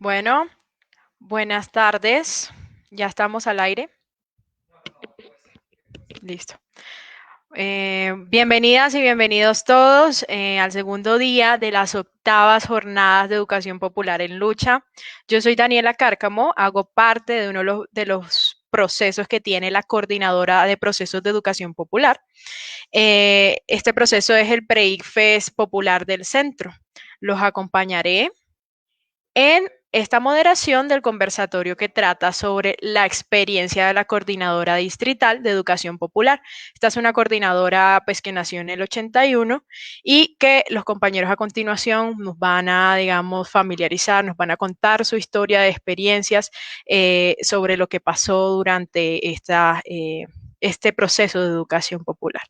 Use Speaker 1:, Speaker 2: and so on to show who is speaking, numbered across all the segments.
Speaker 1: Bueno, buenas tardes. Ya estamos al aire. Listo. Bienvenidas y bienvenidos todos al segundo día de las octavas jornadas de educación popular en lucha. Yo soy Daniela Cárcamo, hago parte de uno de los procesos que tiene la coordinadora de procesos de educación popular. Este proceso es el PREICFES Popular del Centro. Los acompañaré en esta moderación del conversatorio que trata sobre la experiencia de la coordinadora distrital de educación popular. Esta es una coordinadora pues que nació en el 81 y que los compañeros a continuación nos van a, digamos, familiarizar, nos van a contar su historia de experiencias sobre lo que pasó durante este proceso de educación popular.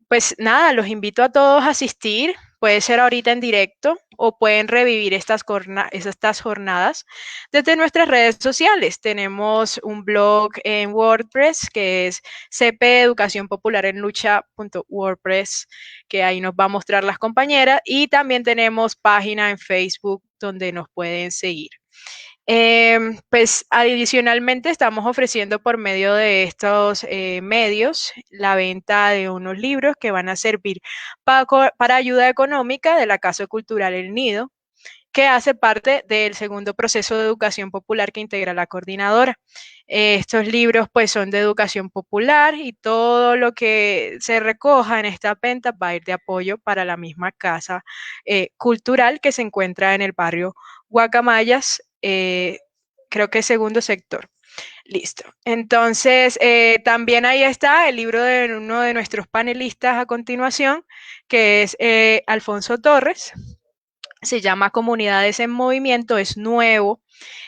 Speaker 1: Pues nada, los invito a todos a asistir. Puede ser ahorita en directo o pueden revivir estas jornadas desde nuestras redes sociales. Tenemos un blog en WordPress que es cpeducacionpopularenlucha.wordpress, que ahí nos va a mostrar las compañeras, y también tenemos página en Facebook donde nos pueden seguir. Pues adicionalmente estamos ofreciendo por medio de estos medios la venta de unos libros que van a servir para ayuda económica de la Casa Cultural El Nido, que hace parte del segundo proceso de educación popular que integra la coordinadora. Estos libros pues son de educación popular y todo lo que se recoja en esta venta va a ir de apoyo para la misma casa cultural que se encuentra en el barrio Guacamayas, creo que segundo sector. Listo. Entonces, también ahí está el libro de uno de nuestros panelistas a continuación, que es Alfonso Torres. Se llama Comunidades en Movimiento, es nuevo,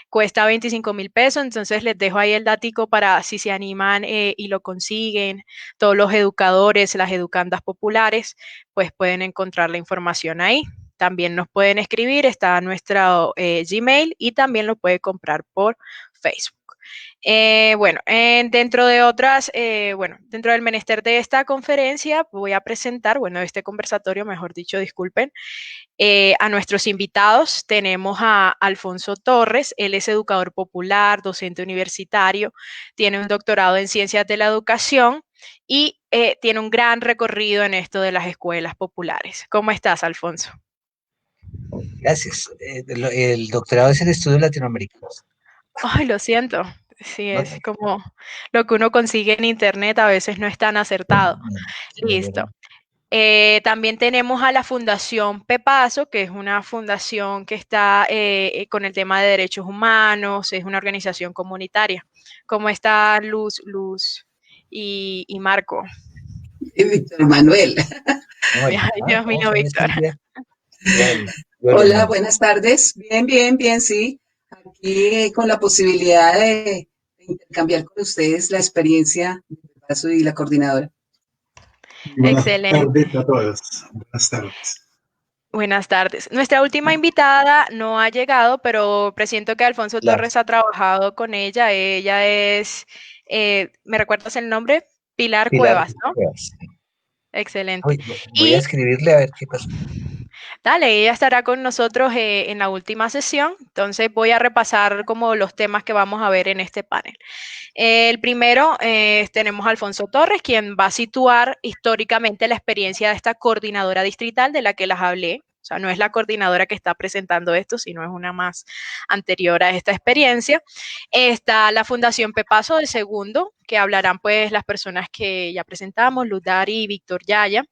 Speaker 1: cuesta 25,000 pesos, entonces les dejo ahí el datico para si se animan y lo consiguen. Todos los educadores, las educandas populares, pues pueden encontrar la información ahí. También nos pueden escribir, está nuestro Gmail y también lo puede comprar por Facebook. Dentro de otras, dentro del menester de esta conferencia voy a presentar, de este conversatorio, mejor dicho, disculpen, a nuestros invitados. Tenemos a Alfonso Torres, él es educador popular, docente universitario, tiene un doctorado en ciencias de la educación y tiene un gran recorrido en esto de las escuelas populares. ¿Cómo estás, Alfonso?
Speaker 2: Gracias. El doctorado es en estudios latinoamericanos.
Speaker 1: Ay, lo siento. Sí,
Speaker 2: No,
Speaker 1: es como lo que uno consigue en internet a veces no es tan acertado. Listo. También tenemos a la Fundación Pepaso, que es una fundación que está con el tema de derechos humanos, es una organización comunitaria. ¿Cómo está Luz y Marco?
Speaker 3: Y Víctor Manuel.
Speaker 1: Ay, Dios mío, Víctor.
Speaker 3: Hola, buenas tardes. Bien, bien, bien, sí. Aquí con la posibilidad de intercambiar con ustedes la experiencia de paso y la coordinadora.
Speaker 4: Buenas
Speaker 1: Excelente.
Speaker 4: tardes a todos. Buenas tardes.
Speaker 1: Buenas tardes. Nuestra última invitada no ha llegado, pero presiento que Alfonso
Speaker 2: la,
Speaker 1: Torres ha trabajado con ella. Ella es, ¿me recuerdas el nombre? Pilar
Speaker 2: Pilar
Speaker 1: Cuevas, ¿no?
Speaker 2: Cuevas.
Speaker 1: Excelente.
Speaker 2: Voy a
Speaker 1: Y
Speaker 2: escribirle a ver qué pasó.
Speaker 1: dale, ella estará con nosotros en la última sesión, entonces voy a repasar como los temas que vamos a ver en este panel. El primero, tenemos a Alfonso Torres, quien va a situar históricamente la experiencia de esta coordinadora distrital de la que las hablé. O sea, no es la coordinadora que está presentando esto, sino es una más anterior a esta experiencia. Está la Fundación Pepaso de segundo, que hablarán pues las personas que ya presentamos, Luz Dari y Víctor Yaya,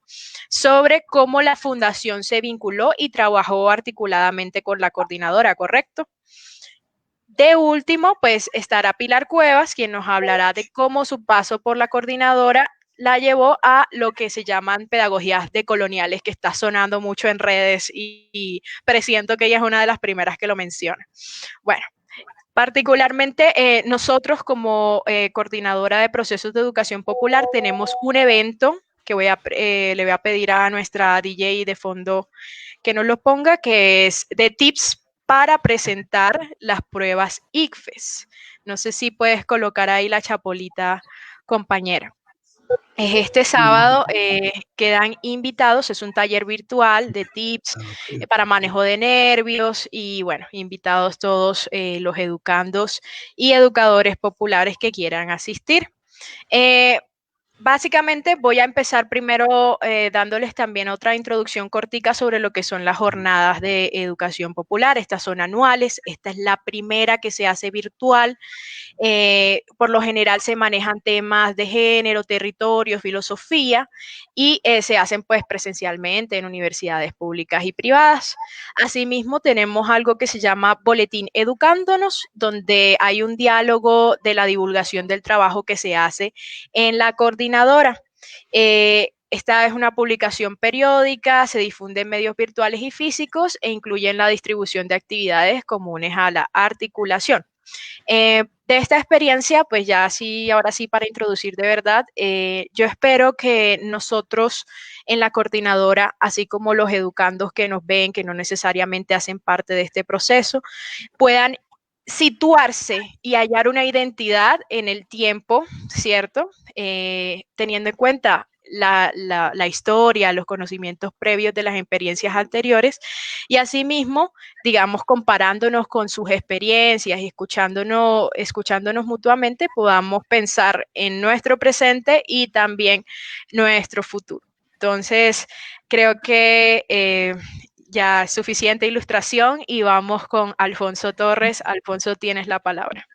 Speaker 1: sobre cómo la fundación se vinculó y trabajó articuladamente con la coordinadora, ¿correcto? De último, pues estará Pilar Cuevas, quien nos hablará de cómo su paso por la coordinadora la llevó a lo que se llaman pedagogías decoloniales, que está sonando mucho en redes y presiento que ella es una de las primeras que lo menciona. Bueno, particularmente nosotros como coordinadora de procesos de educación popular tenemos un evento que le voy a pedir a nuestra DJ de fondo que nos lo ponga, que es de tips para presentar las pruebas ICFES. No sé si puedes colocar ahí la chapolita, compañera. Este sábado quedan invitados, es un taller virtual de tips para manejo de nervios y bueno, invitados todos los educandos y educadores populares que quieran asistir. Básicamente voy a empezar primero dándoles también otra introducción cortica sobre lo que son las jornadas de educación popular. Estas son anuales, esta es la primera que se hace virtual. Por lo general se manejan temas de género, territorio, filosofía y se hacen pues presencialmente en universidades públicas y privadas. Asimismo tenemos algo que se llama Boletín Educándonos, donde hay un diálogo de la divulgación del trabajo que se hace en la coordinadora. Esta es una publicación periódica, se difunde en medios virtuales y físicos e incluye la distribución de actividades comunes a la articulación. De esta experiencia, pues ya sí, ahora sí para introducir de verdad, yo espero que nosotros en la coordinadora, así como los educandos que nos ven, que no necesariamente hacen parte de este proceso, puedan situarse y hallar una identidad en el tiempo, ¿cierto? Teniendo en cuenta la historia, los conocimientos previos de las experiencias anteriores y asimismo, digamos, comparándonos con sus experiencias y escuchándonos mutuamente, podamos pensar en nuestro presente y también nuestro futuro. Entonces, creo que ya es suficiente ilustración y vamos con Alfonso Torres. Alfonso, tienes la palabra.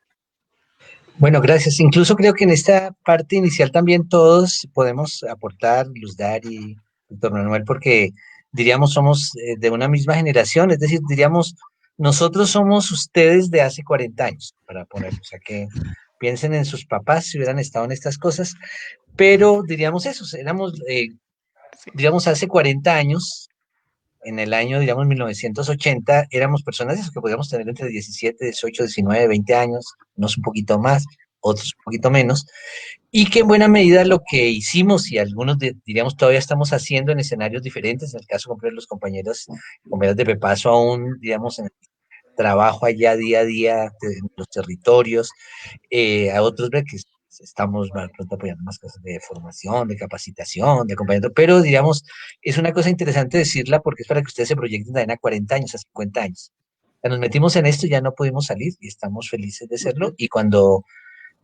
Speaker 2: Bueno, gracias. Incluso creo que en esta parte inicial también todos podemos aportar, Luz Dari, doctor Manuel, porque diríamos somos de una misma generación, es decir, diríamos nosotros somos ustedes de hace 40 años, para ponerlo, o sea que piensen en sus papás si hubieran estado en estas cosas, pero diríamos eso, éramos, digamos, hace 40 años, en el año, digamos, 1980, éramos personas que podíamos tener entre 17, 18, 19, 20 años, unos un poquito más, otros un poquito menos, y que en buena medida lo que hicimos y algunos diríamos todavía estamos haciendo en escenarios diferentes, en el caso de los compañeros de Pepaso aún, digamos, en el trabajo allá día a día en los territorios, a otros ve que estamos pronto apoyando más cosas de formación, de capacitación, de acompañamiento, pero digamos, es una cosa interesante decirla porque es para que ustedes se proyecten también a 40 años, a 50 años. Ya nos metimos en esto, ya no pudimos salir y estamos felices de hacerlo, y cuando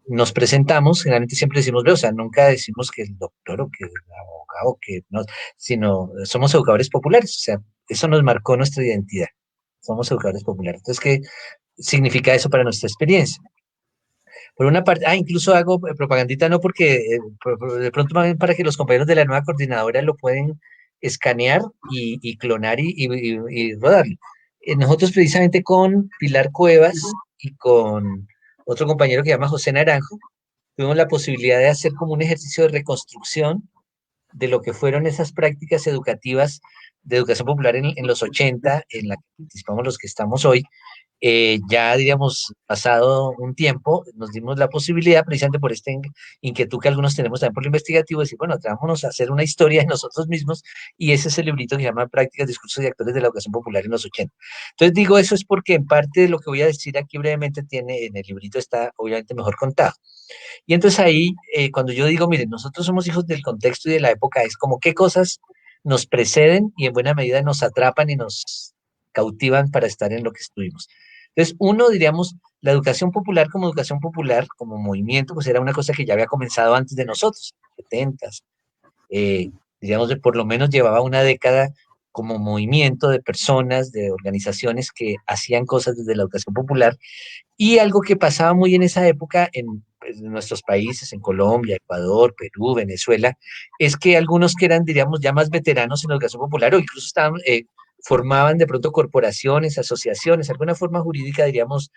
Speaker 2: nos presentamos, generalmente siempre decimos, o sea, nunca decimos que el doctor o que el abogado, que no, sino somos educadores populares, o sea, eso nos marcó nuestra identidad, somos educadores populares. Entonces, ¿qué significa eso para nuestra experiencia? Por una parte, incluso hago propagandita, no porque de pronto más bien para que los compañeros de la nueva coordinadora lo pueden escanear y clonar y rodarlo. Nosotros precisamente con Pilar Cuevas y con otro compañero que se llama José Naranjo, tuvimos la posibilidad de hacer como un ejercicio de reconstrucción de lo que fueron esas prácticas educativas de educación popular en los 80, en la que participamos los que estamos hoy. Ya, diríamos, pasado un tiempo, nos dimos la posibilidad, precisamente por esta inquietud que algunos tenemos también por lo investigativo, de decir, bueno, atrevámonos a hacer una historia de nosotros mismos, y ese es el librito que se llama Prácticas, Discursos y Actores de la Educación Popular en los 80. Entonces digo eso es porque en parte de lo que voy a decir aquí brevemente tiene, en el librito está obviamente mejor contado. Y entonces ahí, cuando yo digo, miren, nosotros somos hijos del contexto y de la época, es como qué cosas nos preceden y en buena medida nos atrapan y nos cautivan para estar en lo que estuvimos. Entonces, uno, diríamos, la educación popular, como movimiento, pues era una cosa que ya había comenzado antes de nosotros, 70, diríamos, por lo menos llevaba una década como movimiento de personas, de organizaciones que hacían cosas desde la educación popular, y algo que pasaba muy en esa época pues, en nuestros países, en Colombia, Ecuador, Perú, Venezuela, es que algunos que eran, diríamos, ya más veteranos en la educación popular o incluso estaban, formaban de pronto corporaciones, asociaciones, alguna forma jurídica, diríamos,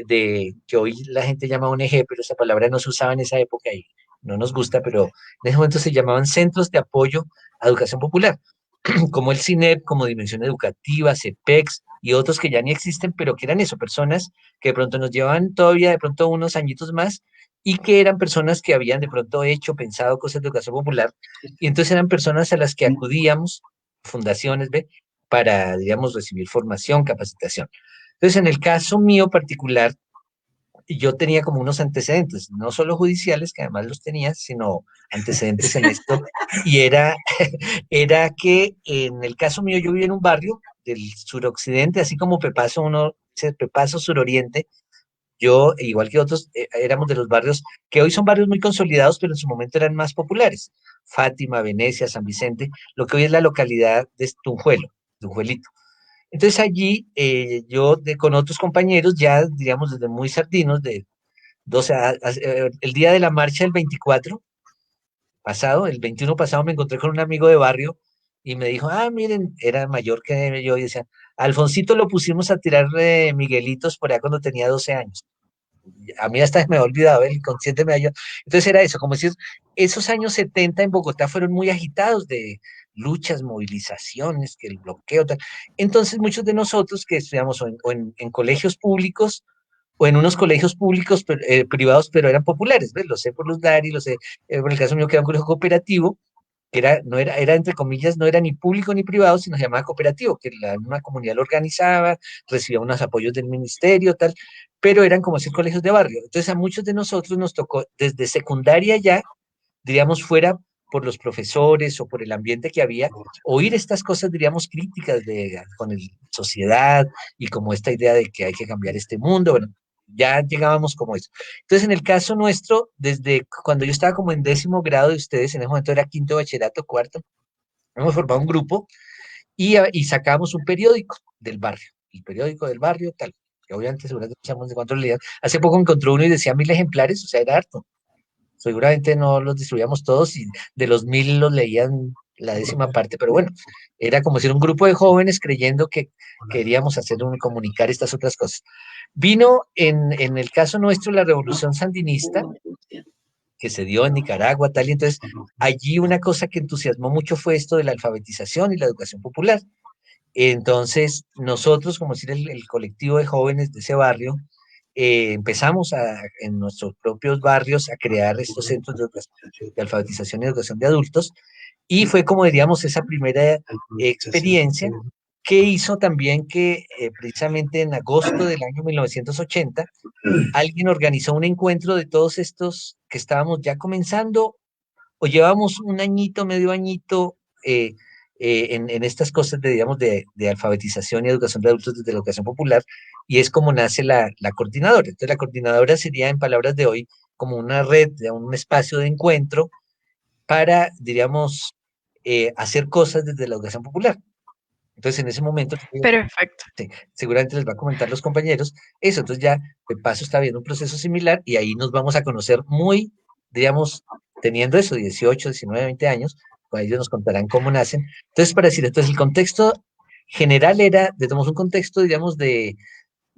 Speaker 2: de que hoy la gente llama ONG, pero esa palabra no se usaba en esa época y no nos gusta, pero en ese momento se llamaban Centros de Apoyo a Educación Popular, como el CINEP, como Dimensión Educativa, CEPEX y otros que ya ni existen, pero que eran eso, personas que de pronto nos llevaban todavía de pronto unos añitos más y que eran personas que habían de pronto hecho, pensado cosas de educación popular, y entonces eran personas a las que acudíamos, fundaciones, ¿ve? Para, digamos, recibir formación, capacitación. Entonces, en el caso mío particular, yo tenía como unos antecedentes, no solo judiciales, que además los tenía, sino antecedentes en esto, y era que en el caso mío yo vivía en un barrio del suroccidente, así como Pepaso, uno dice Pepaso suroriente, yo, igual que otros, éramos de los barrios que hoy son barrios muy consolidados, pero en su momento eran más populares. Fátima, Venecia, San Vicente, lo que hoy es la localidad de Tunjuelo, Tunjuelito. Entonces allí yo con otros compañeros, ya digamos desde muy sardinos, de 12 el día de la marcha del 24 pasado, el 21 pasado me encontré con un amigo de barrio y me dijo, ah, miren, era mayor que yo y decía, Alfonsito lo pusimos a tirar Miguelitos por allá cuando tenía 12 años. A mí hasta me ha olvidado, el inconsciente me ha. Entonces era eso, como decir, esos años 70 en Bogotá fueron muy agitados de luchas, movilizaciones, que el bloqueo, tal. Entonces muchos de nosotros que estudiamos en colegios públicos o en unos colegios públicos privados, pero eran populares, ¿ves? Lo sé por los DARI, lo sé, por el caso mío que era un colegio cooperativo, que era entre comillas, no era ni público ni privado, sino se llamaba cooperativo, que la misma comunidad lo organizaba, recibía unos apoyos del ministerio, tal, pero eran como decir colegios de barrio. Entonces a muchos de nosotros nos tocó desde secundaria ya, diríamos, fuera por los profesores o por el ambiente que había, oír estas cosas, diríamos, críticas con la sociedad y como esta idea de que hay que cambiar este mundo, bueno, ya llegábamos como eso. Entonces, en el caso nuestro, desde cuando yo estaba como en 10º grado de ustedes, en ese momento era 5º bachillerato, 4º, hemos formado un grupo y sacábamos un periódico del barrio, el periódico del barrio, tal, que obviamente seguramente no sabemos de cuántos leían. Hace poco encontró uno y decía 1000 ejemplares, o sea, era harto. Seguramente no los distribuíamos todos y de los 1000 los leían la 10ª parte, pero bueno, era como si era un grupo de jóvenes creyendo que queríamos comunicar estas otras cosas. Vino en el caso nuestro la revolución sandinista, que se dio en Nicaragua, tal, y entonces allí una cosa que entusiasmó mucho fue esto de la alfabetización y la educación popular. Entonces, nosotros, como decir, el colectivo de jóvenes de ese barrio, empezamos en nuestros propios barrios a crear estos centros de alfabetización y educación de adultos, y fue como diríamos esa primera experiencia que hizo también que precisamente en agosto del año 1980 alguien organizó un encuentro de todos estos que estábamos ya comenzando o llevamos un añito, medio añito en estas cosas de, digamos, de alfabetización y educación de adultos desde la educación popular, y es como nace la coordinadora. Entonces, la coordinadora sería, en palabras de hoy, como una red, un espacio de encuentro para, diríamos, hacer cosas desde la educación popular. Entonces, en ese momento,
Speaker 1: Perfecto.
Speaker 2: sí, seguramente les va a comentar los compañeros eso. Entonces, ya de paso está viendo un proceso similar y ahí nos vamos a conocer muy, digamos, teniendo eso, 18, 19, 20 años, pues ellos nos contarán cómo nacen. Entonces, para decir, entonces el contexto general era, tenemos un contexto, digamos,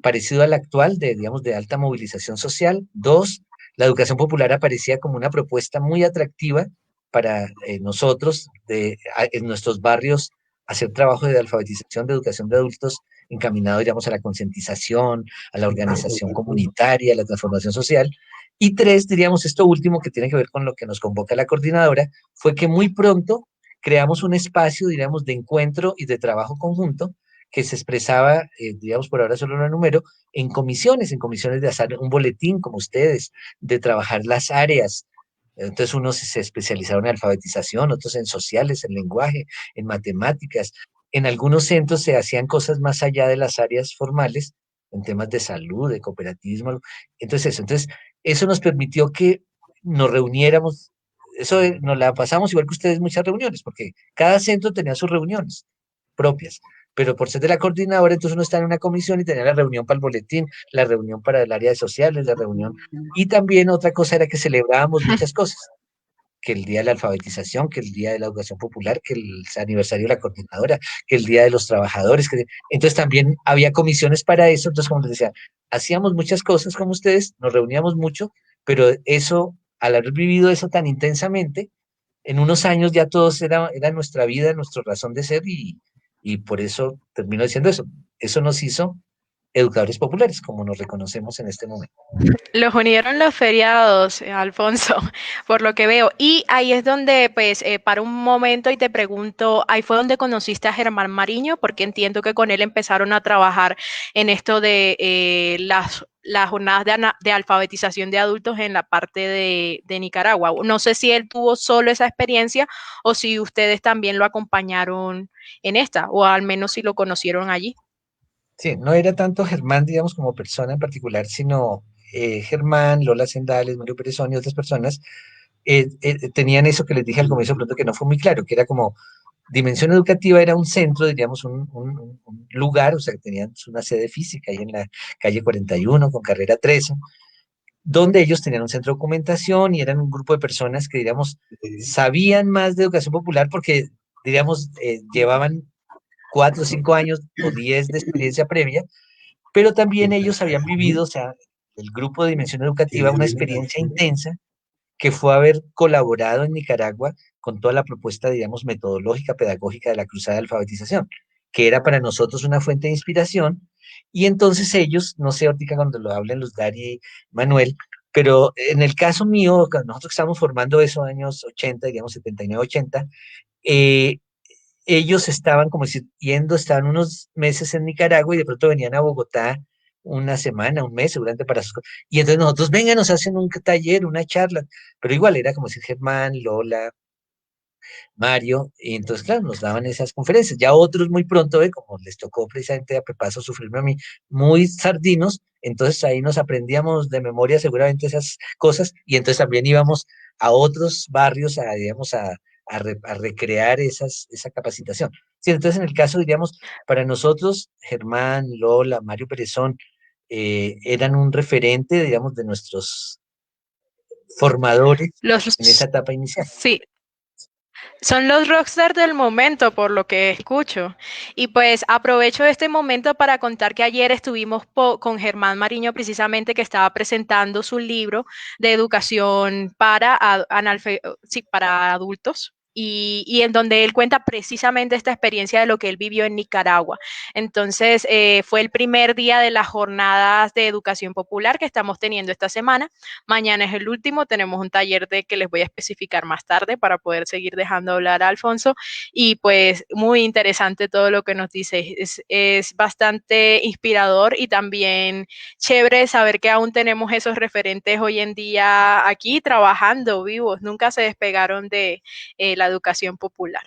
Speaker 2: parecido al actual, digamos, de alta movilización social. Dos, la educación popular aparecía como una propuesta muy atractiva para nosotros, en nuestros barrios, hacer trabajo de alfabetización, de educación de adultos, encaminado, digamos, a la concientización, a la organización comunitaria, a la transformación social. Y tres, diríamos, esto último que tiene que ver con lo que nos convoca la coordinadora, fue que muy pronto creamos un espacio, diríamos, de encuentro y de trabajo conjunto que se expresaba, digamos, por ahora solo lo número, en comisiones de hacer un boletín como ustedes, de trabajar las áreas. Entonces unos se especializaron en alfabetización, otros en sociales, en lenguaje, en matemáticas. En algunos centros se hacían cosas más allá de las áreas formales, en temas de salud, de cooperativismo. Entonces eso nos permitió que nos reuniéramos, eso nos la pasamos igual que ustedes muchas reuniones, porque cada centro tenía sus reuniones propias, pero por ser de la coordinadora, entonces uno está en una comisión y tenía la reunión para el boletín, la reunión para el área de sociales, la reunión, y también otra cosa era que celebrábamos muchas cosas, que el día de la alfabetización, que el día de la educación popular, que el aniversario de la coordinadora, que el día de los trabajadores, entonces también había comisiones para eso, entonces como les decía, hacíamos muchas cosas como ustedes, nos reuníamos mucho, pero eso, al haber vivido eso tan intensamente, en unos años ya todos era nuestra vida, nuestra razón de ser y por eso termino diciendo eso. Eso nos hizo educadores populares, como nos reconocemos en este momento.
Speaker 1: Los unieron los feriados, Alfonso, por lo que veo. Y ahí es donde, pues, para un momento y te pregunto, ahí fue donde conociste a Germán Mariño, porque entiendo que con él empezaron a trabajar en esto de las las jornadas de alfabetización de adultos en la parte de Nicaragua. No sé si él tuvo solo esa experiencia o si ustedes también lo acompañaron en esta, o al menos si lo conocieron allí.
Speaker 2: Sí, no era tanto Germán, digamos, como persona en particular, sino Germán, Lola Sendales, Mario Perezón y otras personas tenían eso que les dije al comienzo, pronto que no fue muy claro, que era como Dimensión Educativa era un centro, diríamos, un lugar, o sea, que tenían una sede física ahí en la calle 41 con carrera 13, donde ellos tenían un centro de documentación y eran un grupo de personas que, diríamos, sabían más de educación popular porque, diríamos, llevaban 4 o 5 años o 10 de experiencia previa, pero también ellos habían vivido, o sea, el grupo de Dimensión Educativa, una experiencia intensa que fue haber colaborado en Nicaragua con toda la propuesta, digamos, metodológica, pedagógica de la Cruzada de Alfabetización, que era para nosotros una fuente de inspiración. Y entonces ellos, no sé ahorita cuando lo hablen los Dari y Manuel, pero en el caso mío, nosotros que estamos formando esos años 80, digamos 79, 80, eh, ellos estaban como decir, estaban unos meses en Nicaragua y de pronto venían a Bogotá una semana, un mes, seguramente para sus cosas. Y entonces nosotros, vengan, nos hacen un taller, una charla, pero igual era como decir Germán, Lola, Mario, y entonces, claro, nos daban esas conferencias. Ya otros muy pronto, como les tocó precisamente a Pepaso sufrirme a mí, muy sardinos, entonces ahí nos aprendíamos de memoria seguramente esas cosas, y entonces también íbamos a otros barrios, digamos, a recrear esa capacitación. Sí, entonces en el caso, diríamos, para nosotros, Germán, Lola, Mario Perezón, eran un referente, digamos, de nuestros formadores
Speaker 1: Los,
Speaker 2: en esa etapa inicial.
Speaker 1: sí, son los rockstars del momento, por lo que escucho. Y pues aprovecho este momento para contar que ayer estuvimos con Germán Mariño, precisamente, que estaba presentando su libro de educación para adultos. Y en donde él cuenta precisamente esta experiencia de lo que él vivió en Nicaragua. Entonces, fue el primer día de las jornadas de educación popular que estamos teniendo esta semana. Mañana es el último, tenemos un taller que les voy a especificar más tarde para poder seguir dejando hablar a Alfonso. Y pues muy interesante todo lo que nos dice, es bastante inspirador y también chévere saber que aún tenemos esos referentes hoy en día aquí trabajando vivos, nunca se despegaron de la educación popular.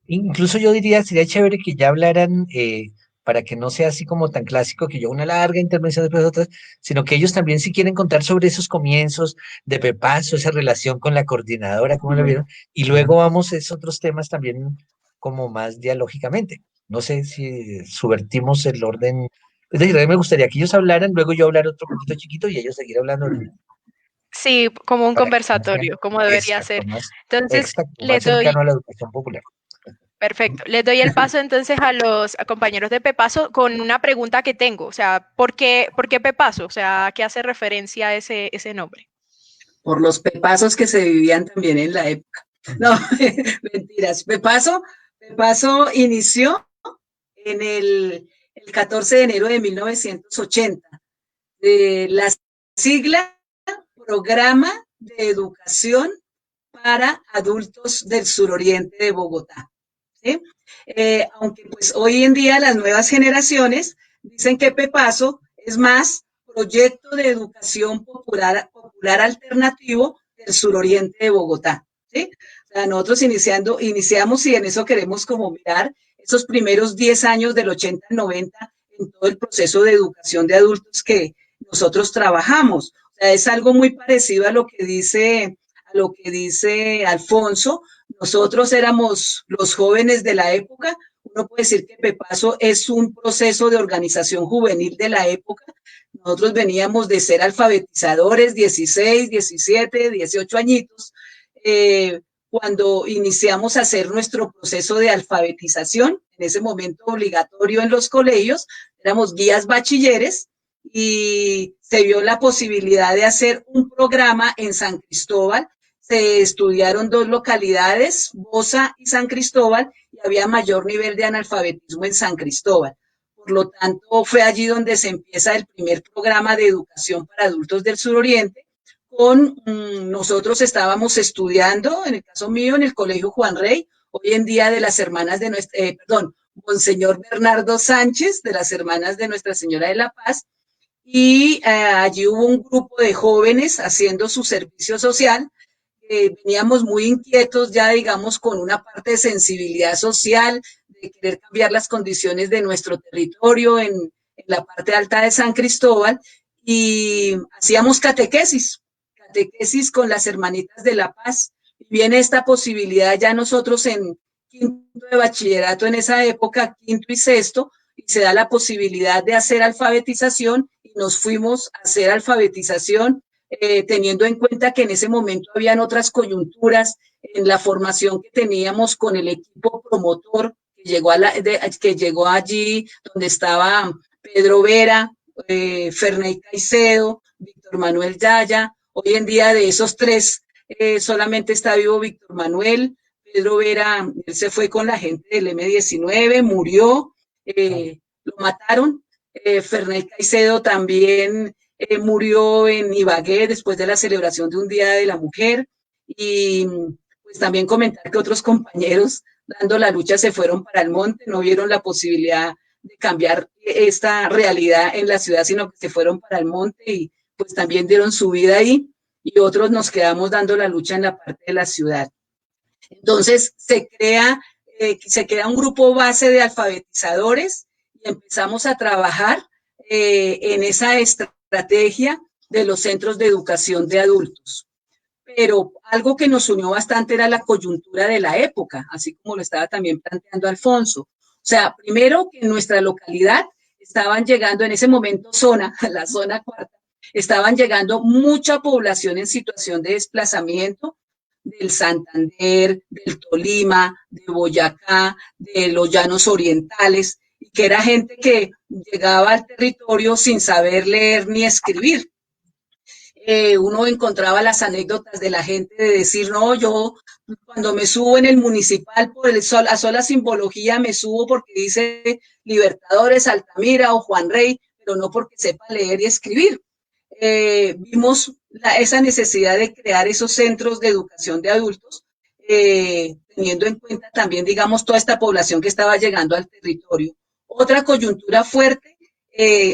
Speaker 2: Incluso yo diría, sería chévere que ya hablaran, para que no sea así como tan clásico, que yo una larga intervención después de otras, sino que ellos también si quieren contar sobre esos comienzos de Pepaso, esa relación con la coordinadora, cómo lo vieron, y luego vamos a esos otros temas también como más dialógicamente. No sé si subvertimos el orden. Es decir, a mí me gustaría que ellos hablaran, luego yo hablar otro poquito chiquito y ellos seguir hablando
Speaker 1: Sí, como un
Speaker 2: para que no sea
Speaker 1: conversatorio, como debería
Speaker 2: exacto,
Speaker 1: ser. Entonces,
Speaker 2: más
Speaker 1: les doy,
Speaker 2: cercano a la educación popular.
Speaker 1: perfecto, les doy el paso entonces a los compañeros de Pepaso con una pregunta que tengo. O sea, por qué Pepaso? O sea, ¿a qué hace referencia a ese nombre?
Speaker 3: Por los pepazos que se vivían también en la época. No, mentiras. Pepaso inició en el 14 de enero de 1980. La sigla Programa de Educación para Adultos del Suroriente de Bogotá. ¿Sí? Aunque pues hoy en día las nuevas generaciones dicen que Pepaso es más proyecto de educación popular alternativo del suroriente de Bogotá. ¿Sí? O sea, nosotros iniciamos y en eso queremos como mirar esos primeros 10 años del 80 al 90 en todo el proceso de educación de adultos que nosotros trabajamos. O sea, es algo muy parecido a lo que dice Alfonso. Nosotros éramos los jóvenes de la época. Uno puede decir que Pepaso es un proceso de organización juvenil de la época. Nosotros veníamos de ser alfabetizadores, 16, 17, 18 añitos, cuando iniciamos a hacer nuestro proceso de alfabetización, en ese momento obligatorio en los colegios, éramos guías bachilleres y se vio la posibilidad de hacer un programa en San Cristóbal. Se estudiaron 2 localidades, Bosa y San Cristóbal, y había mayor nivel de analfabetismo en San Cristóbal. Por lo tanto, fue allí donde se empieza el primer programa de educación para adultos del suroriente. Nosotros estábamos estudiando, en el caso mío, en el Colegio Juan Rey, hoy en día de las hermanas de Monseñor Bernardo Sánchez, de las hermanas de Nuestra Señora de la Paz, y allí hubo un grupo de jóvenes haciendo su servicio social. Veníamos muy inquietos ya, digamos, con una parte de sensibilidad social, de querer cambiar las condiciones de nuestro territorio en la parte alta de San Cristóbal, y hacíamos catequesis con las hermanitas de La Paz. Y viene esta posibilidad ya nosotros en quinto de bachillerato en esa época, quinto y sexto, y se da la posibilidad de hacer alfabetización, y nos fuimos a hacer alfabetización, teniendo en cuenta que en ese momento habían otras coyunturas en la formación que teníamos con el equipo promotor que llegó allí, donde estaba Pedro Vera, Ferney Caicedo, Víctor Manuel Yaya. Hoy en día de esos tres solamente está vivo Víctor Manuel. Pedro Vera, él se fue con la gente del M-19, murió, lo mataron. Ferney Caicedo también murió en Ibagué después de la celebración de un Día de la Mujer. Y pues también comentar que otros compañeros dando la lucha se fueron para el monte, no vieron la posibilidad de cambiar esta realidad en la ciudad, sino que se fueron para el monte y pues también dieron su vida ahí, y otros nos quedamos dando la lucha en la parte de la ciudad. Entonces se crea un grupo base de alfabetizadores y empezamos a trabajar en esa estrategia de los centros de educación de adultos. Pero algo que nos unió bastante era la coyuntura de la época, así como lo estaba también planteando Alfonso. O sea, primero que en nuestra localidad estaban llegando en ese momento la zona cuarta, estaban llegando mucha población en situación de desplazamiento del Santander, del Tolima, de Boyacá, de los llanos orientales, y que era gente que llegaba al territorio sin saber leer ni escribir. Uno encontraba las anécdotas de la gente de decir, no, yo cuando me subo en el municipal por a sola simbología me subo porque dice Libertadores, Altamira o Juan Rey, pero no porque sepa leer y escribir. Vimos esa necesidad de crear esos centros de educación de adultos, teniendo en cuenta también, digamos, toda esta población que estaba llegando al territorio. Otra coyuntura fuerte,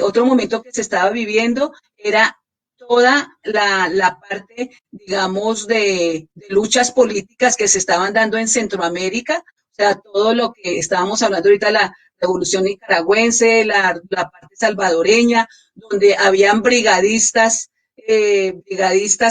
Speaker 3: otro momento que se estaba viviendo era toda la parte, digamos, de luchas políticas que se estaban dando en Centroamérica, o sea, todo lo que estábamos hablando ahorita, la revolución nicaragüense, la parte salvadoreña, donde habían brigadistas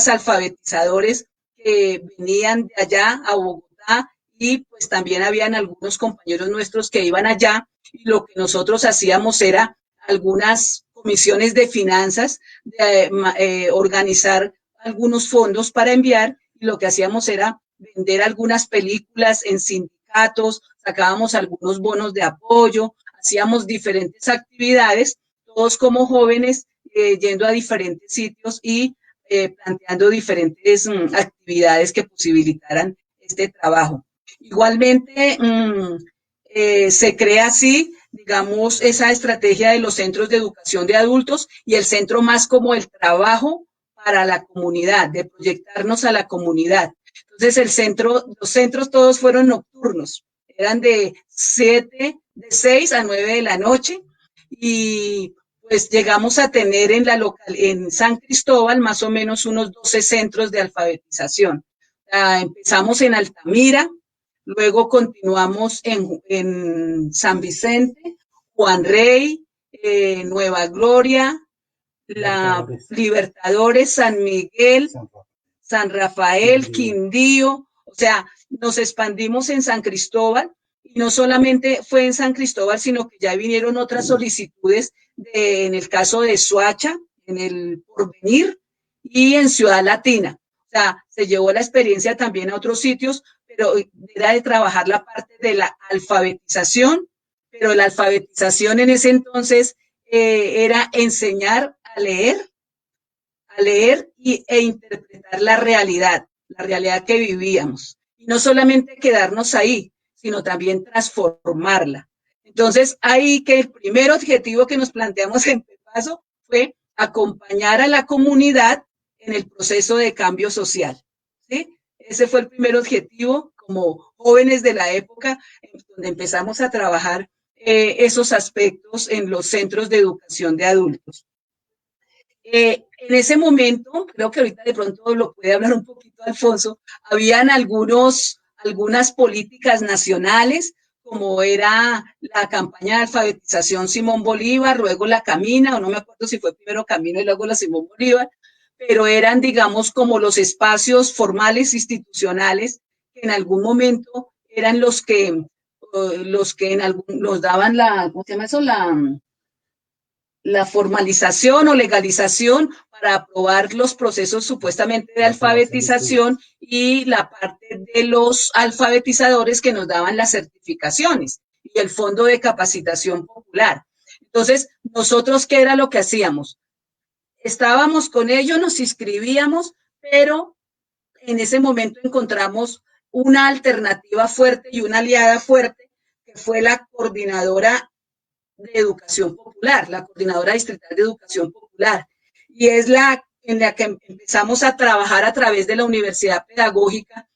Speaker 3: alfabetizadores que venían de allá a Bogotá, y pues también habían algunos compañeros nuestros que iban allá, y lo que nosotros hacíamos era algunas comisiones de finanzas, de organizar algunos fondos para enviar, y lo que hacíamos era vender algunas películas en sindicatos, sacábamos algunos bonos de apoyo, hacíamos diferentes actividades, todos como jóvenes, yendo a diferentes sitios y planteando diferentes actividades que posibilitaran este trabajo. Igualmente, se crea así, digamos, esa estrategia de los centros de educación de adultos, y el centro más como el trabajo para la comunidad, de proyectarnos a la comunidad. Entonces los centros todos fueron nocturnos, eran de 6 a 9 de la noche, y pues llegamos a tener en San Cristóbal más o menos unos 12 centros de alfabetización. Empezamos en Altamira, luego continuamos en San Vicente, Juan Rey, Nueva Gloria, Libertadores, San Miguel, San Rafael, Quindío. O sea, nos expandimos en San Cristóbal, y no solamente fue en San Cristóbal, sino que ya vinieron otras solicitudes en el caso de Soacha, en el Porvenir y en Ciudad Latina. O sea, se llevó la experiencia también a otros sitios, pero era de trabajar la parte de la alfabetización, pero la alfabetización en ese entonces era enseñar a leer e interpretar la realidad que vivíamos. Y no solamente quedarnos ahí, sino también transformarla. Entonces, ahí que el primer objetivo que nos planteamos en Pepaso fue acompañar a la comunidad en el proceso de cambio social, ¿sí? Ese fue el primer objetivo como jóvenes de la época, donde empezamos a trabajar esos aspectos en los centros de educación de adultos. En ese momento, creo que ahorita de pronto lo puede hablar un poquito Alfonso, habían algunas políticas nacionales, como era la campaña de alfabetización Simón Bolívar, luego la Camina, o no me acuerdo si fue primero Camino y luego la Simón Bolívar, pero eran, digamos, como los espacios formales institucionales que en algún momento eran los que nos daban ¿cómo se llama eso? La formalización o legalización para aprobar los procesos supuestamente de alfabetización y la parte de los alfabetizadores que nos daban las certificaciones y el Fondo de Capacitación Popular. Entonces, nosotros, ¿qué era lo que hacíamos? Estábamos con ellos, nos inscribíamos, pero en ese momento encontramos una alternativa fuerte y una aliada fuerte, que fue la coordinadora de educación popular, la coordinadora distrital de educación popular, y es en la que empezamos a trabajar a través de la Universidad Pedagógica,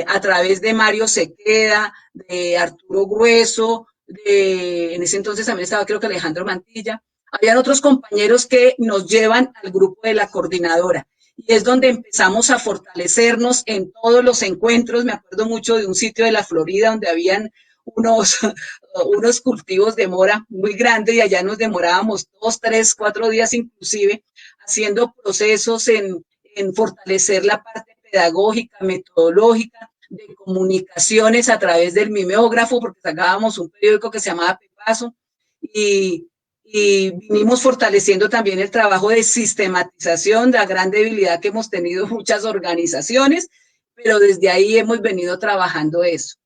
Speaker 3: a través de Mario Sequeda, de Arturo Grueso, en ese entonces también estaba creo que Alejandro Mantilla, habían otros compañeros que nos llevan al grupo de la coordinadora, y es donde empezamos a fortalecernos en todos los encuentros. Me acuerdo mucho de un sitio de la Florida donde habían unos cultivos de mora muy grandes y allá nos demorábamos 2, 3, 4 días inclusive haciendo procesos en fortalecer la parte pedagógica, metodológica, de comunicaciones a través del mimeógrafo, porque sacábamos un periódico que se llamaba Pepazo, y vinimos fortaleciendo también el trabajo de sistematización, la gran debilidad que hemos tenido muchas organizaciones, pero desde ahí hemos venido trabajando eso.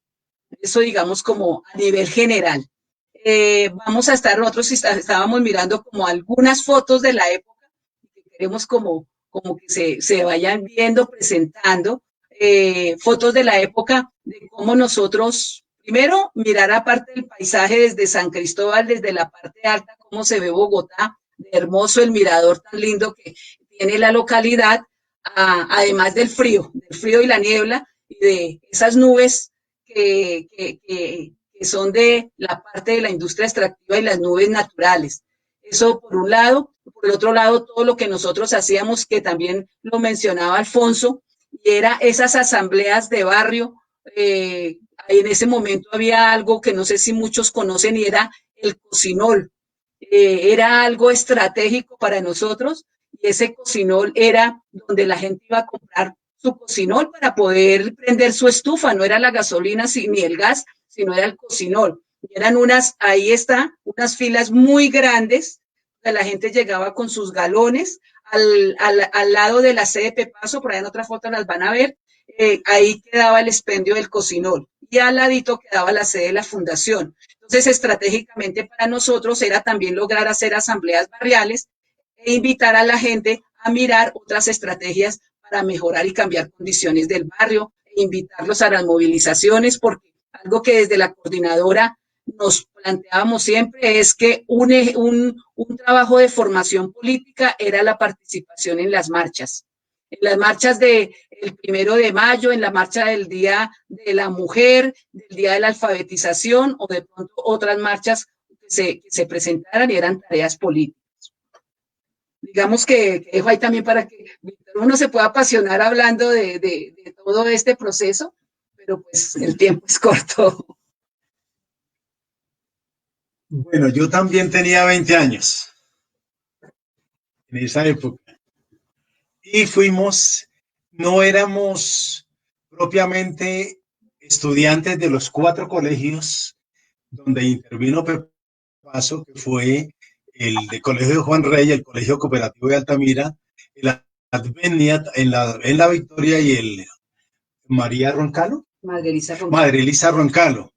Speaker 3: Eso, digamos, como a nivel general. Vamos a estar, nosotros estábamos mirando como algunas fotos de la época, que queremos como que se vayan viendo, presentando, fotos de la época, de cómo nosotros, primero, mirar aparte del paisaje desde San Cristóbal, desde la parte alta, cómo se ve Bogotá, de hermoso el mirador tan lindo que tiene la localidad, además del frío y la niebla, y de esas nubes que son de la parte de la industria extractiva y las nubes naturales. Eso por un lado. Por el otro lado, todo lo que nosotros hacíamos, que también lo mencionaba Alfonso, y era esas asambleas de barrio. En ese momento había algo que no sé si muchos conocen y era el cocinol. Era algo estratégico para nosotros, y ese cocinol era donde la gente iba a comprar su cocinol para poder prender su estufa. No era la gasolina ni el gas, sino era el cocinol. Y eran unas filas muy grandes. La gente llegaba con sus galones al lado de la sede de Pepazo, por ahí en otra foto las van a ver, ahí quedaba el expendio del cocinol y al ladito quedaba la sede de la fundación. Entonces, estratégicamente para nosotros era también lograr hacer asambleas barriales e invitar a la gente a mirar otras estrategias para mejorar y cambiar condiciones del barrio, e invitarlos a las movilizaciones, porque algo que desde la coordinadora nos planteábamos siempre es que un trabajo de formación política era la participación en las marchas del 1 de mayo, en la marcha del Día de la Mujer, del Día de la Alfabetización, o de pronto otras marchas que se presentaran y eran tareas políticas. Digamos que dejo ahí también para que uno se pueda apasionar hablando de todo este proceso, pero pues el tiempo es corto.
Speaker 4: Bueno, yo también tenía 20 años en esa época y no éramos propiamente estudiantes de los 4 colegios donde intervino Pepazo, que fue el de Colegio de Juan Rey, el Colegio Cooperativo de Altamira, el Advenia en la Victoria y el María Roncalo. Madre Elisa Roncalo.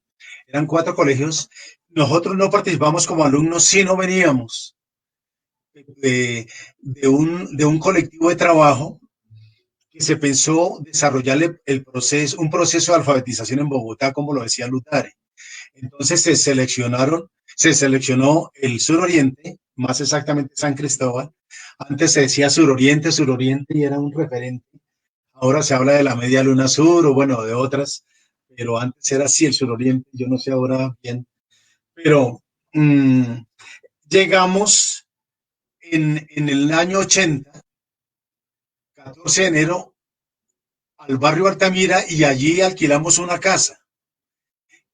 Speaker 4: Eran 4 colegios. Nosotros no participamos como alumnos, sino veníamos de un colectivo de trabajo que se pensó desarrollar un proceso de alfabetización en Bogotá, como lo decía Lutare. Entonces se seleccionó el suroriente, más exactamente San Cristóbal. Antes se decía suroriente, y era un referente. Ahora se habla de la Media Luna Sur o bueno, de otras, pero antes era así el suroriente, yo no sé ahora bien. Pero llegamos en el año 80, 14 de enero, al barrio Altamira y allí alquilamos una casa.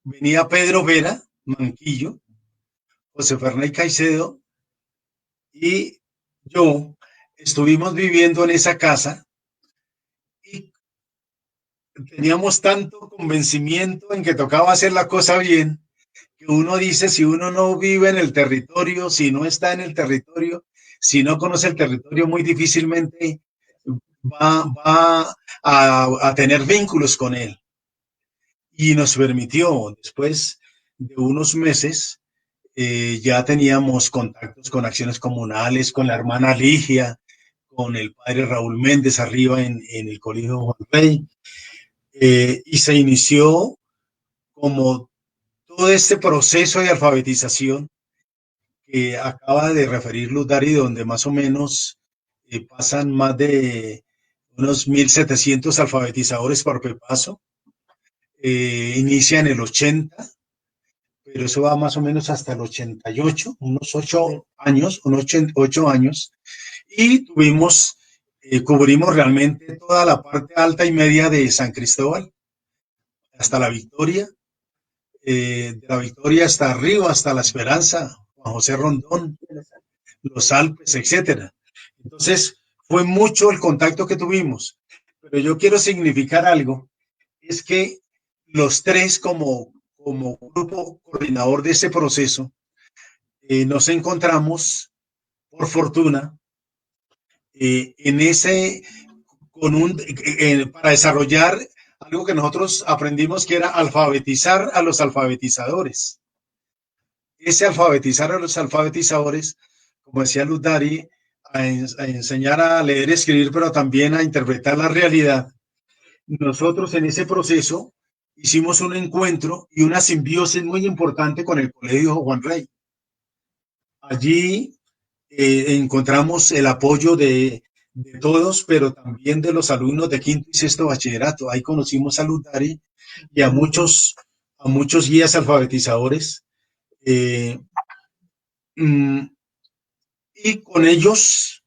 Speaker 4: Venía Pedro Vera, Manquillo, José Fernández Caicedo y yo estuvimos viviendo en esa casa y teníamos tanto convencimiento en que tocaba hacer la cosa bien, que uno dice, si uno no vive en el territorio, si no está en el territorio, si no conoce el territorio, muy difícilmente va a tener vínculos con él. Y nos permitió, después de unos meses, ya teníamos contactos con acciones comunales, con la hermana Ligia, con el padre Raúl Méndez arriba en el Colegio Juan Rey, y se inició como todo este proceso de alfabetización que acaba de referir Luz Dari, donde más o menos pasan más de unos 1.700 alfabetizadores por Pepaso. Inicia en el 80, pero eso va más o menos hasta el 88, unos 8 años, unos 8 años, y cubrimos realmente toda la parte alta y media de San Cristóbal, hasta la Victoria, de la Victoria hasta arriba, hasta la Esperanza, Juan José Rondón, los Alpes, etcétera. Entonces, fue mucho el contacto que tuvimos, pero yo quiero significar algo, es que los tres como grupo coordinador de ese proceso, nos encontramos, por fortuna, para desarrollar algo que nosotros aprendimos que era alfabetizar a los alfabetizadores. Ese alfabetizar a los alfabetizadores, como decía Luz Dari, a enseñar a leer y escribir, pero también a interpretar la realidad. Nosotros en ese proceso hicimos un encuentro y una simbiosis muy importante con el Colegio Juan Rey. Allí encontramos el apoyo de todos, pero también de los alumnos de quinto y sexto bachillerato. Ahí conocimos a Luz Dari y a muchos guías alfabetizadores. Y con ellos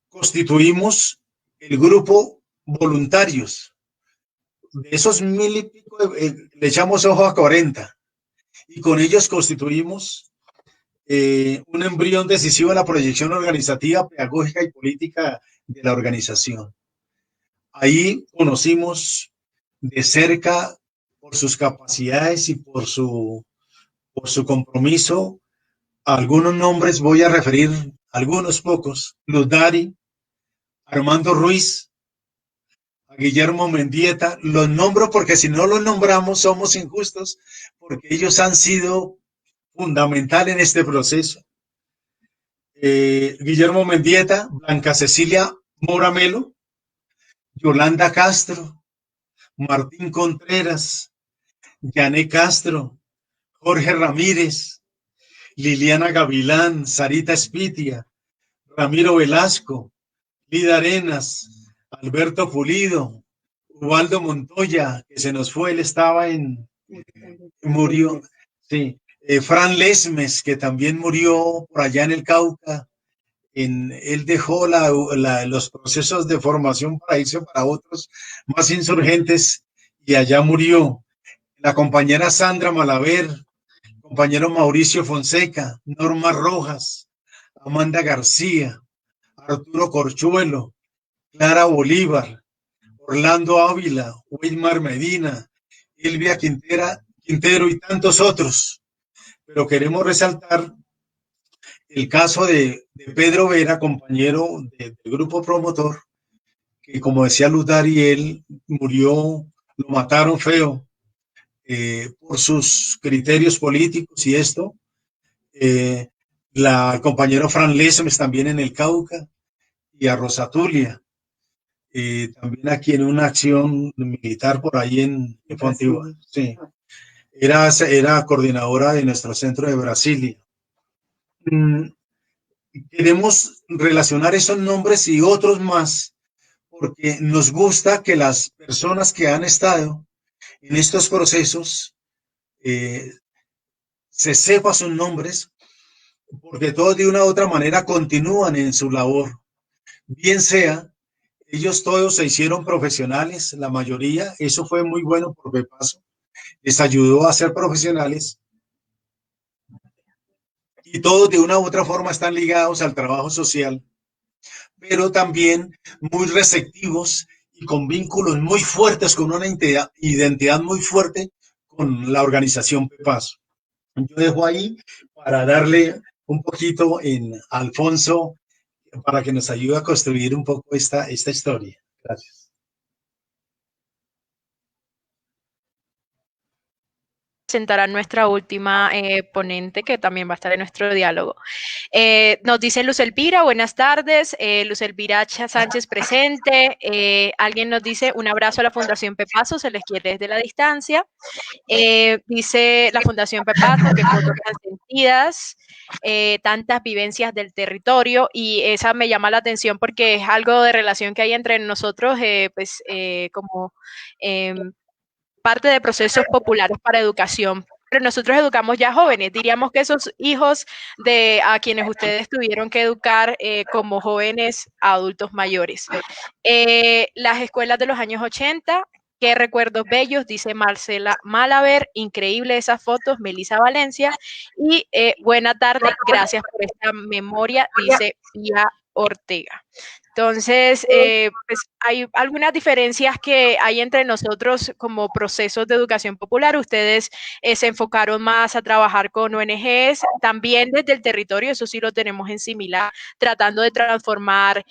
Speaker 4: constituimos el grupo voluntarios. De esos 1.000 y pico, le echamos ojo a 40. Y con ellos constituimos un embrión decisivo en la proyección organizativa, pedagógica y política de la organización. Ahí conocimos de cerca, por sus capacidades y por su compromiso, algunos nombres, voy a referir algunos pocos: Luz Dari, Armando Ruiz, a Guillermo Mendieta. Los nombro porque si no los nombramos somos injustos, porque ellos han sido fundamental en este proceso. Guillermo Mendieta, Blanca Cecilia Moramelo, Yolanda Castro, Martín Contreras, Yané Castro, Jorge Ramírez, Liliana Gavilán, Sarita Espitia, Ramiro Velasco, Lida Arenas, Alberto Pulido, Ubaldo Montoya, que se nos fue, él estaba murió, sí. Fran Lesmes, que también murió por allá en el Cauca. Él dejó los procesos de formación para irse para otros más insurgentes y allá murió. La compañera Sandra Malaver, compañero Mauricio Fonseca, Norma Rojas, Amanda García, Arturo Corchuelo, Clara Bolívar, Orlando Ávila, Wilmar Medina, Elvia Quintero y tantos otros. Pero queremos resaltar el caso de Pedro Vera, compañero del grupo promotor, que como decía Luz Dari, él murió, lo mataron feo por sus criterios políticos y esto. El compañero Fran Lesmes también en el Cauca, y a Rosa Tulia, también aquí en una acción militar por ahí en Fontigua. Sí. Era coordinadora de nuestro centro de Brasilia. Queremos relacionar esos nombres y otros más porque nos gusta que las personas que han estado en estos procesos se sepa sus nombres, porque todos de una u otra manera continúan en su labor. Bien sea, ellos todos se hicieron profesionales, la mayoría, eso fue muy bueno por Pepaso, les ayudó a ser profesionales y todos de una u otra forma están ligados al trabajo social, pero también muy receptivos y con vínculos muy fuertes, con una identidad muy fuerte con la organización Pepaso. Yo dejo ahí para darle un poquito en Alfonso para que nos ayude a construir un poco esta historia. Gracias.
Speaker 1: Presentará nuestra última ponente, que también va a estar en nuestro diálogo. Nos dice Luz Elvira, buenas tardes. Luz Elvira Sánchez presente. Alguien nos dice un abrazo a la Fundación Pepaso, se les quiere desde la distancia. Dice la Fundación Pepaso que fotos tan sentidas, tantas vivencias del territorio, y esa me llama la atención porque es algo de relación que hay entre nosotros, como parte de procesos populares para educación. Pero nosotros educamos ya jóvenes, diríamos que esos hijos de a quienes ustedes tuvieron que educar como jóvenes a adultos mayores. Las escuelas de los años 80, qué recuerdos bellos, dice Marcela Malaver, increíble esas fotos, Melisa Valencia, y buena tarde, gracias por esta memoria, dice Pía Ortega. Entonces, pues hay algunas diferencias que hay entre nosotros como procesos de educación popular. Ustedes se enfocaron más a trabajar con ONGs, también desde el territorio, eso sí lo tenemos en similar, tratando de transformar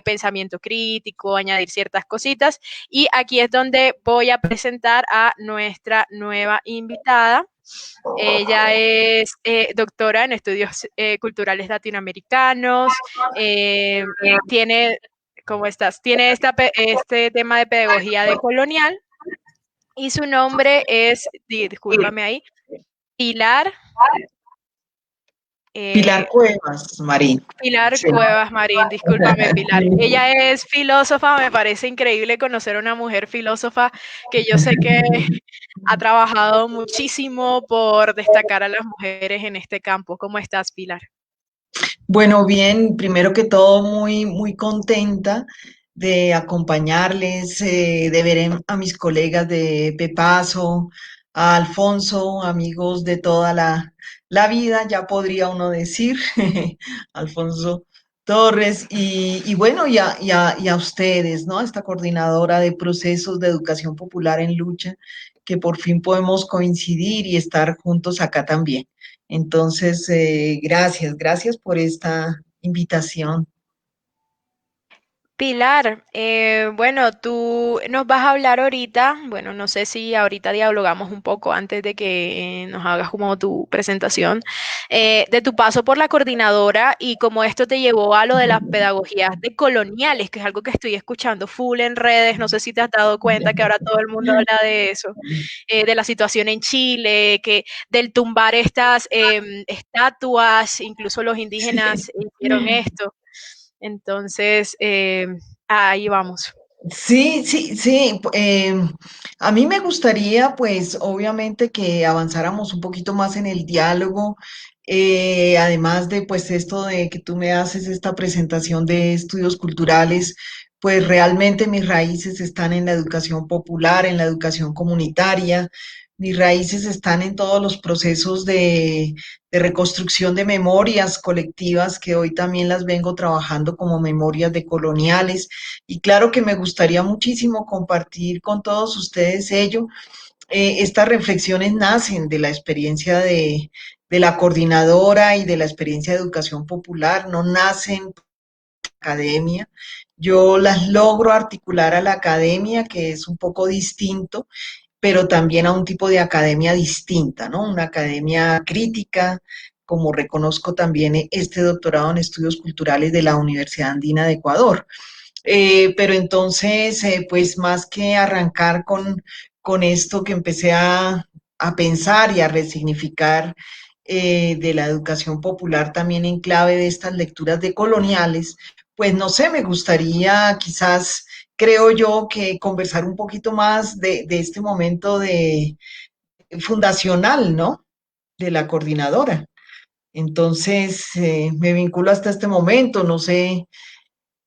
Speaker 1: pensamiento crítico, añadir ciertas cositas. Y aquí es donde voy a presentar a nuestra nueva invitada. Ella es doctora en estudios culturales latinoamericanos, tiene, ¿cómo estás? Tiene este tema de pedagogía decolonial y su nombre es, discúlpame ahí, Pilar.
Speaker 5: Pilar Cuevas, Marín.
Speaker 1: Pilar
Speaker 5: Sí.
Speaker 1: Cuevas Marín, discúlpame Pilar. Ella es filósofa, me parece increíble conocer a una mujer filósofa que yo sé que ha trabajado muchísimo por destacar a las mujeres en este campo. ¿Cómo estás, Pilar?
Speaker 5: Bueno, bien, primero que todo, muy contenta de acompañarles, de ver a mis colegas de Pepaso, a Alfonso, amigos de toda la vida, ya podría uno decir, Alfonso Torres, y bueno, y a ustedes, ¿no? Esta coordinadora de procesos de educación popular en lucha, que por fin podemos coincidir y estar juntos acá también. Entonces, gracias por esta invitación.
Speaker 1: Pilar, bueno, tú nos vas a hablar ahorita, bueno, no sé si ahorita dialogamos un poco antes de que nos hagas como tu presentación, de tu paso por la coordinadora y cómo esto te llevó a lo de las pedagogías decoloniales, que es algo que estoy escuchando full en redes, no sé si te has dado cuenta que ahora todo el mundo habla de eso, de la situación en Chile, que del tumbar estas estatuas, incluso los indígenas hicieron esto. Entonces, ahí vamos.
Speaker 5: Sí. A mí me gustaría, pues, obviamente que avanzáramos un poquito más en el diálogo, además de, pues, esto de que tú me haces esta presentación de estudios culturales, pues realmente mis raíces están en la educación popular, en la educación comunitaria, mis raíces están en todos los procesos de reconstrucción de memorias colectivas que hoy también las vengo trabajando como memorias decoloniales. Y claro que me gustaría muchísimo compartir con todos ustedes ello. Estas reflexiones nacen de la experiencia de la coordinadora y de la experiencia de educación popular, no nacen de la academia. Yo las logro articular a la academia, que es un poco distinto, pero también a un tipo de academia distinta, ¿no? Una academia crítica, como reconozco también este doctorado en estudios culturales de la Universidad Andina de Ecuador. Pero entonces, pues más que arrancar con esto que empecé a pensar y a resignificar de la educación popular también en clave de estas lecturas decoloniales, pues no sé, me gustaría quizás, creo yo, que conversar un poquito más de este momento de fundacional, ¿no? De la coordinadora. Entonces, me vinculo hasta este momento, no sé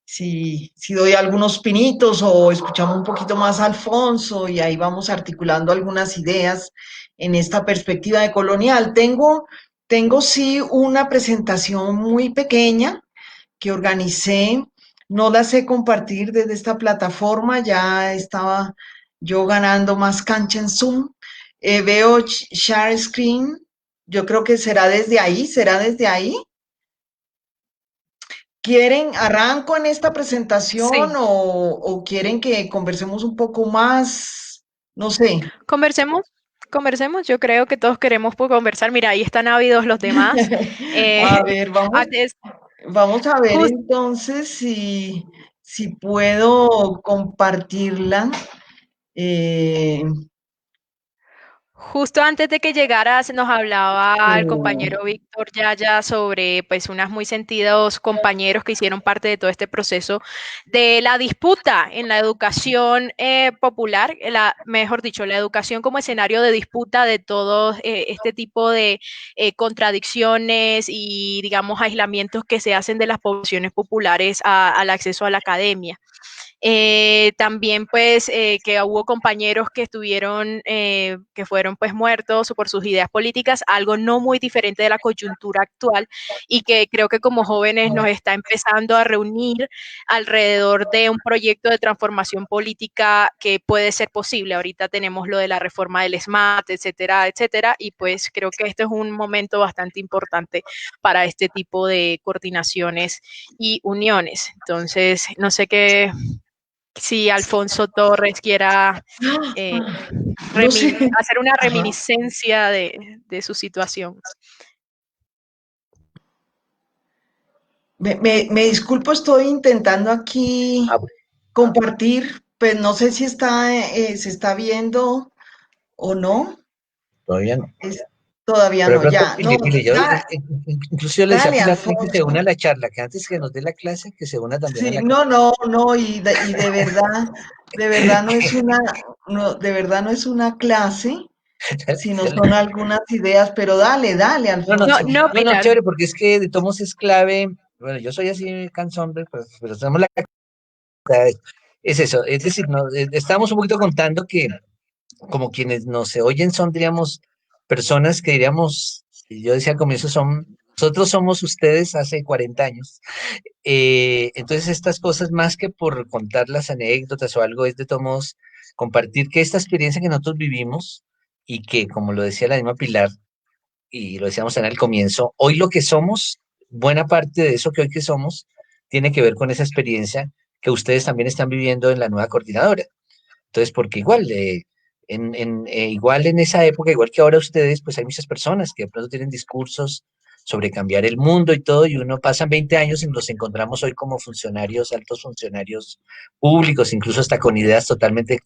Speaker 5: si doy algunos pinitos o escuchamos un poquito más a Alfonso y ahí vamos articulando algunas ideas en esta perspectiva de colonial. Tengo sí una presentación muy pequeña que organicé, no la sé compartir desde esta plataforma, ya estaba yo ganando más cancha en Zoom. Veo share screen, yo creo que será desde ahí. ¿Quieren, arranco en esta presentación
Speaker 1: Sí,
Speaker 5: o quieren que conversemos un poco más? No sé.
Speaker 1: conversemos, conversemos. Yo creo que todos queremos conversar. Mira, ahí están ávidos los demás.
Speaker 5: A
Speaker 1: Eh,
Speaker 5: ver,
Speaker 1: antes,
Speaker 5: vamos a ver
Speaker 1: jus-
Speaker 5: entonces si puedo compartirla. Eh,
Speaker 1: Justo antes de que llegaras, nos hablaba el
Speaker 5: oh,
Speaker 1: compañero Víctor Yaya sobre pues unos muy sentidos compañeros que hicieron parte de todo este proceso de la disputa en la educación popular, mejor dicho, la educación como escenario de disputa de todo este tipo de contradicciones y, digamos, aislamientos que se hacen de las poblaciones populares al acceso a la academia. También pues que hubo compañeros que estuvieron, que fueron pues muertos por sus ideas políticas, algo no muy diferente de la coyuntura actual y que creo que como jóvenes nos está empezando a reunir alrededor de un proyecto de transformación política que puede ser posible. Ahorita tenemos lo de la reforma del SMAT, etcétera, etcétera, y pues creo que este es un momento bastante importante para este tipo de coordinaciones y uniones. Entonces, no sé qué, si Alfonso Torres quiera eh,
Speaker 5: no sé.
Speaker 1: hacer una
Speaker 5: Ajá.
Speaker 1: reminiscencia de su situación.
Speaker 5: Me disculpo, estoy intentando aquí
Speaker 2: Ah, bueno,
Speaker 5: compartir, pues no sé si se está viendo o no.
Speaker 2: todavía no.
Speaker 5: Es, todavía
Speaker 2: Pero de
Speaker 5: no,
Speaker 2: pronto,
Speaker 5: ya. No,
Speaker 2: Pili, yo incluso yo le decía a
Speaker 5: dale,
Speaker 2: Pilar también que se
Speaker 5: Alfonso.
Speaker 2: una a la charla, que antes que nos dé la clase, que se una también a
Speaker 5: Sí,
Speaker 2: la
Speaker 5: no,
Speaker 2: clase.
Speaker 5: no, no, y de verdad no es una, no, de verdad no es una clase, sino son algunas ideas, pero dale, dale,
Speaker 2: No, no,
Speaker 1: No,
Speaker 5: Alfonso.
Speaker 1: no,
Speaker 2: no,
Speaker 1: Pilar.
Speaker 2: chévere, porque es que de tomos es clave. Bueno, yo soy así cansón, pero tenemos la es eso, es decir, estamos un poquito contando que como quienes nos se oyen son, diríamos, personas que diríamos, yo decía al comienzo, nosotros somos ustedes hace 40 años. Entonces estas cosas, más que por contar las anécdotas o algo, es de todos modos compartir que esta experiencia que nosotros vivimos y que, como lo decía la misma Pilar, y lo decíamos en el comienzo, hoy lo que somos, buena parte de eso que hoy que somos, tiene que ver con esa experiencia que ustedes también están viviendo en la nueva coordinadora. Entonces, porque igual, igual en esa época, igual que ahora ustedes, pues hay muchas personas que de pronto tienen discursos sobre cambiar el mundo y todo, y uno pasan 20 años y nos encontramos hoy como funcionarios, altos funcionarios públicos, incluso hasta con ideas totalmente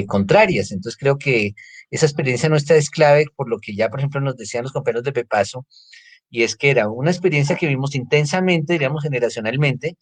Speaker 2: contrarias. Entonces creo que esa experiencia nuestra es clave por lo que ya, por ejemplo, nos decían los compañeros de Pepaso, y es que era una experiencia que vimos intensamente, diríamos, generacionalmente,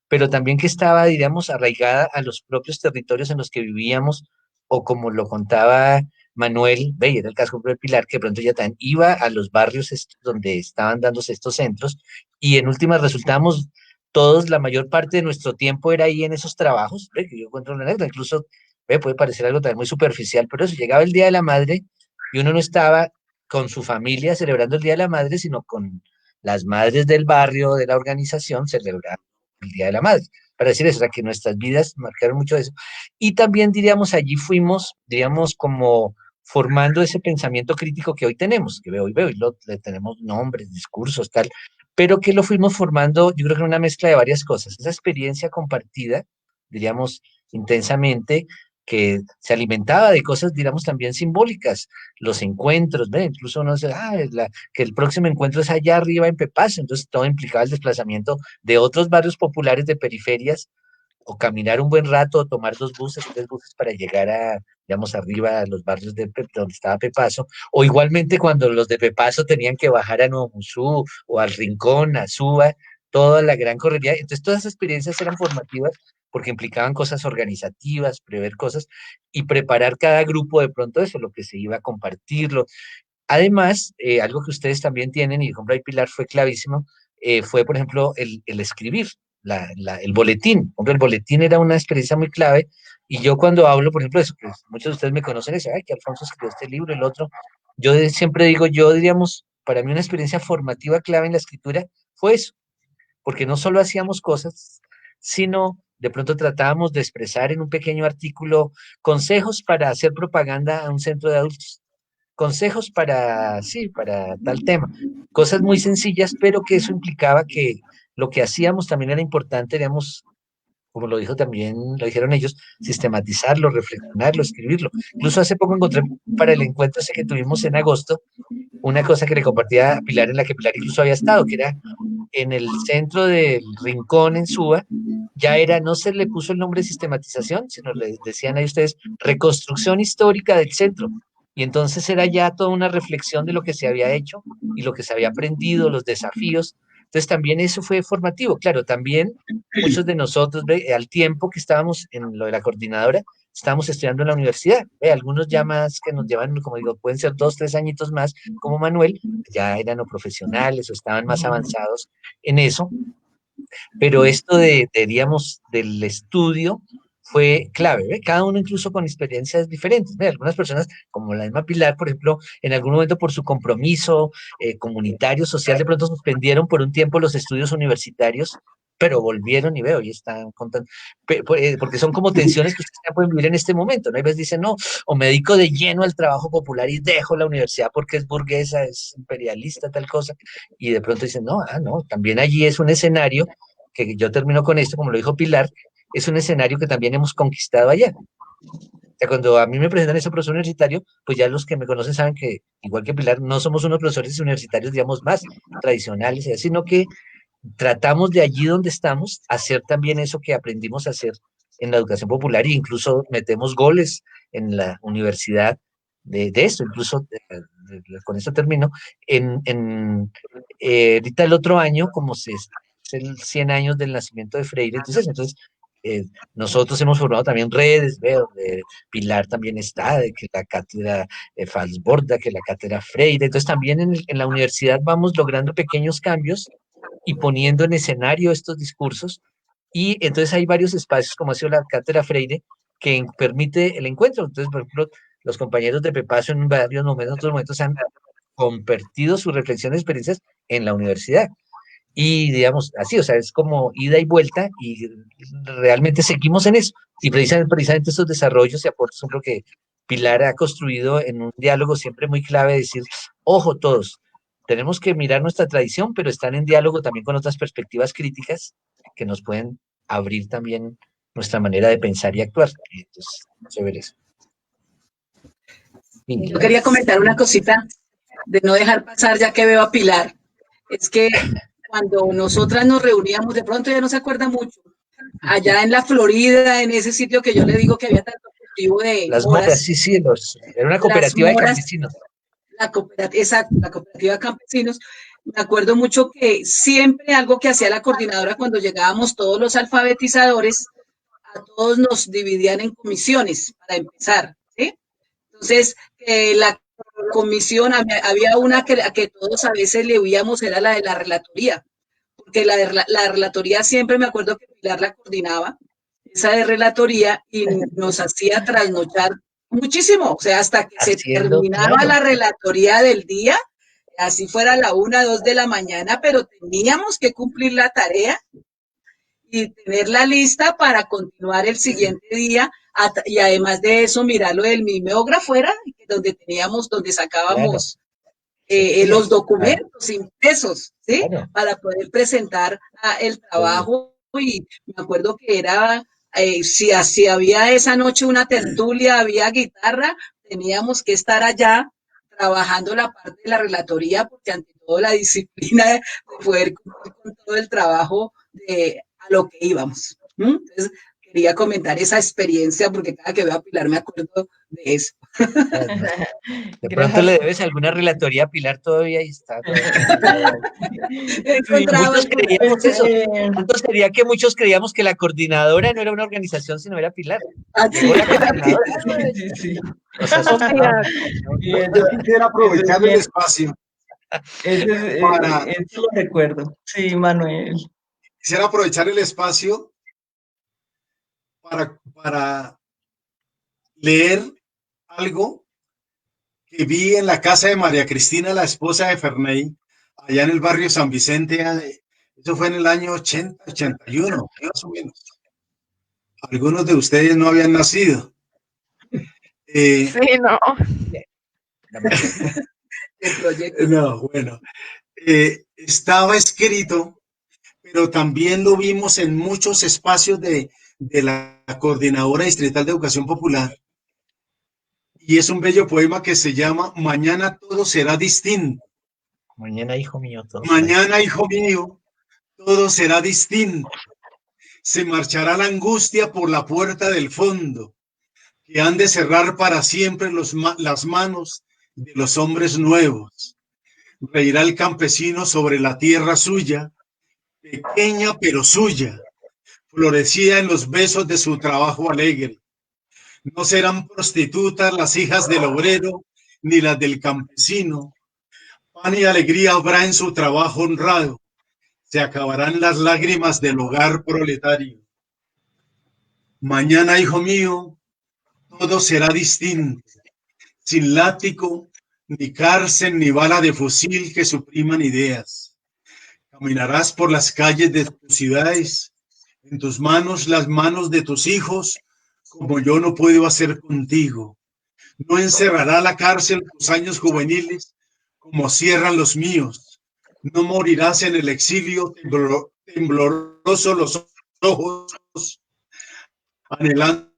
Speaker 2: pero también que estaba, diríamos, arraigada a los propios territorios en los que vivíamos, o como lo contaba Manuel, ve, y era el caso de Pilar, que de pronto ya también iba a los barrios donde estaban dándose estos centros, y en últimas resultamos todos, la mayor parte de nuestro tiempo era ahí en esos trabajos, ve, que yo encuentro una anécdota, incluso, ve, puede parecer algo también muy superficial, pero eso, llegaba el Día de la Madre, y uno no estaba con su familia celebrando el Día de la Madre, sino con las madres del barrio, de la organización, celebrando el Día de la Madre. Para decir eso, o sea, que nuestras vidas marcaron mucho eso. Y también, diríamos, allí fuimos, diríamos, como formando ese pensamiento crítico que hoy tenemos, que hoy veo, y le tenemos nombres, discursos, tal, pero que lo fuimos formando, yo creo que en una mezcla de varias cosas. Esa experiencia compartida, diríamos, intensamente, que se alimentaba de cosas, diríamos, también simbólicas, los encuentros, ¿ve? Incluso uno dice, que el próximo encuentro es allá arriba en Pepaso, entonces todo implicaba el desplazamiento de otros barrios populares de periferias, o caminar un buen rato, o tomar 2 buses, 3 buses para llegar a, digamos, arriba a los barrios donde estaba Pepaso, o igualmente cuando los de Pepaso tenían que bajar a Nuevo Musú, o al Rincón, a Suba, toda la gran correría, entonces todas esas experiencias eran formativas porque implicaban cosas organizativas, prever cosas y preparar cada grupo de pronto eso, lo que se iba a compartirlo. Además, algo que ustedes también tienen, y por ejemplo ahí Pilar fue clavísimo, fue por ejemplo el escribir, el boletín. Por ejemplo, el boletín era una experiencia muy clave, y yo cuando hablo, por ejemplo, de eso, que muchos de ustedes me conocen y dicen, ay, que Alfonso escribió este libro, el otro, siempre digo, yo diríamos, para mí una experiencia formativa clave en la escritura fue eso, porque no solo hacíamos cosas, sino de pronto tratábamos de expresar en un pequeño artículo consejos para hacer propaganda a un centro de adultos, consejos para, sí, para tal tema. Cosas muy sencillas, pero que eso implicaba que lo que hacíamos también era importante, digamos, como lo dijo también, lo dijeron ellos, sistematizarlo, reflexionarlo, escribirlo. Incluso hace poco encontré para el encuentro ese que tuvimos en agosto, una cosa que le compartía a Pilar, en la que Pilar incluso había estado, que era en el centro del Rincón en Suba, ya era, no se le puso el nombre de sistematización, sino le decían ahí ustedes, reconstrucción histórica del centro. Y entonces era ya toda una reflexión de lo que se había hecho y lo que se había aprendido, los desafíos. Entonces también eso fue formativo. Claro, también muchos de nosotros, al tiempo que estábamos en lo de la coordinadora, estábamos estudiando en la universidad. Algunos ya más que nos llevan, como digo, pueden ser 2, 3 añitos más, como Manuel, ya eran o profesionales o estaban más avanzados en eso, pero esto digamos, del estudio fue clave, ¿ve? Cada uno incluso con experiencias diferentes, ¿ve? Algunas personas, como la misma Pilar, por ejemplo, en algún momento por su compromiso comunitario, social, de pronto suspendieron por un tiempo los estudios universitarios, pero volvieron y veo, y están contando, porque son como tensiones que ustedes ya pueden vivir en este momento, ¿no? Hay veces dicen, no, o me dedico de lleno al trabajo popular y dejo la universidad porque es burguesa, es imperialista, tal cosa, y de pronto dicen, no, no, también allí es un escenario que yo termino con esto, como lo dijo Pilar, es un escenario que también hemos conquistado allá. O sea, cuando a mí me presentan ese profesor universitario, pues ya los que me conocen saben que, igual que Pilar, no somos unos profesores universitarios, digamos, más tradicionales, sino que tratamos de allí donde estamos hacer también eso que aprendimos a hacer en la educación popular, e incluso metemos goles en la universidad de esto, incluso con esto termino, ahorita el otro año, como es el 100 años del nacimiento de Freire, entonces eh, nosotros hemos formado también redes, veo, de Pilar también está, de que la cátedra Falsborda, que la cátedra Freire, entonces también en la universidad vamos logrando pequeños cambios y poniendo en escenario estos discursos, y entonces hay varios espacios, como ha sido la cátedra Freire, que permite el encuentro. Entonces, por ejemplo, los compañeros de Pepaso en varios momentos, en otros momentos han compartido sus reflexiones, experiencias en la universidad. Y digamos, así, o sea, es como ida y vuelta, y realmente seguimos en eso. Y precisamente estos desarrollos y aportes son lo que Pilar ha construido en un diálogo siempre muy clave, decir, ojo todos, tenemos que mirar nuestra tradición, pero están en diálogo también con otras perspectivas críticas que nos pueden abrir también nuestra manera de pensar y actuar. Entonces, chévere eso.
Speaker 3: Yo quería comentar una cosita de no dejar pasar, ya que veo a Pilar. Es que cuando nosotras nos reuníamos, de pronto ya no se acuerda mucho, allá en la Florida, en ese sitio que yo le digo que había tanto cultivo de
Speaker 2: Las moras,
Speaker 3: moras.
Speaker 2: sí, era una cooperativa de campesinos.
Speaker 3: Exacto, la cooperativa de campesinos. Me acuerdo mucho que siempre algo que hacía la coordinadora cuando llegábamos todos los alfabetizadores, a todos nos dividían en comisiones para empezar, ¿sí? Entonces, la comisión, había una que todos a veces le oíamos, era la de la relatoría, porque la relatoría siempre me acuerdo que Pilar la coordinaba, esa de relatoría, y nos hacía trasnochar muchísimo, o sea, hasta que se terminaba la relatoría del día, así fuera la 1, 2 de la mañana, pero teníamos que cumplir la tarea y tener la lista para continuar el siguiente día, y además de eso mirarlo del mimeógrafo era donde teníamos, donde sacábamos los documentos impresos, ¿sí? Claro. Para poder presentar el trabajo, y me acuerdo que era, si había esa noche una tertulia, había guitarra, teníamos que estar allá trabajando la parte de la relatoría, porque ante todo la disciplina de poder cumplir con todo el trabajo a lo que íbamos. Entonces, quería comentar esa experiencia porque cada que veo a Pilar me acuerdo de eso.
Speaker 2: De pronto le debes alguna relatoría a Pilar todavía y está.
Speaker 3: He encontrado
Speaker 2: Muchos
Speaker 3: algunas.
Speaker 2: creíamos eso. Tanto sería que muchos creíamos que la coordinadora no era una organización, sino era Pilar. Llegó la coordinadora.
Speaker 5: Sí.
Speaker 2: Nos asustamos.
Speaker 4: Yo quisiera aprovechar el espacio para,
Speaker 5: Eso lo recuerdo. Sí, Manuel.
Speaker 4: quisiera aprovechar el espacio para leer algo que vi en la casa de María Cristina, la esposa de Ferney, allá en el barrio San Vicente. Eso fue en el año 80, 81, más o menos. Algunos de ustedes no habían nacido.
Speaker 1: Sí, no.
Speaker 3: El proyecto.
Speaker 4: No, bueno. Estaba escrito, pero también lo vimos en muchos espacios de la Coordinadora Distrital de Educación Popular. Y es un bello poema que se llama Mañana todo será distinto.
Speaker 2: Mañana, hijo mío, todo.
Speaker 4: Mañana, hijo mío, todo será distinto. Se marchará la angustia por la puerta del fondo, que han de cerrar para siempre las manos de los hombres nuevos. Reirá el campesino sobre la tierra suya, pequeña pero suya, florecida en los besos de su trabajo alegre. No serán prostitutas las hijas del obrero, ni las del campesino. Pan y alegría habrá en su trabajo honrado. Se acabarán las lágrimas del hogar proletario. Mañana, hijo mío, todo será distinto, sin látigo, ni cárcel, ni bala de fusil que supriman ideas. Caminarás por las calles de tus ciudades, en tus manos las manos de tus hijos, como yo no puedo hacer contigo. No encerrará la cárcel tus años juveniles, como cierran los míos. No morirás en el exilio tembloroso los ojos, anhelando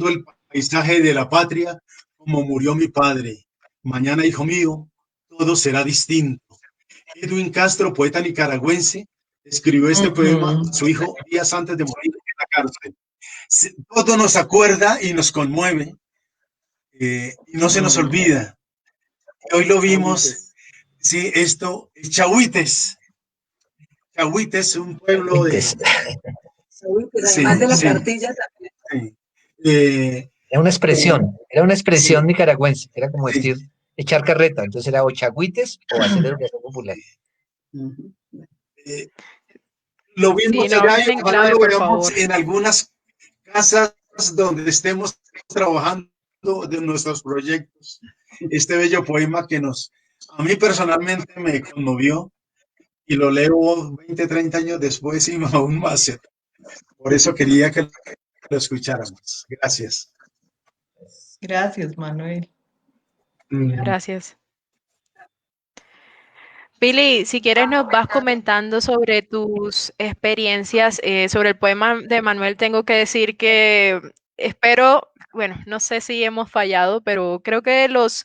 Speaker 4: el paisaje de la patria, como murió mi padre. Mañana, hijo mío, todo será distinto. Edwin Castro, poeta nicaragüense, escribió este poema a su hijo días antes de morir en la cárcel. Todo nos acuerda y nos conmueve, y no se nos olvida. Hoy lo vimos, sí, esto, Chahuites. Chahuites, un pueblo de...
Speaker 3: Además de la cartilla también.
Speaker 4: Sí.
Speaker 2: Era una expresión
Speaker 4: Sí.
Speaker 2: nicaragüense, era como
Speaker 4: Sí.
Speaker 2: decir, echar carreta, entonces era o chagüites o hacer educación popular.
Speaker 4: Lo mismo
Speaker 1: Sí,
Speaker 4: será
Speaker 1: no,
Speaker 4: y
Speaker 1: en
Speaker 4: ojalá
Speaker 1: clave,
Speaker 4: lo
Speaker 1: por
Speaker 4: veamos
Speaker 1: favor.
Speaker 4: en algunas casas donde estemos trabajando de nuestros proyectos. Este bello poema que a mí personalmente me conmovió y lo leo 20, 30 años después y aún más. Por eso quería que lo escucháramos. Gracias.
Speaker 5: Gracias, Manuel.
Speaker 1: Gracias. Pili, si quieres nos vas comentando sobre tus experiencias, sobre el poema de Manuel. Tengo que decir que espero, bueno, no sé si hemos fallado, pero creo que los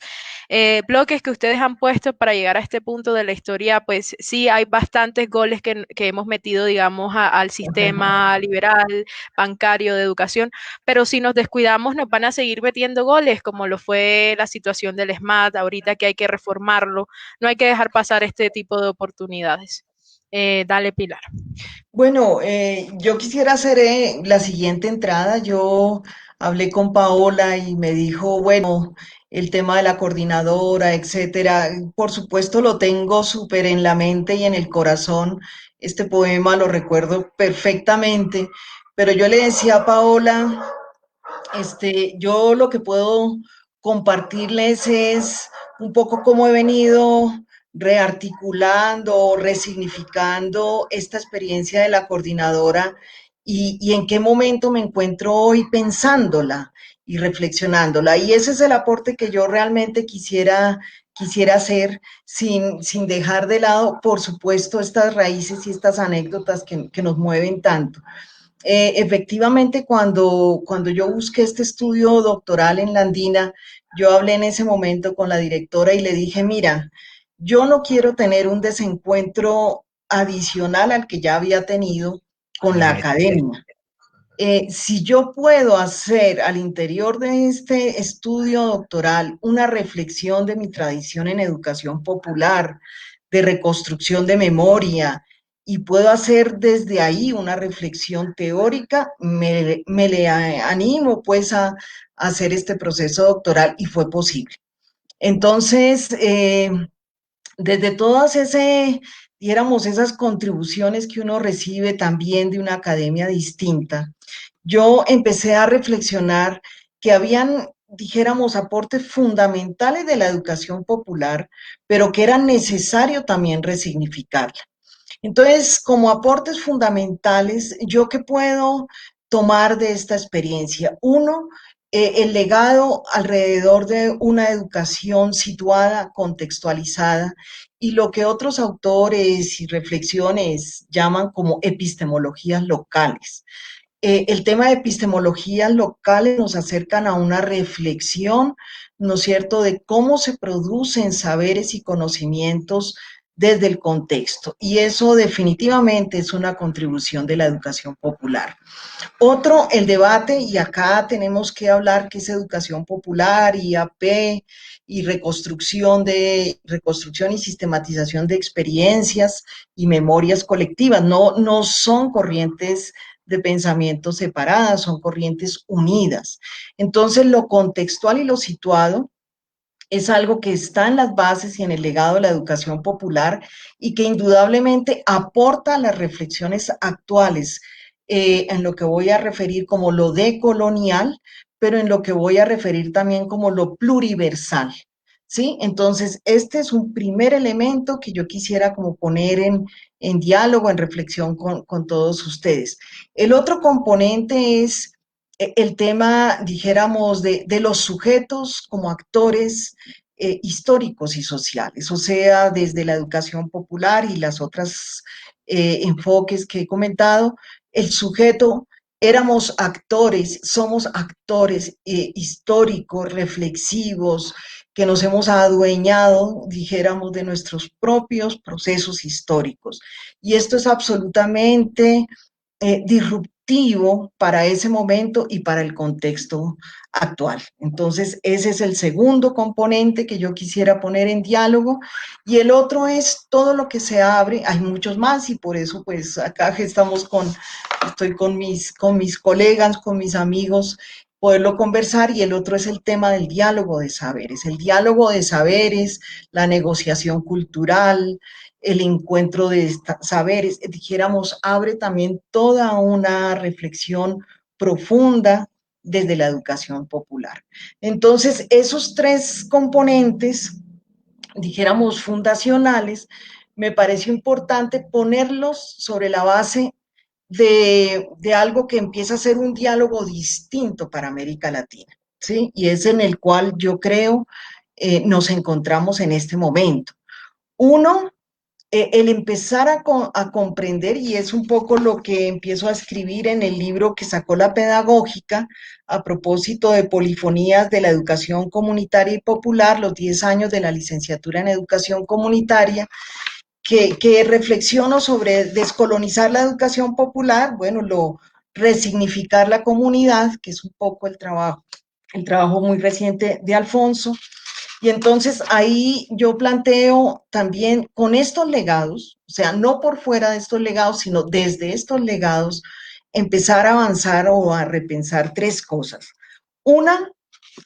Speaker 1: bloques que ustedes han puesto para llegar a este punto de la historia, pues sí, hay bastantes goles que hemos metido, digamos, al sistema liberal, bancario, de educación, pero si nos descuidamos nos van a seguir metiendo goles, como lo fue la situación del SMAT, ahorita que hay que reformarlo. No hay que dejar pasar este tipo de oportunidades. Dale, Pilar.
Speaker 5: Bueno, yo quisiera hacer la siguiente entrada. Yo hablé con Paola y me dijo, bueno, el tema de la coordinadora, etcétera. Por supuesto, lo tengo súper en la mente y en el corazón. Este poema lo recuerdo perfectamente, pero yo le decía a Paola, yo lo que puedo compartirles es un poco cómo he venido rearticulando, resignificando esta experiencia de la coordinadora y en qué momento me encuentro hoy pensándola y reflexionándola. Y ese es el aporte que yo realmente quisiera hacer sin dejar de lado, por supuesto, estas raíces y estas anécdotas que nos mueven tanto. Efectivamente, cuando yo busqué este estudio doctoral en la Andina, yo hablé en ese momento con la directora y le dije, mira, yo no quiero tener un desencuentro adicional al que ya había tenido con la academia. si yo puedo hacer al interior de este estudio doctoral una reflexión de mi tradición en educación popular, de reconstrucción de memoria, y puedo hacer desde ahí una reflexión teórica, me le animo pues a hacer este proceso doctoral y fue posible. Entonces, desde todas diéramos esas contribuciones que uno recibe también de una academia distinta, yo empecé a reflexionar que habían, dijéramos, aportes fundamentales de la educación popular, pero que era necesario también resignificarla. Entonces, como aportes fundamentales, ¿yo qué puedo tomar de esta experiencia? Uno, el legado alrededor de una educación situada, contextualizada, y lo que otros autores y reflexiones llaman como epistemologías locales. El tema de epistemologías locales nos acercan a una reflexión, ¿no es cierto?, de cómo se producen saberes y conocimientos desde el contexto. Y eso definitivamente es una contribución de la educación popular. Otro, el debate, y acá tenemos que hablar que es educación popular, IAP, y reconstrucción y sistematización de experiencias y memorias colectivas. No son corrientes de pensamiento separadas, son corrientes unidas. Entonces, lo contextual y lo situado es algo que está en las bases y en el legado de la educación popular y que indudablemente aporta a las reflexiones actuales, en lo que voy a referir como lo decolonial, pero en lo que voy a referir también como lo pluriversal. ¿Sí? Entonces, este es un primer elemento que yo quisiera como poner en diálogo, en reflexión con todos ustedes. El otro componente es el tema, dijéramos, de los sujetos como actores históricos y sociales, o sea, desde la educación popular y las otras enfoques que he comentado, el sujeto, éramos actores, somos actores históricos, reflexivos, que nos hemos adueñado, dijéramos, de nuestros propios procesos históricos. Y esto es absolutamente disruptivo para ese momento y para el contexto actual. Entonces, ese es el segundo componente que yo quisiera poner en diálogo. Y el otro es todo lo que se abre, hay muchos más y por eso pues acá estoy con mis colegas, con mis amigos, poderlo conversar, y el otro es el tema del diálogo de saberes, el diálogo de saberes, la negociación cultural, el encuentro de saberes, dijéramos, abre también toda una reflexión profunda desde la educación popular. Entonces, esos tres componentes, dijéramos, fundacionales, me pareció importante ponerlos sobre la base de algo que empieza a ser un diálogo distinto para América Latina, ¿sí? Y es en el cual yo creo nos encontramos en este momento. Uno, el empezar a comprender, y es un poco lo que empiezo a escribir en el libro que sacó la Pedagógica a propósito de polifonías de la educación comunitaria y popular, los 10 años de la licenciatura en educación comunitaria, que reflexiono sobre descolonizar la educación popular, bueno, resignificar la comunidad, que es un poco el trabajo muy reciente de Alfonso. Y entonces ahí yo planteo también con estos legados, o sea, no por fuera de estos legados, sino desde estos legados, empezar a avanzar o a repensar tres cosas. Una,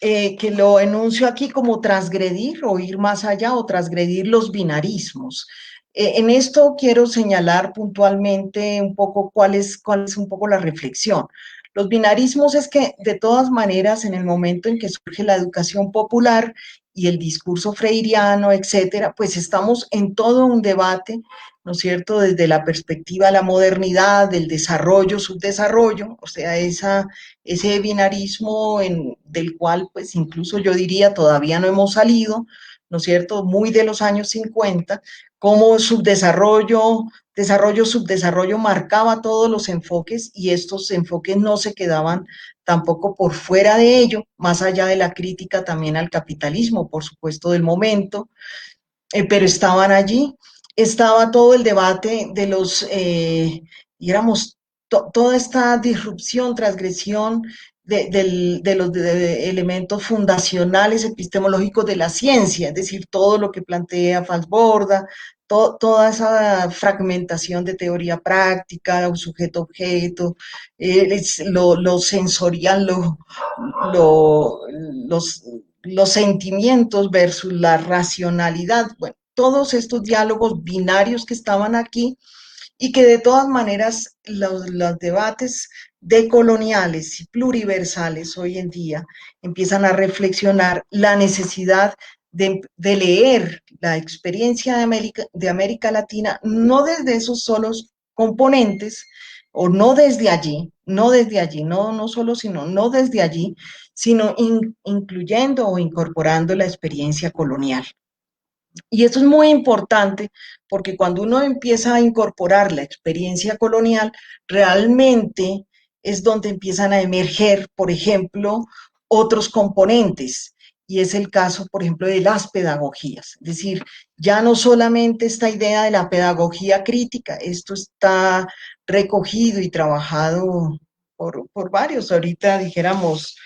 Speaker 5: que lo enuncio aquí como transgredir o ir más allá o transgredir los binarismos. En esto quiero señalar puntualmente un poco cuál es un poco la reflexión. Los binarismos es que de todas maneras en el momento en que surge la educación popular y el discurso freiriano, etcétera, pues estamos en todo un debate, ¿no es cierto?, desde la perspectiva de la modernidad, del desarrollo, subdesarrollo, o sea, ese binarismo del cual pues incluso yo diría todavía no hemos salido, ¿no es cierto?, muy de los años 50, como subdesarrollo, desarrollo, subdesarrollo marcaba todos los enfoques, y estos enfoques no se quedaban tampoco por fuera de ello, más allá de la crítica también al capitalismo, por supuesto, del momento, pero estaban allí. Estaba todo el debate de digamos, toda esta disrupción, transgresión de los elementos fundacionales epistemológicos de la ciencia, es decir, todo lo que plantea Falsborda, toda esa fragmentación de teoría práctica, un sujeto-objeto, lo sensorial, lo, los, los sentimientos versus la racionalidad, bueno, todos estos diálogos binarios que estaban aquí y que de todas maneras los debates decoloniales y pluriversales hoy en día empiezan a reflexionar la necesidad de leer la experiencia de América Latina, no desde esos solos componentes, o no desde allí, no solo, sino no desde allí, sino incluyendo o incorporando la experiencia colonial. Y eso es muy importante porque cuando uno empieza a incorporar la experiencia colonial, realmente es donde empiezan a emerger, por ejemplo, otros componentes. Y es el caso, por ejemplo, de las pedagogías. Es decir, ya no solamente esta idea de la pedagogía crítica, esto está recogido y trabajado por varios, ahorita dijéramos,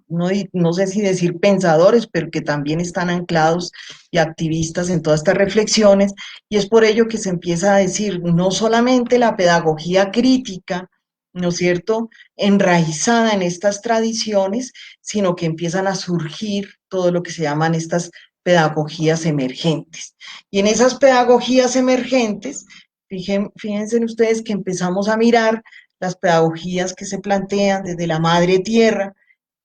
Speaker 5: no sé si decir pensadores, pero que también están anclados y activistas en todas estas reflexiones, y es por ello que se empieza a decir no solamente la pedagogía crítica, ¿no es cierto?, enraizada en estas tradiciones, sino que empiezan a surgir todo lo que se llaman estas pedagogías emergentes. Y en esas pedagogías emergentes, fíjense ustedes que empezamos a mirar las pedagogías que se plantean desde la madre tierra,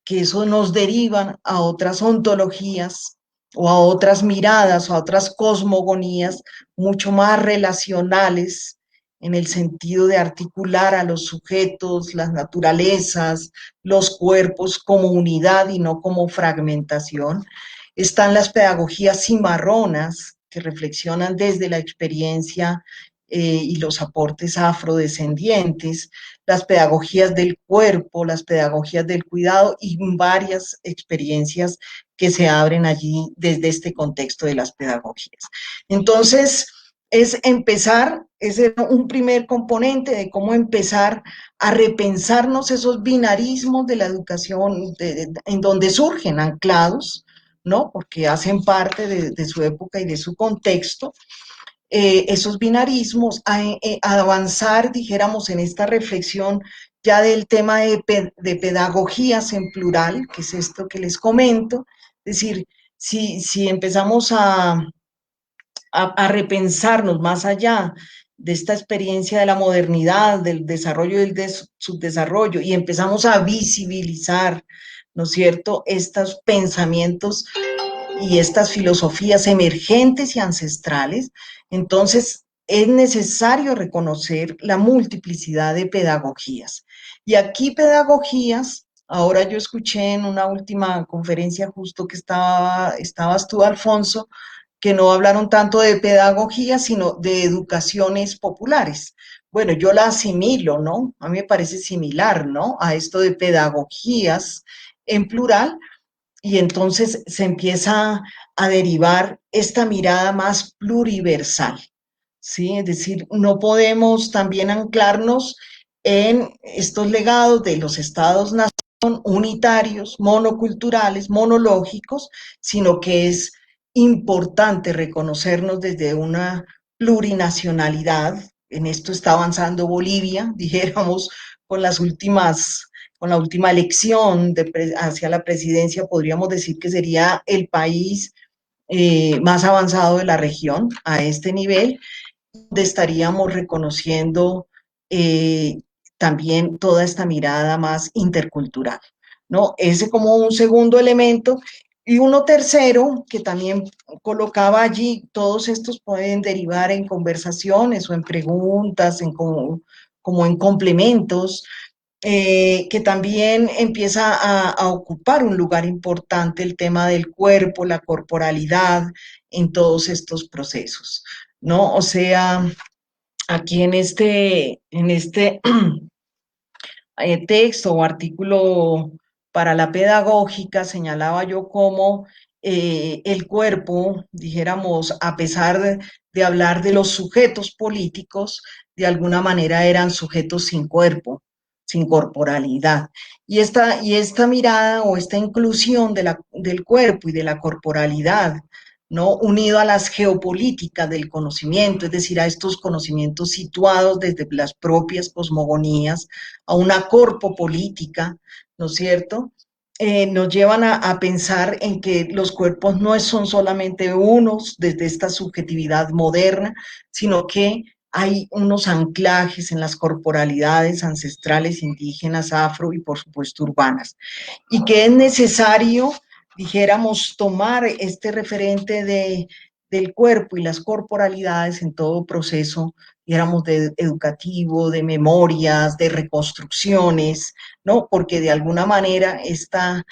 Speaker 5: que eso nos derivan a otras ontologías o a otras miradas o a otras cosmogonías mucho más relacionales en el sentido de articular a los sujetos, las naturalezas, los cuerpos como unidad y no como fragmentación. Están las pedagogías cimarronas que reflexionan desde la experiencia y los aportes afrodescendientes, las pedagogías del cuerpo, las pedagogías del cuidado y varias experiencias que se abren allí desde este contexto de las pedagogías. Entonces, es empezar, ese es un primer componente de cómo empezar a repensarnos esos binarismos de la educación en donde surgen anclados, ¿no? Porque hacen parte de su época y de su contexto, esos binarismos, a avanzar, dijéramos, en esta reflexión ya del tema de pedagogías en plural, que es esto que les comento, es decir, si empezamos a repensarnos más allá de esta experiencia de la modernidad, del desarrollo y del subdesarrollo, y empezamos a visibilizar, ¿no es cierto?, estos pensamientos y estas filosofías emergentes y ancestrales, entonces es necesario reconocer la multiplicidad de pedagogías. Y aquí pedagogías, ahora yo escuché en una última conferencia justo que estabas tú, Alfonso, que no hablaron tanto de pedagogía, sino de educaciones populares. Bueno, yo la asimilo, ¿no? A mí me parece similar, ¿no? A esto de pedagogías en plural, y entonces se empieza a derivar esta mirada más pluriversal, ¿sí? Es decir, no podemos también anclarnos en estos legados de los estados-nación unitarios, monoculturales, monológicos, sino que es importante reconocernos desde una plurinacionalidad. En esto está avanzando Bolivia, dijéramos, con las últimas con la última elección hacia la presidencia, podríamos decir que sería el país más avanzado de la región a este nivel, donde estaríamos reconociendo también toda esta mirada más intercultural, ¿no? Ese como un segundo elemento. Y uno tercero, que también colocaba allí, todos estos pueden derivar en conversaciones o en preguntas, como en complementos, que también empieza a ocupar un lugar importante el tema del cuerpo, la corporalidad en todos estos procesos, ¿no? O sea, aquí en este texto o artículo para la pedagógica señalaba yo cómo el cuerpo, dijéramos, a pesar de hablar de los sujetos políticos, de alguna manera eran sujetos sin cuerpo, sin corporalidad. Y esta mirada o esta inclusión del cuerpo y de la corporalidad, ¿no? Unido a las geopolíticas del conocimiento, es decir, a estos conocimientos situados desde las propias cosmogonías, a una corpopolítica, ¿no es cierto? Nos llevan a pensar en que los cuerpos no son solamente unos desde esta subjetividad moderna, sino que hay unos anclajes en las corporalidades ancestrales, indígenas, afro y por supuesto urbanas, y que es necesario, dijéramos, tomar este referente del cuerpo y las corporalidades en todo proceso, dijéramos, educativo, de memorias, de reconstrucciones, ¿no? Porque de alguna manera esta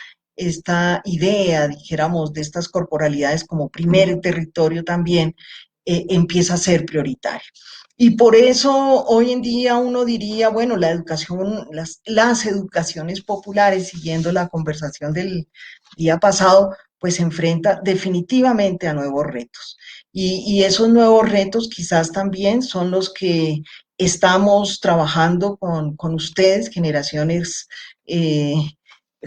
Speaker 5: idea, dijéramos, de estas corporalidades como primer territorio también empieza a ser prioritaria. Y por eso hoy en día uno diría, bueno, la educación, las educaciones populares, siguiendo la conversación del día pasado, pues se enfrenta definitivamente a nuevos retos. Y esos nuevos retos quizás también son los que estamos trabajando con ustedes, generaciones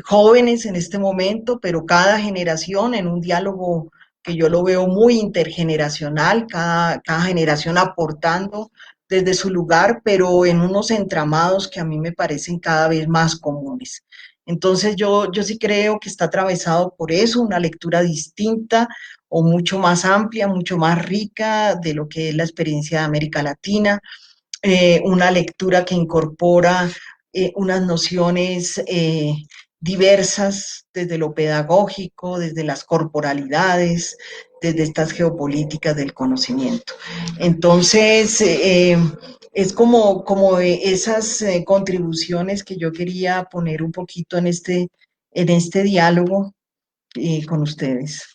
Speaker 5: jóvenes en este momento, pero cada generación en un diálogo que yo lo veo muy intergeneracional, cada generación aportando desde su lugar, pero en unos entramados que a mí me parecen cada vez más comunes. Entonces yo sí creo que está atravesado por eso, una lectura distinta o mucho más amplia, mucho más rica de lo que es la experiencia de América Latina, una lectura que incorpora unas nociones diversas desde lo pedagógico, desde las corporalidades, desde estas geopolíticas del conocimiento. Entonces, es como esas contribuciones que yo quería poner un poquito en este diálogo con ustedes.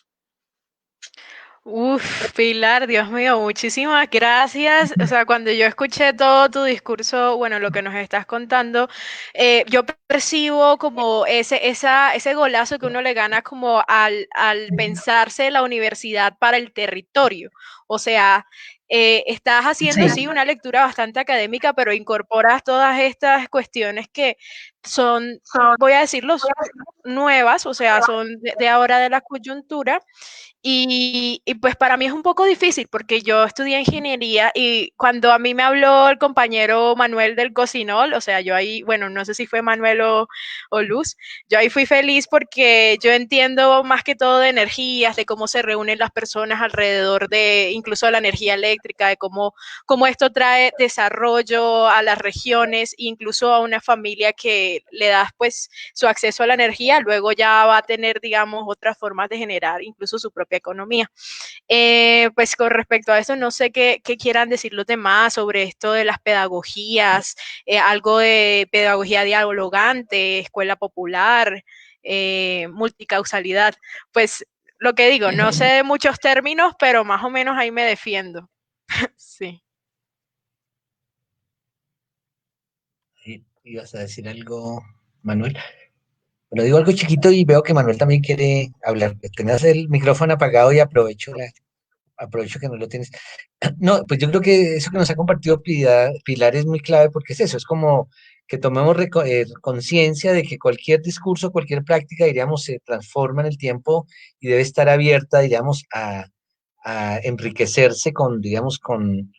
Speaker 1: Uf, Pilar, Dios mío, muchísimas gracias. O sea, cuando yo escuché todo tu discurso, bueno, lo que nos estás contando, yo percibo como ese golazo que uno le gana como al pensarse la universidad para el territorio. O sea, estás haciendo, sí, una lectura bastante académica, pero incorporas todas estas cuestiones que son, voy a decirlo, nuevas, o sea, son de ahora de la coyuntura. Y pues para mí es un poco difícil porque yo estudié ingeniería y cuando a mí me habló el compañero Manuel del Cocinol, o sea, yo ahí, bueno, no sé si fue Manuel o Luz, yo ahí fui feliz porque yo entiendo más que todo de energías, de cómo se reúnen las personas alrededor de incluso la energía eléctrica, de cómo esto trae desarrollo a las regiones, incluso a una familia que le das pues su acceso a la energía, luego ya va a tener, digamos, otras formas de generar incluso su propia economía. Pues con respecto a eso, no sé qué quieran decir los demás sobre esto de las pedagogías, algo de pedagogía dialogante, escuela popular, multicausalidad. Pues lo que digo, no sé de muchos términos, pero más o menos ahí me defiendo. Sí.
Speaker 2: ¿Ibas a decir algo, Manuel? Bueno, digo algo chiquito y veo que Manuel también quiere hablar. Tenías el micrófono apagado y aprovecho que no lo tienes. No, pues yo creo que eso que nos ha compartido Pilar es muy clave porque es eso, es como que tomemos conciencia de que cualquier discurso, cualquier práctica, diríamos, se transforma en el tiempo y debe estar abierta, diríamos, a enriquecerse con, digamos, con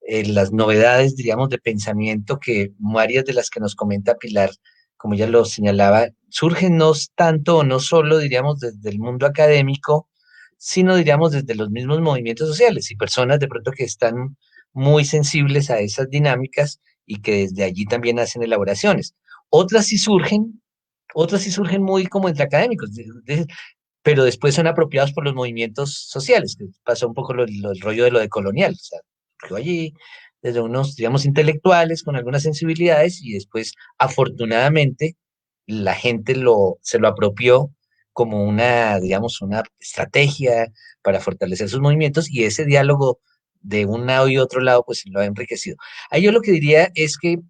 Speaker 2: las novedades, diríamos, de pensamiento que varias de las que nos comenta Pilar, como ya lo señalaba, surgen no tanto o no solo, diríamos, desde el mundo académico, sino diríamos desde los mismos movimientos sociales y personas de pronto que están muy sensibles a esas dinámicas y que desde allí también hacen elaboraciones. Otras sí surgen, otras sí surgen muy como entre académicos, pero después son apropiados por los movimientos sociales, que pasó un poco el rollo de lo de colonial, o sea, surgió allí desde unos, digamos, intelectuales con algunas sensibilidades y después, afortunadamente, la gente se lo apropió como una, digamos, una estrategia para fortalecer sus movimientos y ese diálogo de un lado y otro lado, pues lo ha enriquecido. Ahí yo lo que diría es que,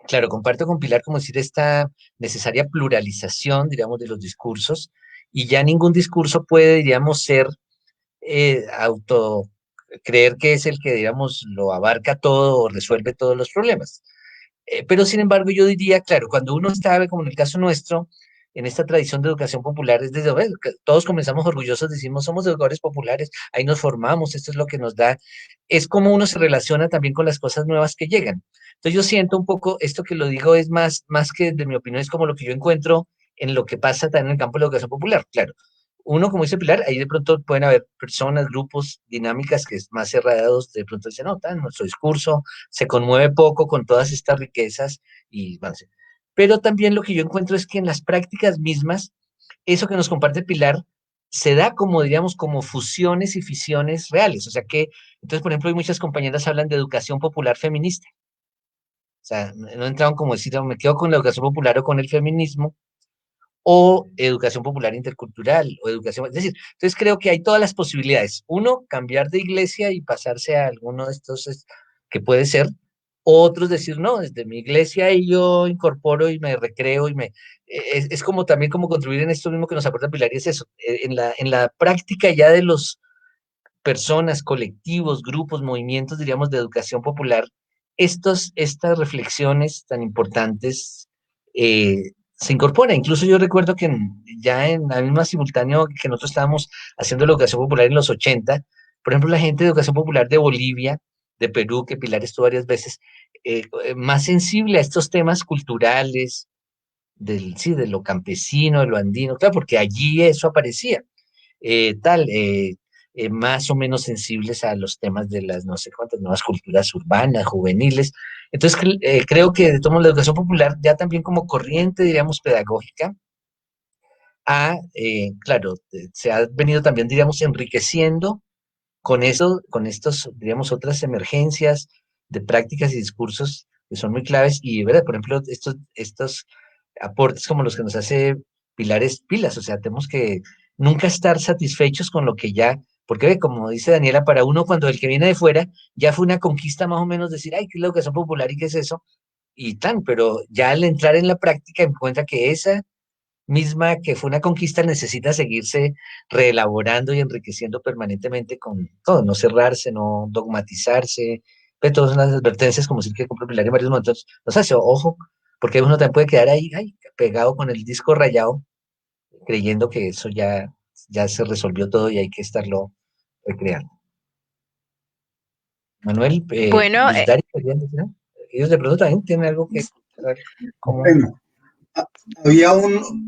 Speaker 2: claro, comparto con Pilar como decir esta necesaria pluralización, digamos, de los discursos y ya ningún discurso puede, diríamos, ser auto creer que es el que, digamos, lo abarca todo o resuelve todos los problemas. Pero sin embargo, yo diría, claro, cuando uno está, como en el caso nuestro, en esta tradición de educación popular, es desde, bueno, que todos comenzamos orgullosos, decimos, somos educadores populares, ahí nos formamos, esto es lo que nos da, es como uno se relaciona también con las cosas nuevas que llegan. Entonces yo siento un poco, esto que lo digo es más que de mi opinión, es como lo que yo encuentro en lo que pasa también en el campo de la educación popular, claro. Uno, como dice Pilar, ahí de pronto pueden haber personas, grupos, dinámicas que es más cerrados, de pronto dicen, no, nuestro discurso se conmueve poco con todas estas riquezas y bueno, sí. Pero también lo que yo encuentro es que en las prácticas mismas, eso que nos comparte Pilar, se da como, diríamos, como fusiones y fisiones reales. O sea que, entonces, por ejemplo, hay muchas compañeras hablan de educación popular feminista. O sea, no entraron como decir, me quedo con la educación popular o con el feminismo, o educación popular intercultural, o educación, es decir, entonces creo que hay todas las posibilidades. Uno, cambiar de iglesia y pasarse a alguno de estos que puede ser, otros decir, no, desde mi iglesia y yo incorporo y me recreo y es como también como contribuir en esto mismo que nos aporta Pilar y es eso, en la práctica ya de los personas, colectivos, grupos, movimientos, diríamos, de educación popular, estas reflexiones tan importantes se incorporan. Incluso yo recuerdo que ya en la misma simultáneo que nosotros estábamos haciendo la educación popular en los 80, por ejemplo, la gente de educación popular de Bolivia, de Perú, que Pilar estuvo varias veces, más sensible a estos temas culturales, sí, de lo campesino, de lo andino, claro, porque allí eso aparecía tal, más o menos sensibles a los temas de las no sé cuántas nuevas culturas urbanas, juveniles. Entonces, creo que de todo modo, la educación popular, ya también como corriente, diríamos, pedagógica, claro, se ha venido también, diríamos, enriqueciendo con eso, con estos, diríamos, otras emergencias de prácticas y discursos que son muy claves y, ¿verdad? Por ejemplo, estos aportes como los que nos hace Pilares Pilas, o sea, tenemos que nunca estar satisfechos con lo que ya, porque ve, como dice Daniela, para uno cuando el que viene de fuera ya fue una conquista más o menos decir, ay, ¿qué es la educación popular y qué es eso? Y tan, pero ya al entrar en la práctica encuentra que esa misma que fue una conquista necesita seguirse reelaborando y enriqueciendo permanentemente con todo, no cerrarse, no dogmatizarse, pero todas las advertencias como decir que compro Pilar y varios momentos, nos hace ojo, porque uno también puede quedar ahí, ay, pegado con el disco rayado, creyendo que eso ya se resolvió todo y hay que estarlo recreando. Manuel,
Speaker 1: Bueno,
Speaker 2: Luis Dari, ¿querían decir algo? Ellos de pronto también tienen algo que ver cómo.
Speaker 4: Bueno, había un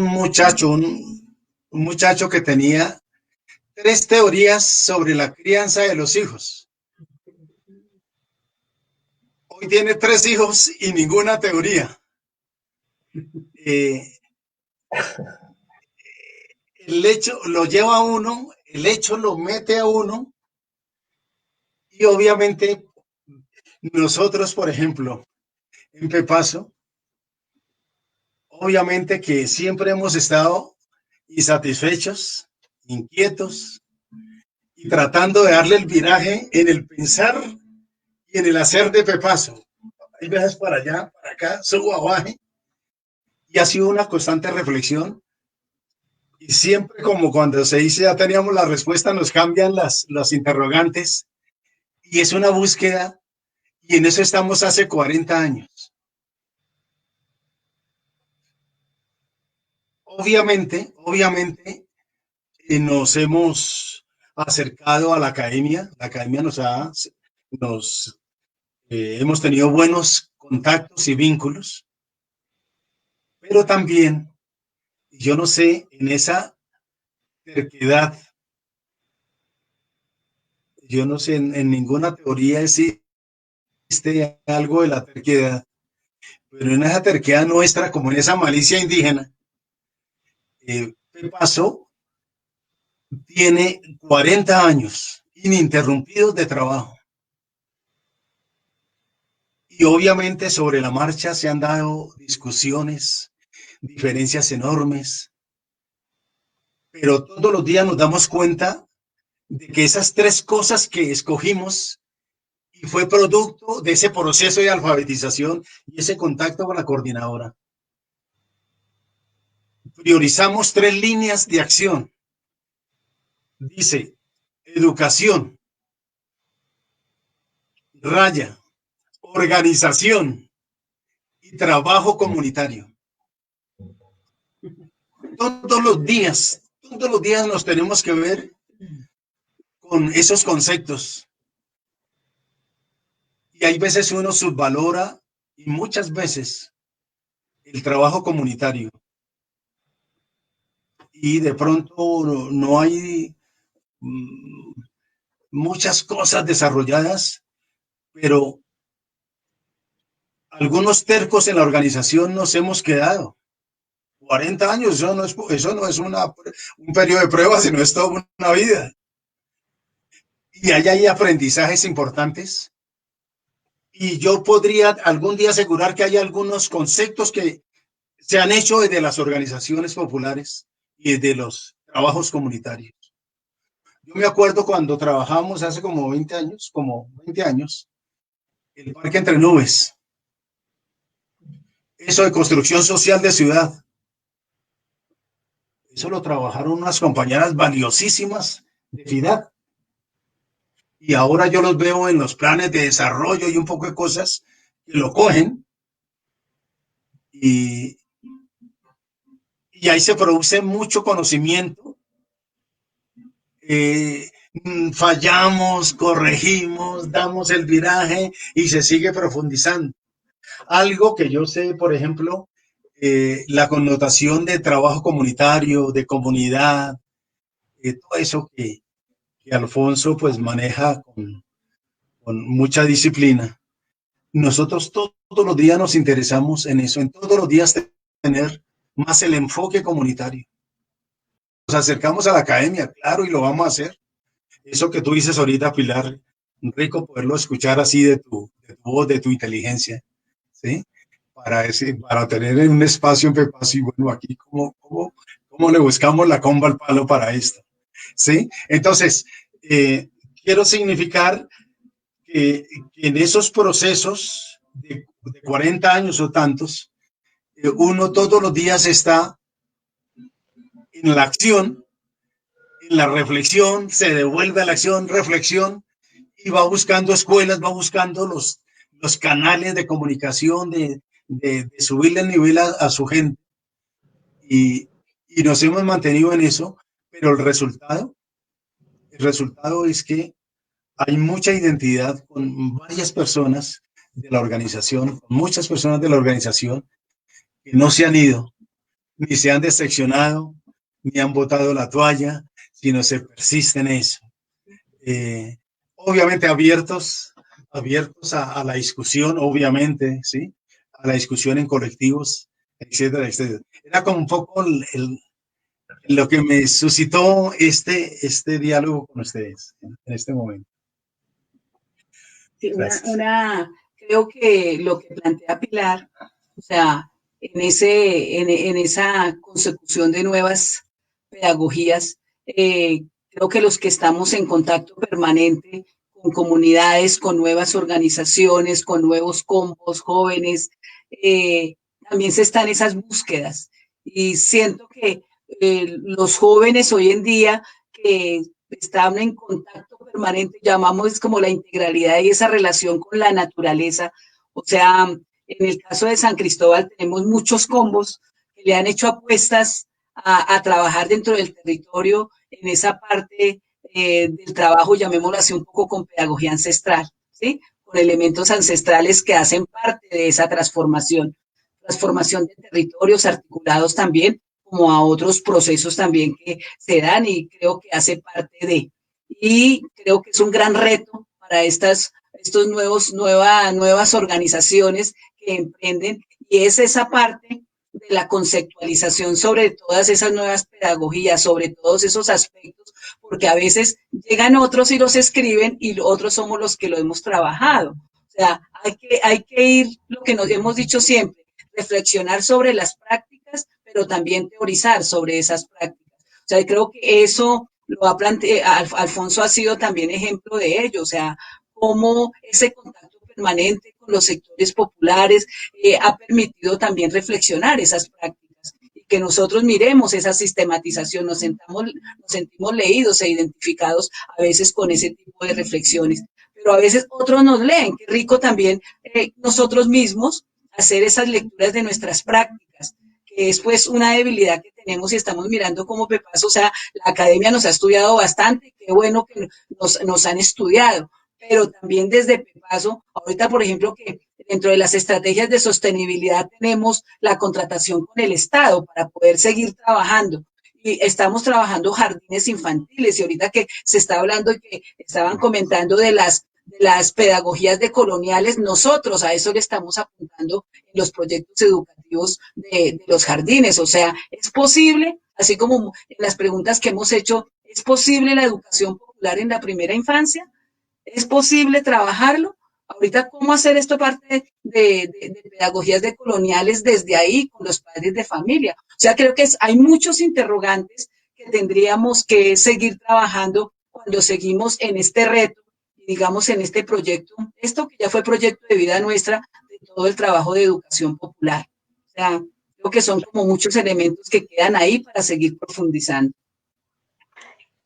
Speaker 4: muchacho, un muchacho que tenía 3 teorías sobre la crianza de los hijos. Hoy tiene 3 hijos y ninguna teoría. Eh, el hecho lo lleva a uno, el hecho lo mete a uno y obviamente nosotros, por ejemplo, en Pepaso, obviamente que siempre hemos estado insatisfechos, inquietos y tratando de darle el viraje en el pensar y en el hacer de Pepaso. Hay veces para allá, para acá, subo, abajo y ha sido una constante reflexión y siempre como cuando se dice ya teníamos la respuesta, nos cambian las interrogantes y es una búsqueda y en eso estamos hace 40 años. Obviamente nos hemos acercado a la academia hemos tenido buenos contactos y vínculos, pero también, yo no sé, en esa terquedad, yo no sé, en ninguna teoría existe algo de la terquedad, pero en esa terquedad nuestra, como en esa malicia indígena, ¿qué pasó? Tiene 40 años ininterrumpidos de trabajo. Y obviamente sobre la marcha se han dado discusiones, diferencias enormes, pero todos los días nos damos cuenta de que esas 3 cosas que escogimos y fue producto de ese proceso de alfabetización y ese contacto con la coordinadora. Priorizamos 3 líneas de acción. Dice, educación, raya, organización y trabajo comunitario. Todos los días nos tenemos que ver con esos conceptos. Y hay veces uno subvalora y muchas veces el trabajo comunitario. Y de pronto no hay muchas cosas desarrolladas, pero algunos tercos en la organización nos hemos quedado. 40 años, eso no es un periodo de prueba, sino es toda una vida. Y ahí hay aprendizajes importantes. Y yo podría algún día asegurar que hay algunos conceptos que se han hecho desde las organizaciones populares y desde los trabajos comunitarios. Yo me acuerdo cuando trabajamos hace como 20 años, el Parque Entre Nubes, eso de construcción social de ciudad. Eso lo trabajaron unas compañeras valiosísimas de FIDAD. Y ahora yo los veo en los planes de desarrollo y un poco de cosas que lo cogen. Y ahí se produce mucho conocimiento. Fallamos, corregimos, damos el viraje y se sigue profundizando. Algo que yo sé, por ejemplo, la connotación de trabajo comunitario, de comunidad, todo eso que Alfonso pues maneja con mucha disciplina. Nosotros todos los días nos interesamos en eso, en todos los días tener más el enfoque comunitario. Nos acercamos a la academia, claro, y lo vamos a hacer. Eso que tú dices ahorita, Pilar, rico poderlo escuchar así de tu voz, de tu inteligencia, ¿sí? Para tener un espacio en Pepaso y bueno, aquí cómo le buscamos la comba al palo para esto, ¿sí? Entonces, quiero significar que en esos procesos de 40 años o tantos, uno todos los días está en la acción, en la reflexión, se devuelve a la acción, reflexión, y va buscando escuelas, va buscando los canales de comunicación, de subirle el nivel a su gente. Y nos hemos mantenido en eso, pero el resultado es que hay mucha identidad con varias personas de la organización, con muchas personas de la organización que no se han ido, ni se han decepcionado, ni han botado la toalla, sino se persiste en eso. Obviamente abiertos a la discusión, obviamente, ¿sí? A la discusión en colectivos, etcétera, etcétera. Era como un poco lo que me suscitó este diálogo con ustedes en este momento.
Speaker 3: Sí, creo que lo que plantea Pilar, o sea, en esa consecución de nuevas pedagogías, creo que los que estamos en contacto permanente con comunidades, con nuevas organizaciones, con nuevos combos jóvenes, también se están esas búsquedas. Y siento que los jóvenes hoy en día que están en contacto permanente, llamamos como la integralidad y esa relación con la naturaleza. O sea, en el caso de San Cristóbal tenemos muchos combos que le han hecho apuestas a trabajar dentro del territorio en esa parte del trabajo, llamémoslo así, un poco con pedagogía ancestral, ¿sí? Con elementos ancestrales que hacen parte de esa transformación de territorios articulados también como a otros procesos también que se dan y creo que hace parte de. Y creo que es un gran reto para estos nuevas organizaciones que emprenden y es esa parte de la conceptualización sobre todas esas nuevas pedagogías, sobre todos esos aspectos, porque a veces llegan otros y los escriben y otros somos los que lo hemos trabajado. O sea, hay que ir, lo que nos hemos dicho siempre, reflexionar sobre las prácticas, pero también teorizar sobre esas prácticas. O sea, creo que eso lo ha planteado, Alfonso ha sido también ejemplo de ello, o sea, cómo ese contacto permanente con los sectores populares ha permitido también reflexionar esas prácticas. Y y que nosotros miremos esa sistematización, nos sentimos leídos e identificados a veces con ese tipo de reflexiones, pero a veces otros nos leen, qué rico también nosotros mismos hacer esas lecturas de nuestras prácticas, que es pues una debilidad que tenemos y estamos mirando como Pepaso, o sea, la academia nos ha estudiado bastante, qué bueno que nos han estudiado, pero también desde Pepaso, ahorita por ejemplo que dentro de las estrategias de sostenibilidad tenemos la contratación con el Estado para poder seguir trabajando. Y estamos trabajando jardines infantiles y ahorita que se está hablando y que estaban comentando de las pedagogías decoloniales, nosotros a eso le estamos apuntando en los proyectos educativos de los jardines. O sea, es posible, así como en las preguntas que hemos hecho, ¿es posible la educación popular en la primera infancia? ¿Es posible trabajarlo? Ahorita, ¿cómo hacer esto parte de pedagogías decoloniales desde ahí con los padres de familia? O sea, creo que hay muchos interrogantes que tendríamos que seguir trabajando cuando seguimos en este reto y digamos en este proyecto, esto que ya fue proyecto de vida nuestra, de todo el trabajo de educación popular. O sea, creo que son como muchos elementos que quedan ahí para seguir profundizando.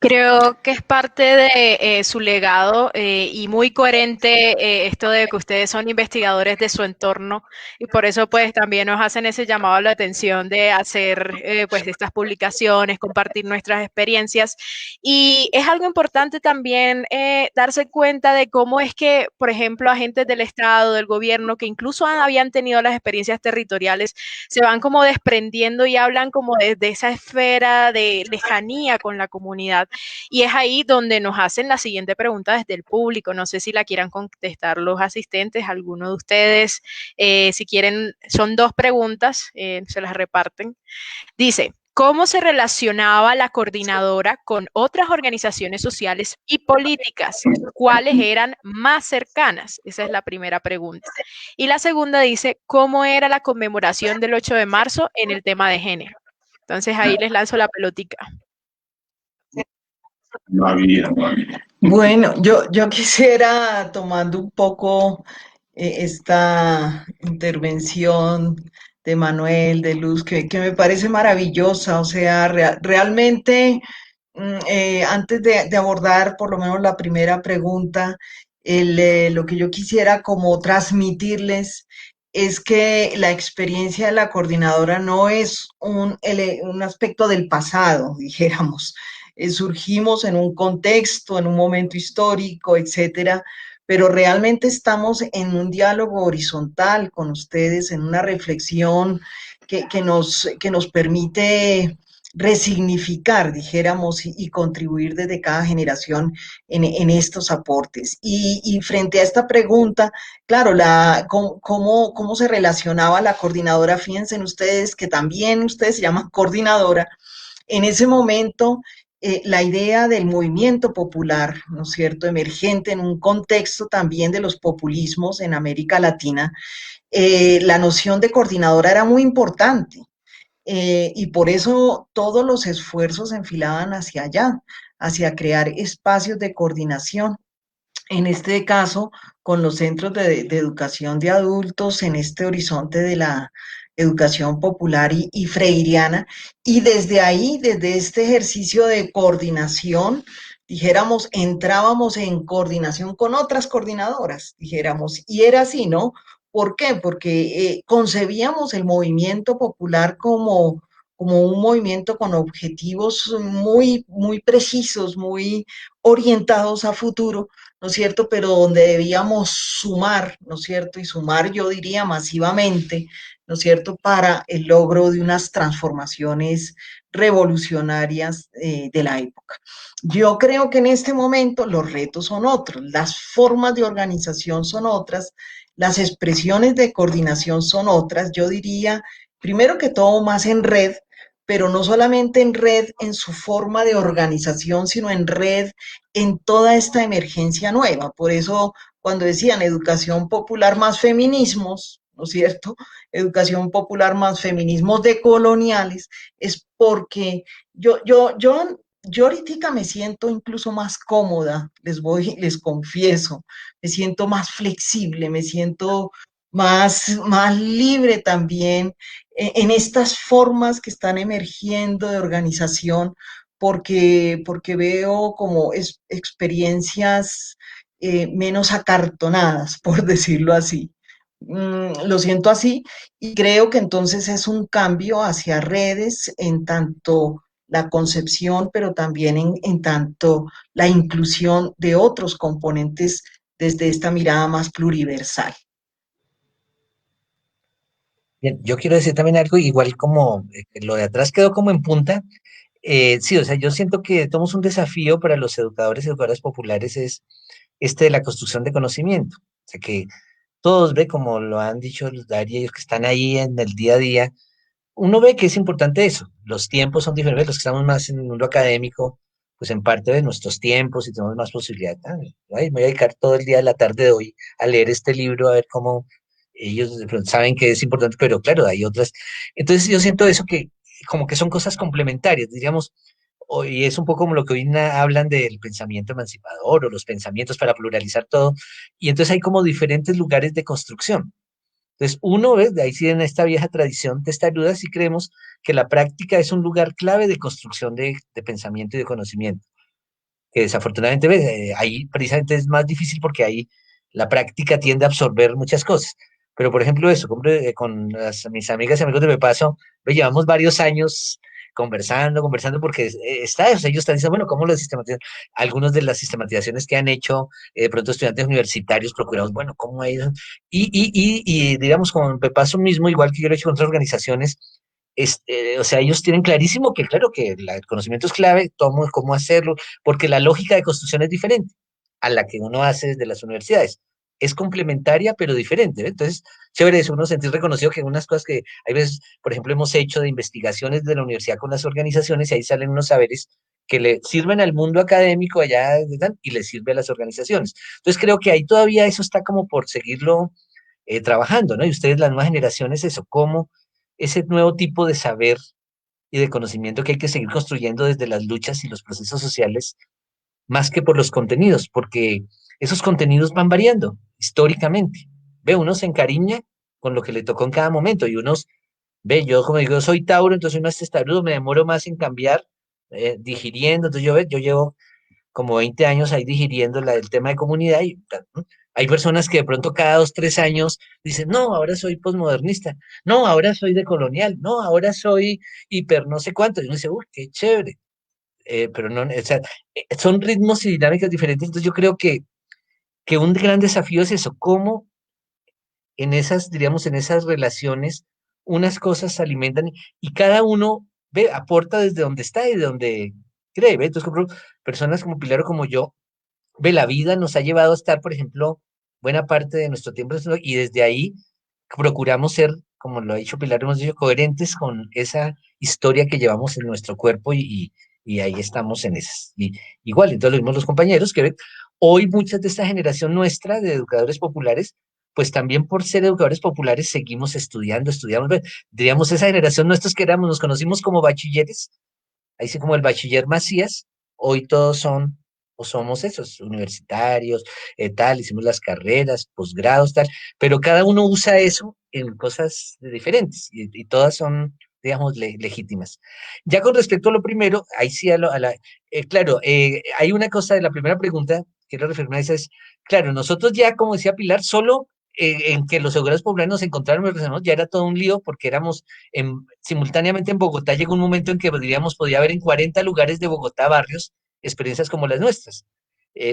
Speaker 1: Creo que es parte de su legado y muy coherente esto de que ustedes son investigadores de su entorno y por eso pues también nos hacen ese llamado a la atención de hacer pues estas publicaciones, compartir nuestras experiencias y es algo importante también darse cuenta de cómo es que, por ejemplo, agentes del Estado, del gobierno que incluso habían tenido las experiencias territoriales se van como desprendiendo y hablan como de esa esfera de lejanía con la comunidad. Y es ahí donde nos hacen la siguiente pregunta desde el público. No sé si la quieran contestar los asistentes, alguno de ustedes. Si quieren, son dos preguntas, se las reparten. Dice, ¿cómo se relacionaba la coordinadora con otras organizaciones sociales y políticas? ¿Cuáles eran más cercanas? Esa es la primera pregunta. Y la segunda dice, ¿cómo era la conmemoración del 8 de marzo en el tema de género? Entonces ahí les lanzo la pelotica.
Speaker 5: Bueno, yo quisiera, tomando un poco esta intervención de Manuel, de Luz, que me parece maravillosa, o sea, realmente, antes de abordar por lo menos la primera pregunta, lo que yo quisiera como transmitirles es que la experiencia de la coordinadora no es un aspecto del pasado, dijéramos. Surgimos en un contexto, en un momento histórico, etcétera, pero realmente estamos en un diálogo horizontal con ustedes, en una reflexión que nos permite resignificar, dijéramos, y contribuir desde cada generación en estos aportes. Y frente a esta pregunta, claro, ¿cómo se relacionaba la coordinadora? Fíjense ustedes que también ustedes se llaman coordinadora. En ese momento, la idea del movimiento popular, ¿no es cierto?, emergente en un contexto también de los populismos en América Latina, la noción de coordinadora era muy importante. Y por eso todos los esfuerzos se enfilaban hacia allá, hacia crear espacios de coordinación. En este caso, con los centros de educación de adultos, en este horizonte de la educación popular y freiriana, y desde ahí, desde este ejercicio de coordinación, dijéramos, entrábamos en coordinación con otras coordinadoras, dijéramos, y era así, ¿no? ¿Por qué? Porque concebíamos el movimiento popular como un movimiento con objetivos muy precisos, muy orientados a futuro, ¿no es cierto? Pero donde debíamos sumar, ¿no es cierto? Y sumar, yo diría, masivamente, ¿no es cierto?, para el logro de unas transformaciones revolucionarias de la época. Yo creo que en este momento los retos son otros, las formas de organización son otras, las expresiones de coordinación son otras, yo diría, primero que todo, más en red, pero no solamente en red en su forma de organización, sino en red en toda esta emergencia nueva. Por eso, cuando decían educación popular más feminismos, ¿no es cierto? Educación popular más feminismos decoloniales, es porque yo ahorita me siento incluso más cómoda, les confieso, me siento más flexible, me siento más libre también en estas formas que están emergiendo de organización, porque veo como experiencias menos acartonadas, por decirlo así. Lo siento así y creo que entonces es un cambio hacia redes en tanto la concepción, pero también en tanto la inclusión de otros componentes desde esta mirada más pluriversal.
Speaker 2: Bien, yo quiero decir también algo, igual como lo de atrás quedó como en punta. Sí, o sea, yo siento que tenemos un desafío para los educadores y educadoras populares es este de la construcción de conocimiento. O sea, que todos ve, como lo han dicho los Dari, ellos que están ahí en el día a día, uno ve que es importante eso. Los tiempos son diferentes, los que estamos más en el mundo académico, pues en parte de nuestros tiempos y tenemos más posibilidad. Ay, me voy a dedicar todo el día de la tarde de hoy a leer este libro, a ver cómo ellos de pronto saben que es importante, pero claro, hay otras. Entonces yo siento eso que como que son cosas complementarias, diríamos, y es un poco como lo que hoy hablan del pensamiento emancipador o los pensamientos para pluralizar todo, y entonces hay como diferentes lugares de construcción. Entonces, uno, ¿ves? De ahí sí en esta vieja tradición testaruda sí creemos que la práctica es un lugar clave de construcción de pensamiento y de conocimiento, que desafortunadamente, ¿ves? Ahí precisamente es más difícil porque ahí la práctica tiende a absorber muchas cosas. Pero, por ejemplo, eso, con mis amigas y amigos de Me Paso, lo llevamos varios años conversando, porque está, o sea, ellos están diciendo, bueno, ¿cómo lo sistematizan? Algunos de las sistematizaciones que han hecho, de pronto estudiantes universitarios, procuramos, bueno, ¿cómo ha ido? Y digamos, con Pepaso mismo, igual que yo lo he hecho con otras organizaciones, o sea, ellos tienen clarísimo que, claro, que el conocimiento es clave, cómo hacerlo, porque la lógica de construcción es diferente a la que uno hace desde las universidades. Es complementaria, pero diferente, ¿ve? Entonces, chévere eso, uno sentir reconocido que unas cosas que hay veces, por ejemplo, hemos hecho de investigaciones de la universidad con las organizaciones y ahí salen unos saberes que le sirven al mundo académico allá y le sirve a las organizaciones. Entonces, creo que ahí todavía eso está como por seguirlo trabajando, ¿no? Y ustedes, las nuevas generaciones, eso, cómo ese nuevo tipo de saber y de conocimiento que hay que seguir construyendo desde las luchas y los procesos sociales, más que por los contenidos, porque esos contenidos van variando históricamente. Ve, uno se encariña con lo que le tocó en cada momento y unos, ve, yo como digo, soy Tauro, entonces uno es testarudo, me demoro más en cambiar, digiriendo, entonces yo llevo como 20 años ahí digiriendo el tema de comunidad y hay personas que de pronto cada 2, 3 años dicen, no, ahora soy posmodernista, no, ahora soy decolonial, no, ahora soy hiper no sé cuánto. Y uno dice, uy, qué chévere. Pero no, o sea, son ritmos y dinámicas diferentes. Entonces yo creo que un gran desafío es eso, cómo en esas, diríamos, en esas relaciones, unas cosas se alimentan y cada uno ve, aporta desde donde está y de donde cree. ¿Ve? Entonces, como personas como Pilar o como yo, ve, la vida nos ha llevado a estar, por ejemplo, buena parte de nuestro tiempo y desde ahí procuramos ser, como lo ha dicho Pilar, hemos dicho, coherentes con esa historia que llevamos en nuestro cuerpo y ahí estamos en esas. Y igual, entonces lo mismos los compañeros que ven, hoy muchas de esta generación nuestra de educadores populares, pues también por ser educadores populares seguimos estudiando, estudiamos, diríamos esa generación nuestros que éramos, nos conocimos como bachilleres, ahí sí como el bachiller Macías, hoy todos son o somos esos, universitarios, tal, hicimos las carreras, posgrados, tal, pero cada uno usa eso en cosas diferentes y todas son, digamos, legítimas. Ya con respecto a lo primero, ahí sí claro, hay una cosa de la primera pregunta, quiero referirme a esa, es, claro, nosotros ya, como decía Pilar, solo en que los seguros populares nos encontraron, ya era todo un lío porque éramos simultáneamente en Bogotá llegó un momento en que diríamos podía haber en 40 lugares de Bogotá barrios experiencias como las nuestras.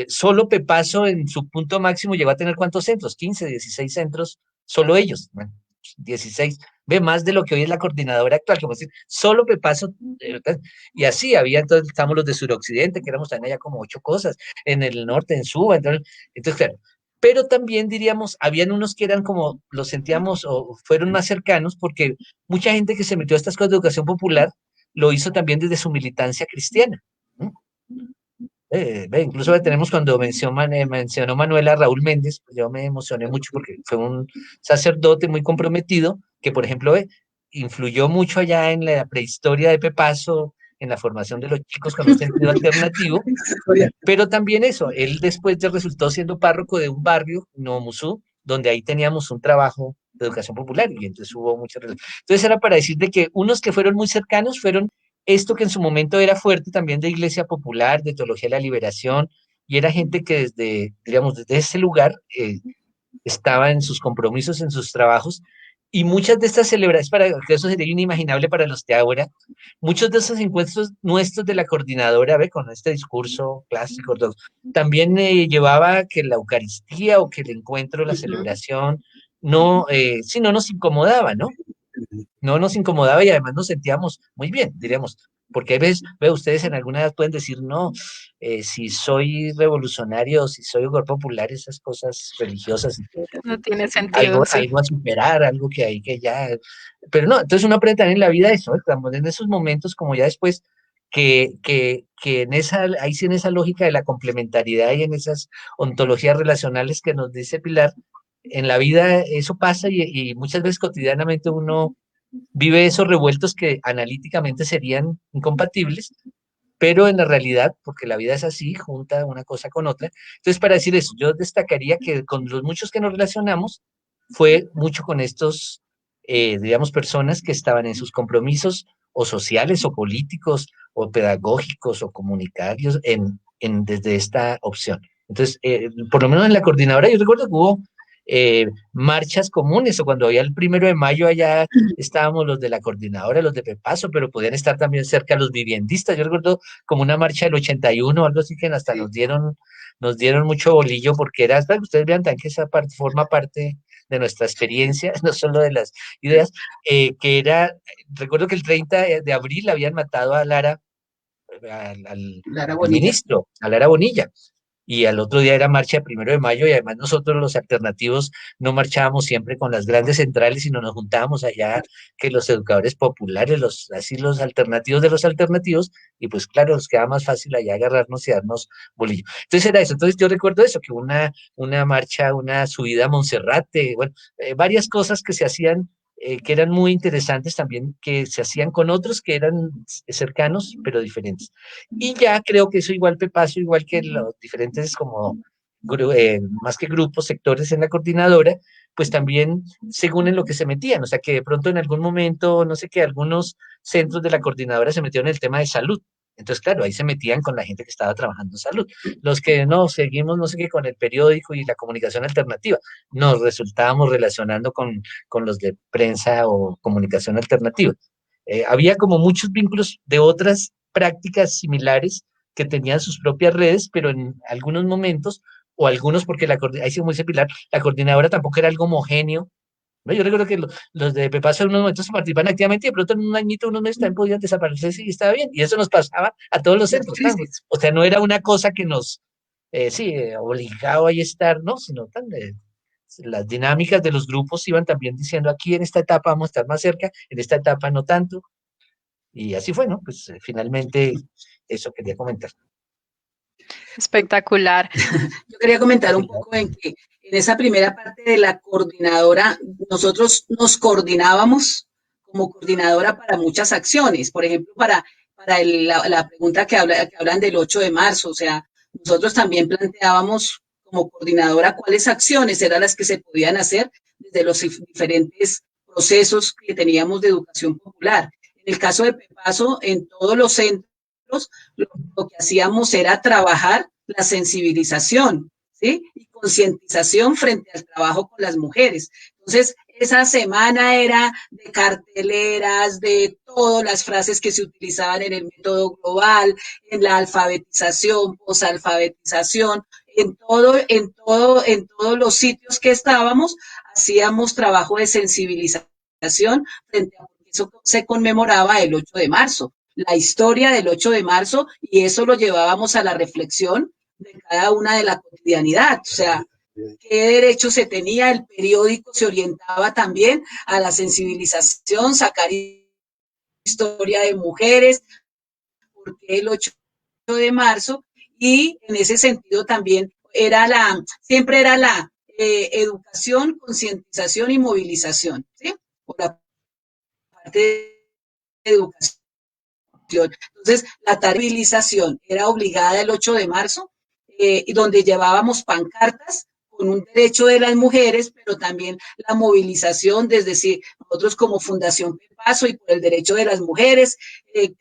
Speaker 2: Solo Pepaso en su punto máximo llegó a tener ¿cuántos centros? 15, 16 centros, solo ellos. Bueno, 16, ve más de lo que hoy es la coordinadora actual, como decir, solo Pepaso, y así había, entonces estamos los de suroccidente, que éramos también allá como 8 cosas, en el norte, en Suba, entonces claro, pero también diríamos, habían unos que eran como, los sentíamos o fueron más cercanos, porque mucha gente que se metió a estas cosas de educación popular lo hizo también desde su militancia cristiana. ¿No? Incluso tenemos cuando mencionó Manuela a Raúl Méndez, pues yo me emocioné mucho porque fue un sacerdote muy comprometido que, por ejemplo, influyó mucho allá en la prehistoria de Pepaso, en la formación de los chicos con un sentido alternativo, pero también eso, él después resultó siendo párroco de un barrio, Nomusú, donde ahí teníamos un trabajo de educación popular y entonces hubo muchas relaciones. Entonces era para decir de que unos que fueron muy cercanos fueron esto que en su momento era fuerte también de Iglesia Popular, de Teología de la Liberación, y era gente que desde, digamos, desde ese lugar estaba en sus compromisos, en sus trabajos, y muchas de estas celebraciones, para que eso sería inimaginable para los de ahora, muchos de esos encuentros nuestros de la coordinadora, ¿ve? Con este discurso clásico, también llevaba que la Eucaristía o que el encuentro, la celebración, no, sí, no nos incomodaba, ¿no? No nos incomodaba y además nos sentíamos muy bien, diríamos, porque a veces, ve, ustedes en alguna edad pueden decir, no, si soy revolucionario, si soy un popular, esas cosas religiosas,
Speaker 1: No tiene sentido, sí.
Speaker 2: algo a superar, algo que hay que ya, pero no, entonces uno aprende también en la vida eso, estamos en esos momentos como ya después, que en esa, ahí sí en esa lógica de la complementariedad y en esas ontologías relacionales que nos dice Pilar, en la vida eso pasa y muchas veces cotidianamente uno vive esos revueltos que analíticamente serían incompatibles, pero en la realidad, porque la vida es así, junta una cosa con otra. Entonces, para decir eso, yo destacaría que con los muchos que nos relacionamos, fue mucho con estos, digamos, personas que estaban en sus compromisos o sociales o políticos o pedagógicos o comunitarios desde esta opción. Entonces, por lo menos en la coordinadora, yo recuerdo que hubo marchas comunes, o cuando había el 1 de mayo allá estábamos los de la coordinadora, los de Pepaso, pero podían estar también cerca los viviendistas. Yo recuerdo como una marcha del 81 o algo así que hasta nos dieron mucho bolillo porque era, para que ustedes vean también que esa parte forma parte de nuestra experiencia, no solo de las ideas, que era, recuerdo que el 30 de abril habían matado a Lara,
Speaker 3: Lara
Speaker 2: al
Speaker 3: Bonilla.
Speaker 2: ministro, a Lara Bonilla, y al otro día era marcha 1 de mayo, y además nosotros los alternativos no marchábamos siempre con las grandes centrales, sino nos juntábamos allá que los educadores populares, así los alternativos de los alternativos, y pues claro, nos quedaba más fácil allá agarrarnos y darnos bolillo. Entonces era eso, entonces yo recuerdo eso, que una marcha, una subida a Monserrate, bueno, varias cosas que se hacían, que eran muy interesantes también, que se hacían con otros que eran cercanos, pero diferentes. Y ya creo que eso igual Pepaso, igual que los diferentes como, más que grupos, sectores en la coordinadora, pues también según en lo que se metían, o sea que de pronto en algún momento, no sé qué, algunos centros de la coordinadora se metieron en el tema de salud. Entonces, claro, ahí se metían con la gente que estaba trabajando en salud. Los que no, seguimos, no sé qué, con el periódico y la comunicación alternativa, nos resultábamos relacionando con los de prensa o comunicación alternativa. Había como muchos vínculos de otras prácticas similares que tenían sus propias redes, pero en algunos momentos, o algunos porque ahí sí, muy similar, la coordinadora tampoco era algo homogéneo, ¿no? Yo recuerdo que los de Pepaso en unos momentos participaban activamente y de pronto en un añito, unos meses también podían desaparecer y estaba bien. Y eso nos pasaba a todos los centros, claro. O sea, no era una cosa que nos, obligaba a estar, ¿no? Sino las dinámicas de los grupos iban también diciendo aquí en esta etapa vamos a estar más cerca, en esta etapa no tanto. Y así fue, ¿no? Pues finalmente eso quería comentar.
Speaker 1: Espectacular.
Speaker 3: Yo quería comentar un poco en que en esa primera parte de la coordinadora, nosotros nos coordinábamos como coordinadora para muchas acciones. Por ejemplo, para la pregunta que hablan del 8 de marzo, o sea, nosotros también planteábamos como coordinadora cuáles acciones eran las que se podían hacer desde los diferentes procesos que teníamos de educación popular. En el caso de Pepaso, en todos los centros, lo que hacíamos era trabajar la sensibilización, ¿sí? Y concientización frente al trabajo con las mujeres. Entonces, esa semana era de carteleras, de todas las frases que se utilizaban en el método global, en la alfabetización, posalfabetización, en todos los sitios que estábamos, hacíamos trabajo de sensibilización frente a eso se conmemoraba el 8 de marzo, la historia del 8 de marzo, y eso lo llevábamos a la reflexión de cada una de la cotidianidad, o sea, qué derechos se tenía, el periódico se orientaba también a la sensibilización, sacar historia de mujeres, porque el 8 de marzo, y en ese sentido también siempre era la educación, concientización y movilización, ¿sí? Por la parte de educación. Entonces, la movilización era obligada el 8 de marzo, donde llevábamos pancartas con un derecho de las mujeres, pero también la movilización, es decir, nosotros como Fundación Pepaso y por el derecho de las mujeres,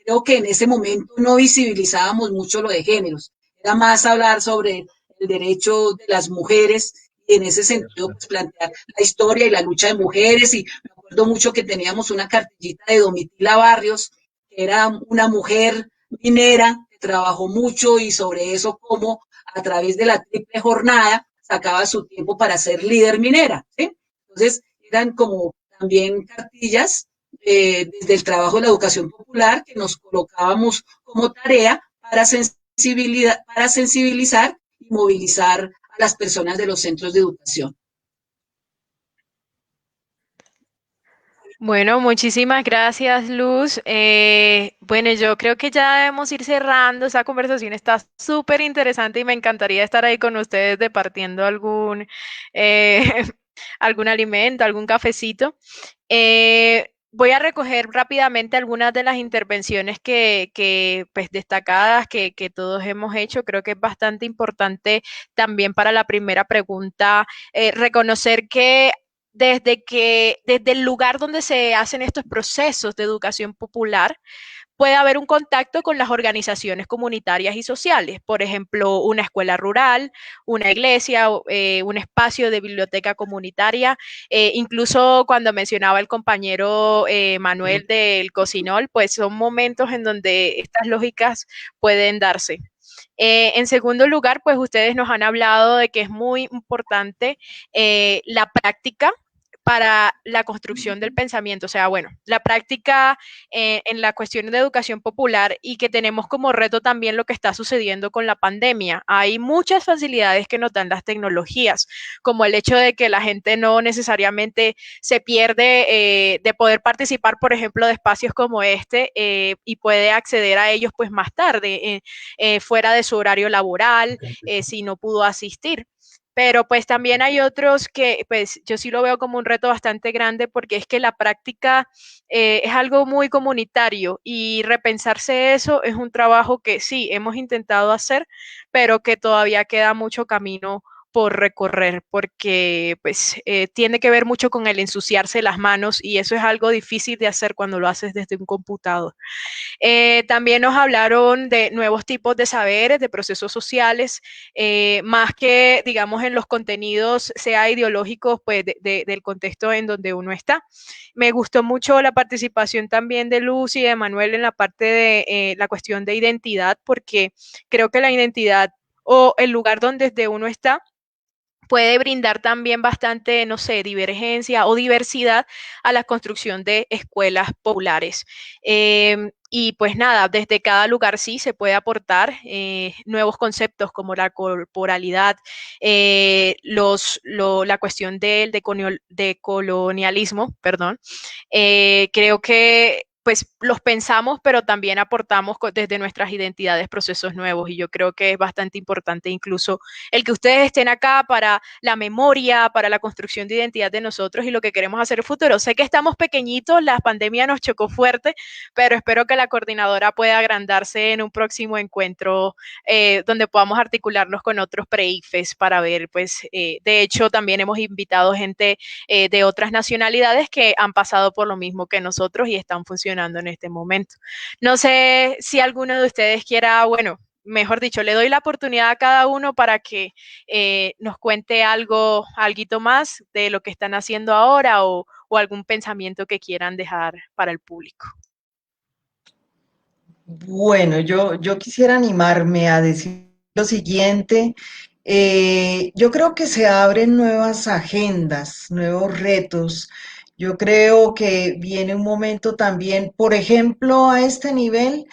Speaker 3: creo que en ese momento no visibilizábamos mucho lo de géneros, era más hablar sobre el derecho de las mujeres y en ese sentido pues plantear la historia y la lucha de mujeres y me acuerdo mucho que teníamos una cartillita de Domitila Barrios, que era una mujer minera que trabajó mucho y sobre eso cómo a través de la triple jornada sacaba su tiempo para ser líder minera, ¿sí? Entonces eran como también cartillas desde el trabajo de la educación popular que nos colocábamos como tarea para sensibilizar y movilizar a las personas de los centros de educación.
Speaker 1: Bueno, muchísimas gracias, Luz. Bueno, yo creo que ya debemos ir cerrando. Esa conversación está súper interesante y me encantaría estar ahí con ustedes departiendo eh, algún alimento, algún cafecito. Voy a recoger rápidamente algunas de las intervenciones pues, destacadas que todos hemos hecho. Creo que es bastante importante también para la primera pregunta reconocer que desde el lugar donde se hacen estos procesos de educación popular, puede haber un contacto con las organizaciones comunitarias y sociales, por ejemplo, una escuela rural, una iglesia, un espacio de biblioteca comunitaria, incluso cuando mencionaba el compañero Manuel del Cocinol, pues son momentos en donde estas lógicas pueden darse. En segundo lugar, pues ustedes nos han hablado de que es muy importante la práctica para la construcción del pensamiento, o sea, bueno, la práctica en la cuestión de educación popular y que tenemos como reto también lo que está sucediendo con la pandemia. Hay muchas facilidades que nos dan las tecnologías, como el hecho de que la gente no necesariamente se pierde de poder participar, por ejemplo, de espacios como este y puede acceder a ellos pues más tarde, fuera de su horario laboral, si no pudo asistir. Pero pues también hay otros que pues yo sí lo veo como un reto bastante grande porque es que la práctica es algo muy comunitario y repensarse eso es un trabajo que sí hemos intentado hacer, pero que todavía queda mucho camino por recorrer porque pues tiene que ver mucho con el ensuciarse las manos y eso es algo difícil de hacer cuando lo haces desde un computador. También nos hablaron de nuevos tipos de saberes, de procesos sociales, más que, digamos, en los contenidos, sea ideológicos, pues, del contexto en donde uno está. Me gustó mucho la participación también de Luz y de Manuel en la parte de la cuestión de identidad, porque creo que la identidad o el lugar donde uno está puede brindar también bastante, no sé, divergencia o diversidad a la construcción de escuelas populares. Y pues nada, desde cada lugar sí se puede aportar nuevos conceptos como la corporalidad, la cuestión del decolonialismo, perdón. Creo que pues los pensamos, pero también aportamos desde nuestras identidades procesos nuevos y yo creo que es bastante importante incluso el que ustedes estén acá para la memoria, para la construcción de identidad de nosotros y lo que queremos hacer en el futuro. Sé que estamos pequeñitos, la pandemia nos chocó fuerte, pero espero que la coordinadora pueda agrandarse en un próximo encuentro donde podamos articularnos con otros pre-IFES para ver, pues, de hecho, también hemos invitado gente de otras nacionalidades que han pasado por lo mismo que nosotros y están funcionando en este momento. No sé si alguno de ustedes quiera, bueno, mejor dicho, le doy la oportunidad a cada uno para que nos cuente algo más de lo que están haciendo ahora o algún pensamiento que quieran dejar para el público.
Speaker 5: Bueno, yo quisiera animarme a decir lo siguiente. Yo creo que se abren nuevas agendas, nuevos retos. Yo creo que viene un momento también, por ejemplo, a este nivel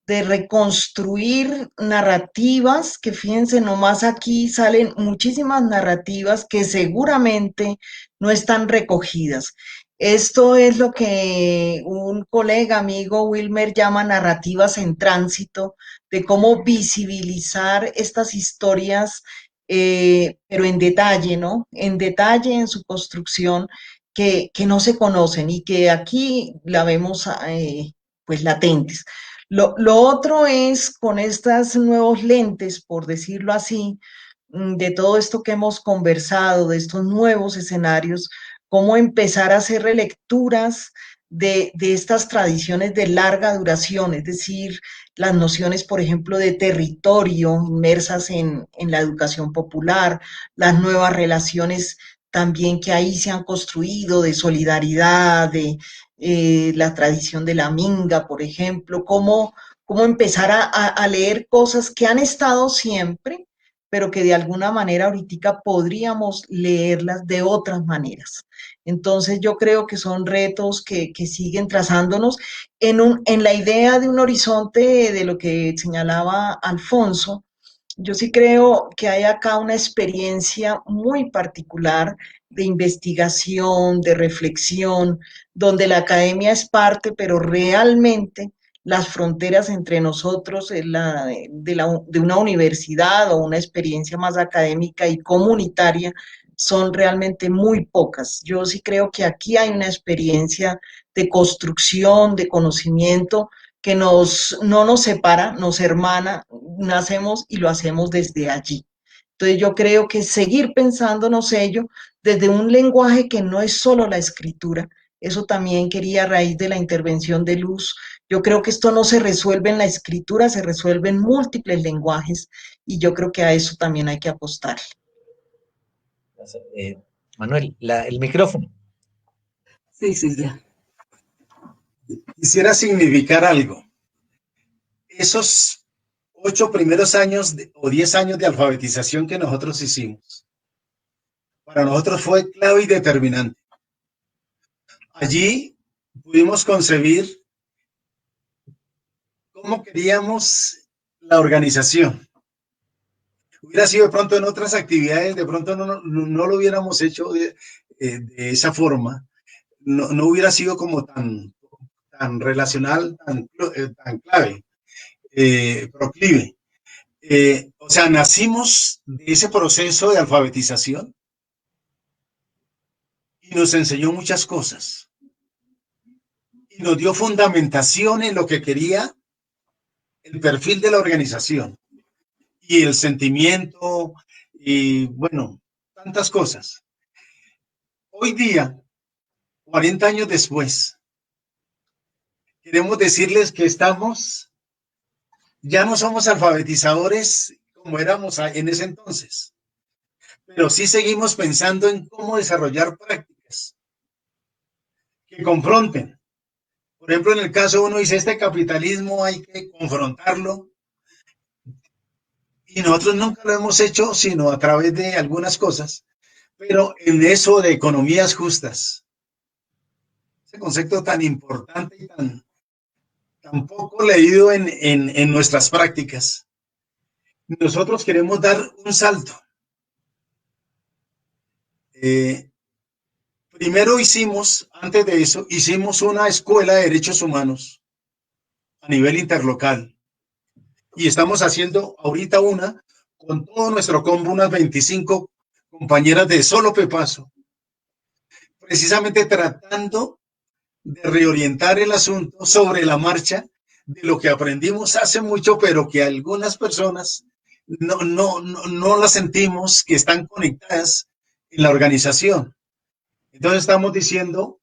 Speaker 5: de reconstruir narrativas, que fíjense, nomás aquí salen muchísimas narrativas que seguramente no están recogidas. Esto es lo que un colega amigo Wilmer llama narrativas en tránsito, de cómo visibilizar estas historias, pero en detalle, ¿no? En detalle en su construcción, que no se conocen y que aquí la vemos pues latentes. Lo otro es con estas nuevos lentes, por decirlo así, de todo esto que hemos conversado, de estos nuevos escenarios, cómo empezar a hacer relecturas de estas tradiciones de larga duración, es decir, las nociones, por ejemplo, de territorio inmersas en la educación popular, las nuevas relaciones también que ahí se han construido de solidaridad, de la tradición de la minga, por ejemplo, cómo empezar a leer cosas que han estado siempre, pero que de alguna manera ahorita podríamos leerlas de otras maneras. Entonces yo creo que son retos que siguen trazándonos en la idea de un horizonte de lo que señalaba Alfonso. Yo sí creo que hay acá una experiencia muy particular de investigación, de reflexión, donde la academia es parte, pero realmente las fronteras entre nosotros, de una universidad o una experiencia más académica y comunitaria, son realmente muy pocas. Yo sí creo que aquí hay una experiencia de construcción, de conocimiento, que no nos separa, nos hermana, nacemos y lo hacemos desde allí. Entonces yo creo que seguir pensándonos ello desde un lenguaje que no es solo la escritura, eso también quería a raíz de la intervención de Luz. Yo creo que esto no se resuelve en la escritura, se resuelve en múltiples lenguajes y yo creo que a eso también hay que apostar.
Speaker 2: Manuel, el micrófono.
Speaker 3: Sí, sí, ya.
Speaker 4: Quisiera significar algo. Esos 8 primeros años o 10 años de alfabetización que nosotros hicimos, para nosotros fue clave y determinante. Allí pudimos concebir cómo queríamos la organización. Hubiera sido de pronto en otras actividades, de pronto no lo hubiéramos hecho de esa forma, no hubiera sido como tan relacional, tan clave, proclive. O sea, nacimos de ese proceso de alfabetización y nos enseñó muchas cosas. Y nos dio fundamentación en lo que quería el perfil de la organización y el sentimiento y, bueno, tantas cosas. Hoy día, 40 años después, queremos decirles que ya no somos alfabetizadores como éramos en ese entonces, pero sí seguimos pensando en cómo desarrollar prácticas que confronten. Por ejemplo, en el caso uno dice, este capitalismo hay que confrontarlo, y nosotros nunca lo hemos hecho sino a través de algunas cosas, pero en eso de economías justas, ese concepto tan importante y tan poco leído en nuestras prácticas, nosotros queremos dar un salto. Primero antes de eso, hicimos una escuela de derechos humanos a nivel interlocal. Y estamos haciendo ahorita una con todo nuestro combo, unas 25 compañeras de solo Pepaso, precisamente tratando de reorientar el asunto sobre la marcha de lo que aprendimos hace mucho, pero que algunas personas no las sentimos que están conectadas en la organización. Entonces estamos diciendo,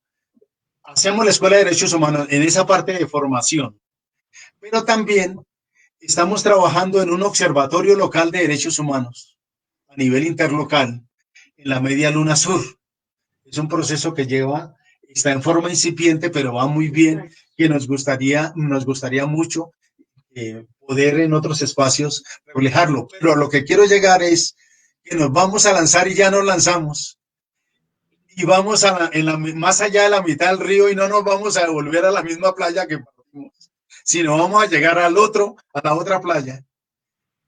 Speaker 4: hacemos la Escuela de Derechos Humanos en esa parte de formación, pero también estamos trabajando en un observatorio local de derechos humanos a nivel interlocal en la Media Luna Sur. Es un proceso que está en forma incipiente, pero va muy bien, que nos gustaría mucho poder en otros espacios reflejarlo. Pero a lo que quiero llegar es que nos vamos a lanzar y ya nos lanzamos. Y vamos más allá de la mitad del río y no nos vamos a devolver a la misma playa que partimos, sino vamos a llegar a la otra playa.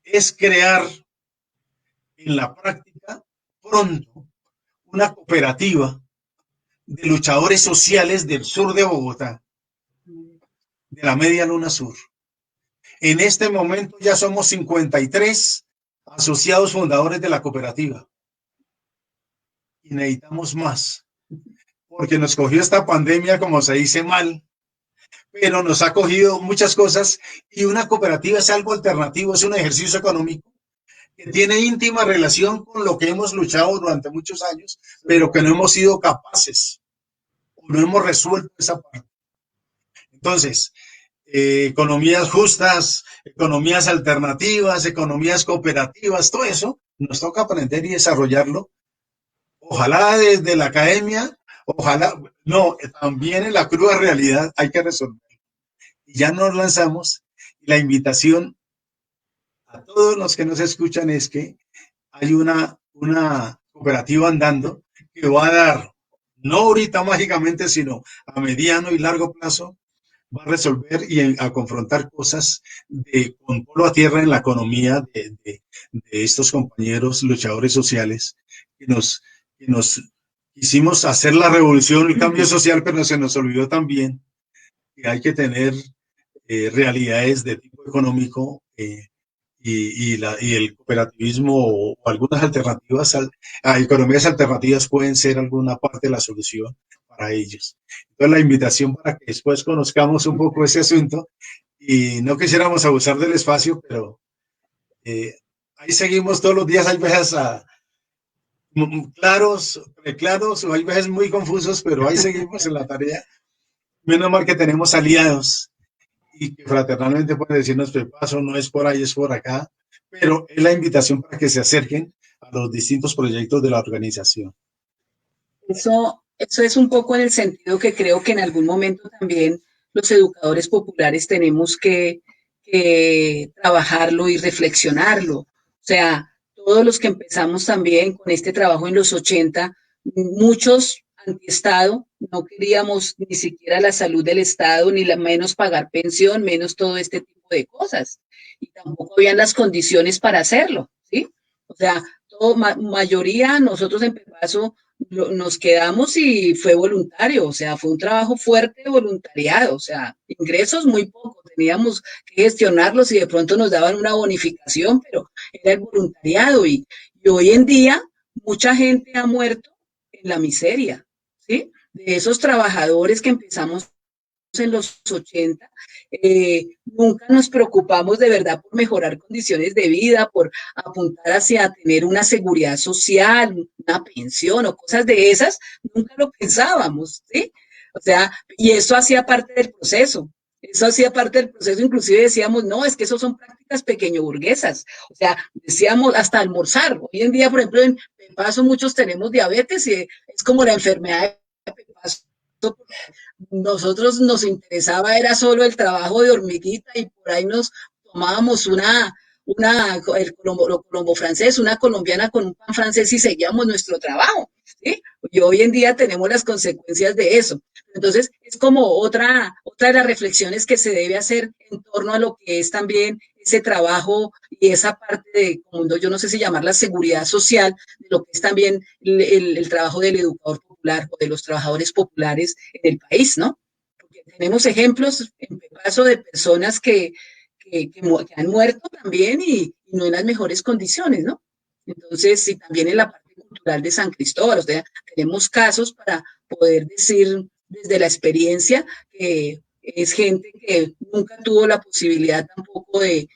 Speaker 4: Es crear en la práctica pronto una cooperativa de luchadores sociales del sur de Bogotá, de la Media Luna Sur. En este momento ya somos 53 asociados fundadores de la cooperativa. Y necesitamos más, porque nos cogió esta pandemia, como se dice mal, pero nos ha cogido muchas cosas y una cooperativa es algo alternativo, es un ejercicio económico que tiene íntima relación con lo que hemos luchado durante muchos años, pero que no hemos sido capaces, o no hemos resuelto esa parte. Entonces, economías justas, economías alternativas, economías cooperativas, todo eso nos toca aprender y desarrollarlo. Ojalá desde la academia, ojalá, no, también en la cruda realidad hay que resolver. Y ya nos lanzamos. Y la invitación a todos los que nos escuchan es que hay una cooperativa andando que va a dar, no ahorita mágicamente, sino a mediano y largo plazo, va a resolver y a confrontar cosas con polo a tierra en la economía de estos compañeros luchadores sociales que nos quisimos hacer la revolución, el cambio social, pero se nos olvidó también que hay que tener realidades de tipo económico y el cooperativismo o algunas alternativas a economías alternativas pueden ser alguna parte de la solución para ellos. Entonces la invitación para que después conozcamos un poco ese asunto y no quisiéramos abusar del espacio, pero ahí seguimos todos los días, hay veces claros, preclaros, o hay veces muy confusos, pero ahí seguimos en la tarea. Menos mal que tenemos aliados y que fraternalmente pueden decirnos que paso no es por ahí, es por acá, pero es la invitación para que se acerquen a los distintos proyectos de la organización.
Speaker 3: Eso es un poco en el sentido que creo que en algún momento también los educadores populares tenemos que trabajarlo y reflexionarlo. O sea, todos los que empezamos también con este trabajo en los 80, muchos antiestado, no queríamos ni siquiera la salud del Estado, ni la menos pagar pensión, menos todo este tipo de cosas. Y tampoco habían las condiciones para hacerlo, ¿sí? O sea, mayoría, nosotros en Pepaso nos quedamos y fue voluntario, o sea, fue un trabajo fuerte de voluntariado, o sea, ingresos muy poco, teníamos que gestionarlos y de pronto nos daban una bonificación, pero era el voluntariado y hoy en día mucha gente ha muerto en la miseria, ¿sí? De esos trabajadores que empezamos en los 80, nunca nos preocupamos de verdad por mejorar condiciones de vida, por apuntar hacia tener una seguridad social, una pensión o cosas de esas, nunca lo pensábamos, ¿sí? O sea, y eso hacía parte del proceso. Eso hacía parte del proceso, inclusive decíamos, no, es que eso son prácticas pequeño burguesas. O sea, decíamos hasta almorzar. Hoy en día, por ejemplo, en Pepaso muchos tenemos diabetes y es como la enfermedad de Pepaso. Nosotros nos interesaba era solo el trabajo de hormiguita y por ahí nos tomábamos el colombo francés, una colombiana con un pan francés y seguíamos nuestro trabajo, ¿sí? Y hoy en día tenemos las consecuencias de eso. Entonces, es como otra de las reflexiones que se debe hacer en torno a lo que es también ese trabajo y esa parte de, como yo no sé si llamarla seguridad social, de lo que es también el trabajo del educador popular o de los trabajadores populares en el país, ¿no? Porque tenemos ejemplos en Pepaso de personas que han muerto también y no en las mejores condiciones, ¿no? Entonces, sí, también en la parte cultural de San Cristóbal, o sea, tenemos casos para poder decir desde la experiencia que es gente que nunca tuvo la posibilidad tampoco de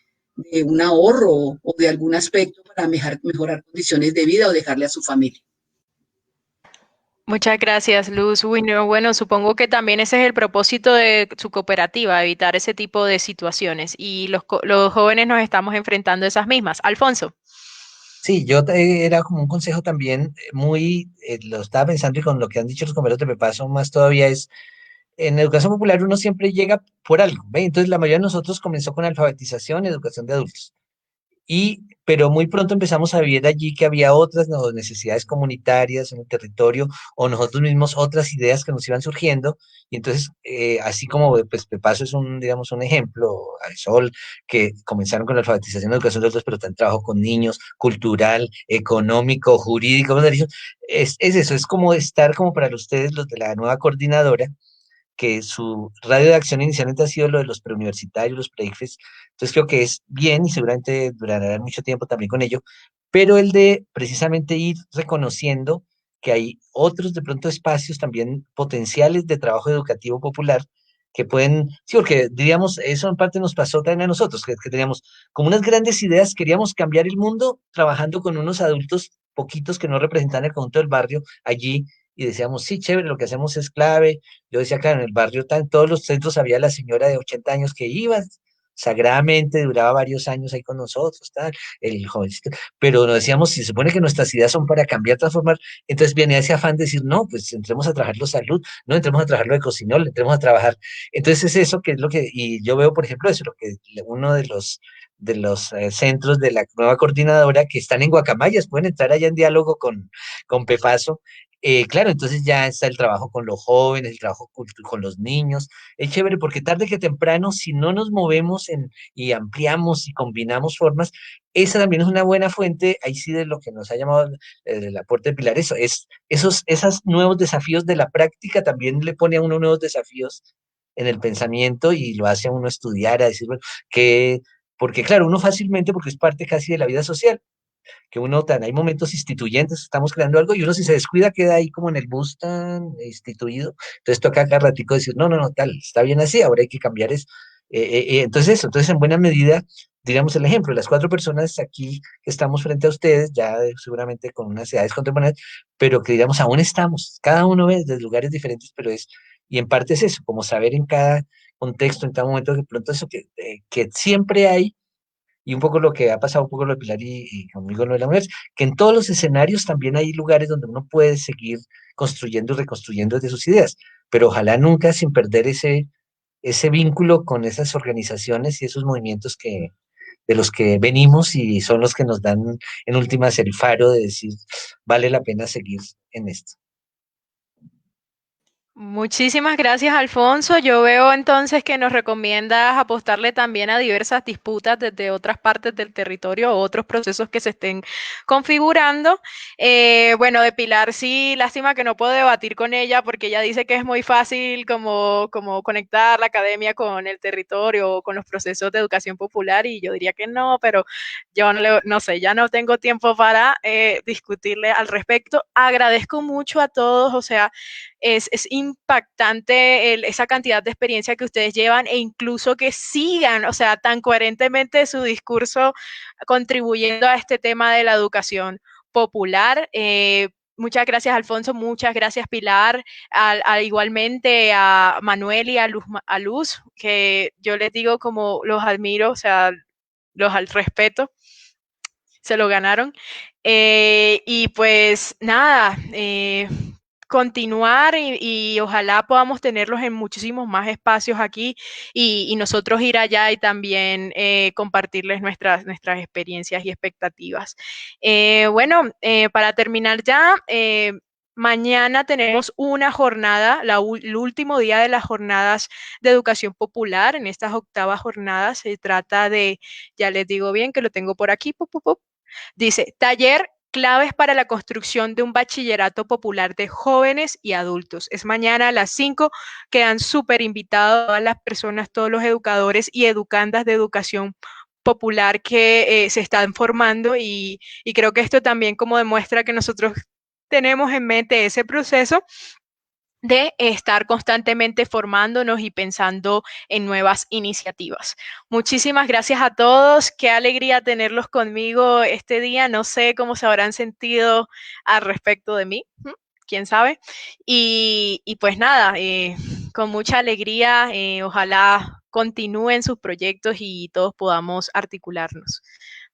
Speaker 3: un ahorro o de algún aspecto para mejorar condiciones de vida o dejarle a su familia.
Speaker 1: Muchas gracias, Luz. Uy, no, bueno, supongo que también ese es el propósito de su cooperativa, evitar ese tipo de situaciones. Y los jóvenes nos estamos enfrentando a esas mismas. Alfonso.
Speaker 2: Sí, yo era como un consejo también muy, lo estaba pensando y con lo que han dicho los compañeros de Pepaso más todavía es, en educación popular uno siempre llega por algo, ¿ve? Entonces la mayoría de nosotros comenzó con alfabetización y educación de adultos. Pero muy pronto empezamos a ver allí que había otras necesidades comunitarias en el territorio o nosotros mismos otras ideas que nos iban surgiendo y entonces así como pues Pepaso es un, digamos, un ejemplo, al Sol, que comenzaron con la alfabetización y educación de otros, pero también trabajo con niños, cultural, económico, jurídico, es eso, es como estar como para ustedes los de la nueva coordinadora, que su radio de acción inicialmente ha sido lo de los preuniversitarios, los pre-ICFES, entonces creo que es bien y seguramente durará mucho tiempo también con ello, pero el de precisamente ir reconociendo que hay otros de pronto espacios también potenciales de trabajo educativo popular que pueden, sí, porque diríamos, eso en parte nos pasó también a nosotros, que teníamos como unas grandes ideas, queríamos cambiar el mundo trabajando con unos adultos poquitos que no representan el conjunto del barrio allí, y decíamos, sí, chévere, lo que hacemos es clave. Yo decía, claro, en el barrio, en todos los centros había la señora de 80 años que iba sagradamente, duraba varios años ahí con nosotros, tal, el jovencito, pero nos decíamos, si se supone que nuestras ideas son para cambiar, transformar, entonces viene ese afán de decir, no, pues entremos a trabajar lo salud, no entremos a trabajar lo de cocinol, entremos a trabajar. Entonces es eso que es lo que, y yo veo, por ejemplo, eso, lo que uno de los centros de la nueva coordinadora que están en Guacamayas, pueden entrar allá en diálogo con Pepaso. Claro, entonces ya está el trabajo con los jóvenes, el trabajo con los niños. Es chévere porque tarde que temprano, si no nos movemos y ampliamos y combinamos formas, esa también es una buena fuente, ahí sí de lo que nos ha llamado el aporte de Pilar, eso, esos nuevos desafíos de la práctica también le pone a uno nuevos desafíos en el pensamiento y lo hace a uno estudiar, a decir, bueno, porque claro, uno fácilmente, porque es parte casi de la vida social, que uno hay momentos instituyentes, estamos creando algo y uno si se descuida queda ahí como en el bus tan instituido, entonces toca cada ratico decir, no, no, no, tal, está bien así, ahora hay que cambiar eso. Entonces eso, entonces en buena medida, digamos el ejemplo, las 4 personas aquí que estamos frente a ustedes, ya seguramente con unas edades contemporáneas, pero que digamos aún estamos, cada uno ve desde lugares diferentes, pero y en parte es eso, como saber en cada contexto, en cada momento, de pronto eso que siempre hay y un poco lo que ha pasado, un poco lo de Pilar y conmigo lo de la mujer, que en todos los escenarios también hay lugares donde uno puede seguir construyendo y reconstruyendo desde sus ideas, pero ojalá nunca sin perder ese vínculo con esas organizaciones y esos movimientos de los que venimos y son los que nos dan en últimas el faro de decir, vale la pena seguir en esto.
Speaker 1: Muchísimas gracias, Alfonso. Yo veo entonces que nos recomiendas apostarle también a diversas disputas desde otras partes del territorio o otros procesos que se estén configurando. Bueno, de Pilar sí, lástima que no puedo debatir con ella porque ella dice que es muy fácil como conectar la academia con el territorio o con los procesos de educación popular y yo diría que no, pero yo no sé, ya no tengo tiempo para discutirle al respecto. Agradezco mucho a todos, o sea, es impactante esa cantidad de experiencia que ustedes llevan e incluso que sigan, o sea, tan coherentemente su discurso contribuyendo a este tema de la educación popular. Muchas gracias, Alfonso. Muchas gracias, Pilar. Igualmente a Manuel y a Luz, que yo les digo como los admiro, o sea, los al respeto. Se lo ganaron. Y pues nada, continuar y ojalá podamos tenerlos en muchísimos más espacios aquí y nosotros ir allá y también compartirles nuestras experiencias y expectativas. Bueno, para terminar ya, mañana tenemos una jornada, el último día de las jornadas de educación popular. En estas 8ª jornadas se trata de, ya les digo bien que lo tengo por aquí, dice, taller claves para la construcción de un bachillerato popular de jóvenes y adultos. Es mañana a las 5, quedan súper invitados todas las personas, todos los educadores y educandas de educación popular que se están formando y creo que esto también como demuestra que nosotros tenemos en mente ese proceso de estar constantemente formándonos y pensando en nuevas iniciativas. Muchísimas gracias a todos. Qué alegría tenerlos conmigo este día. No sé cómo se habrán sentido al respecto de mí. ¿Quién sabe? Y pues nada, con mucha alegría, ojalá continúen sus proyectos y todos podamos articularnos.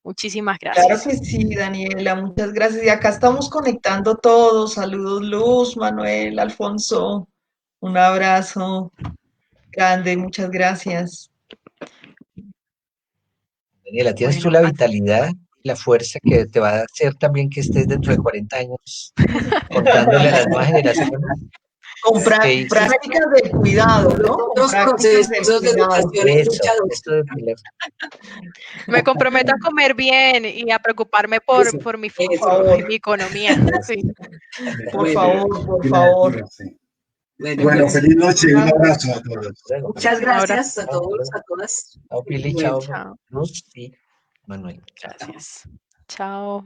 Speaker 1: Muchísimas
Speaker 5: Claro
Speaker 1: gracias.
Speaker 5: que sí, Daniela, muchas gracias. Y acá estamos conectando todos. Saludos, Luz, Manuel, Alfonso. Un abrazo grande, muchas gracias.
Speaker 2: Daniela, tienes tú
Speaker 1: Bueno,
Speaker 2: la vitalidad y la fuerza que te va a hacer también que estés dentro de 40 años contándole a las nuevas generaciones
Speaker 5: Con
Speaker 2: que hiciste
Speaker 5: prácticas del cuidado, ¿no? Con
Speaker 3: Otros
Speaker 5: prácticas del
Speaker 3: procesos de
Speaker 5: cuidado.
Speaker 3: educación en
Speaker 2: eso,
Speaker 3: lucha.
Speaker 2: esto de Pilar.
Speaker 1: me comprometo a comer bien y a preocuparme
Speaker 3: Eso,
Speaker 1: por mi
Speaker 5: Por
Speaker 3: eso.
Speaker 1: futuro y
Speaker 5: favor,
Speaker 1: mi economía. Sí.
Speaker 5: por
Speaker 3: Bueno,
Speaker 5: favor, por
Speaker 4: Pilar,
Speaker 5: favor.
Speaker 4: sí.
Speaker 3: bueno,
Speaker 4: Bueno,
Speaker 3: pues
Speaker 4: feliz noche y un
Speaker 5: Gracias.
Speaker 4: abrazo a todos.
Speaker 2: Luego.
Speaker 3: muchas
Speaker 1: Un abrazo.
Speaker 3: gracias a
Speaker 2: Chao,
Speaker 3: todos,
Speaker 2: luego.
Speaker 3: a todas.
Speaker 2: Chao, Pili,
Speaker 3: Bueno,
Speaker 2: chao,
Speaker 1: Chao.
Speaker 2: Luz y Manuel.
Speaker 3: chao.
Speaker 1: Gracias. Chao.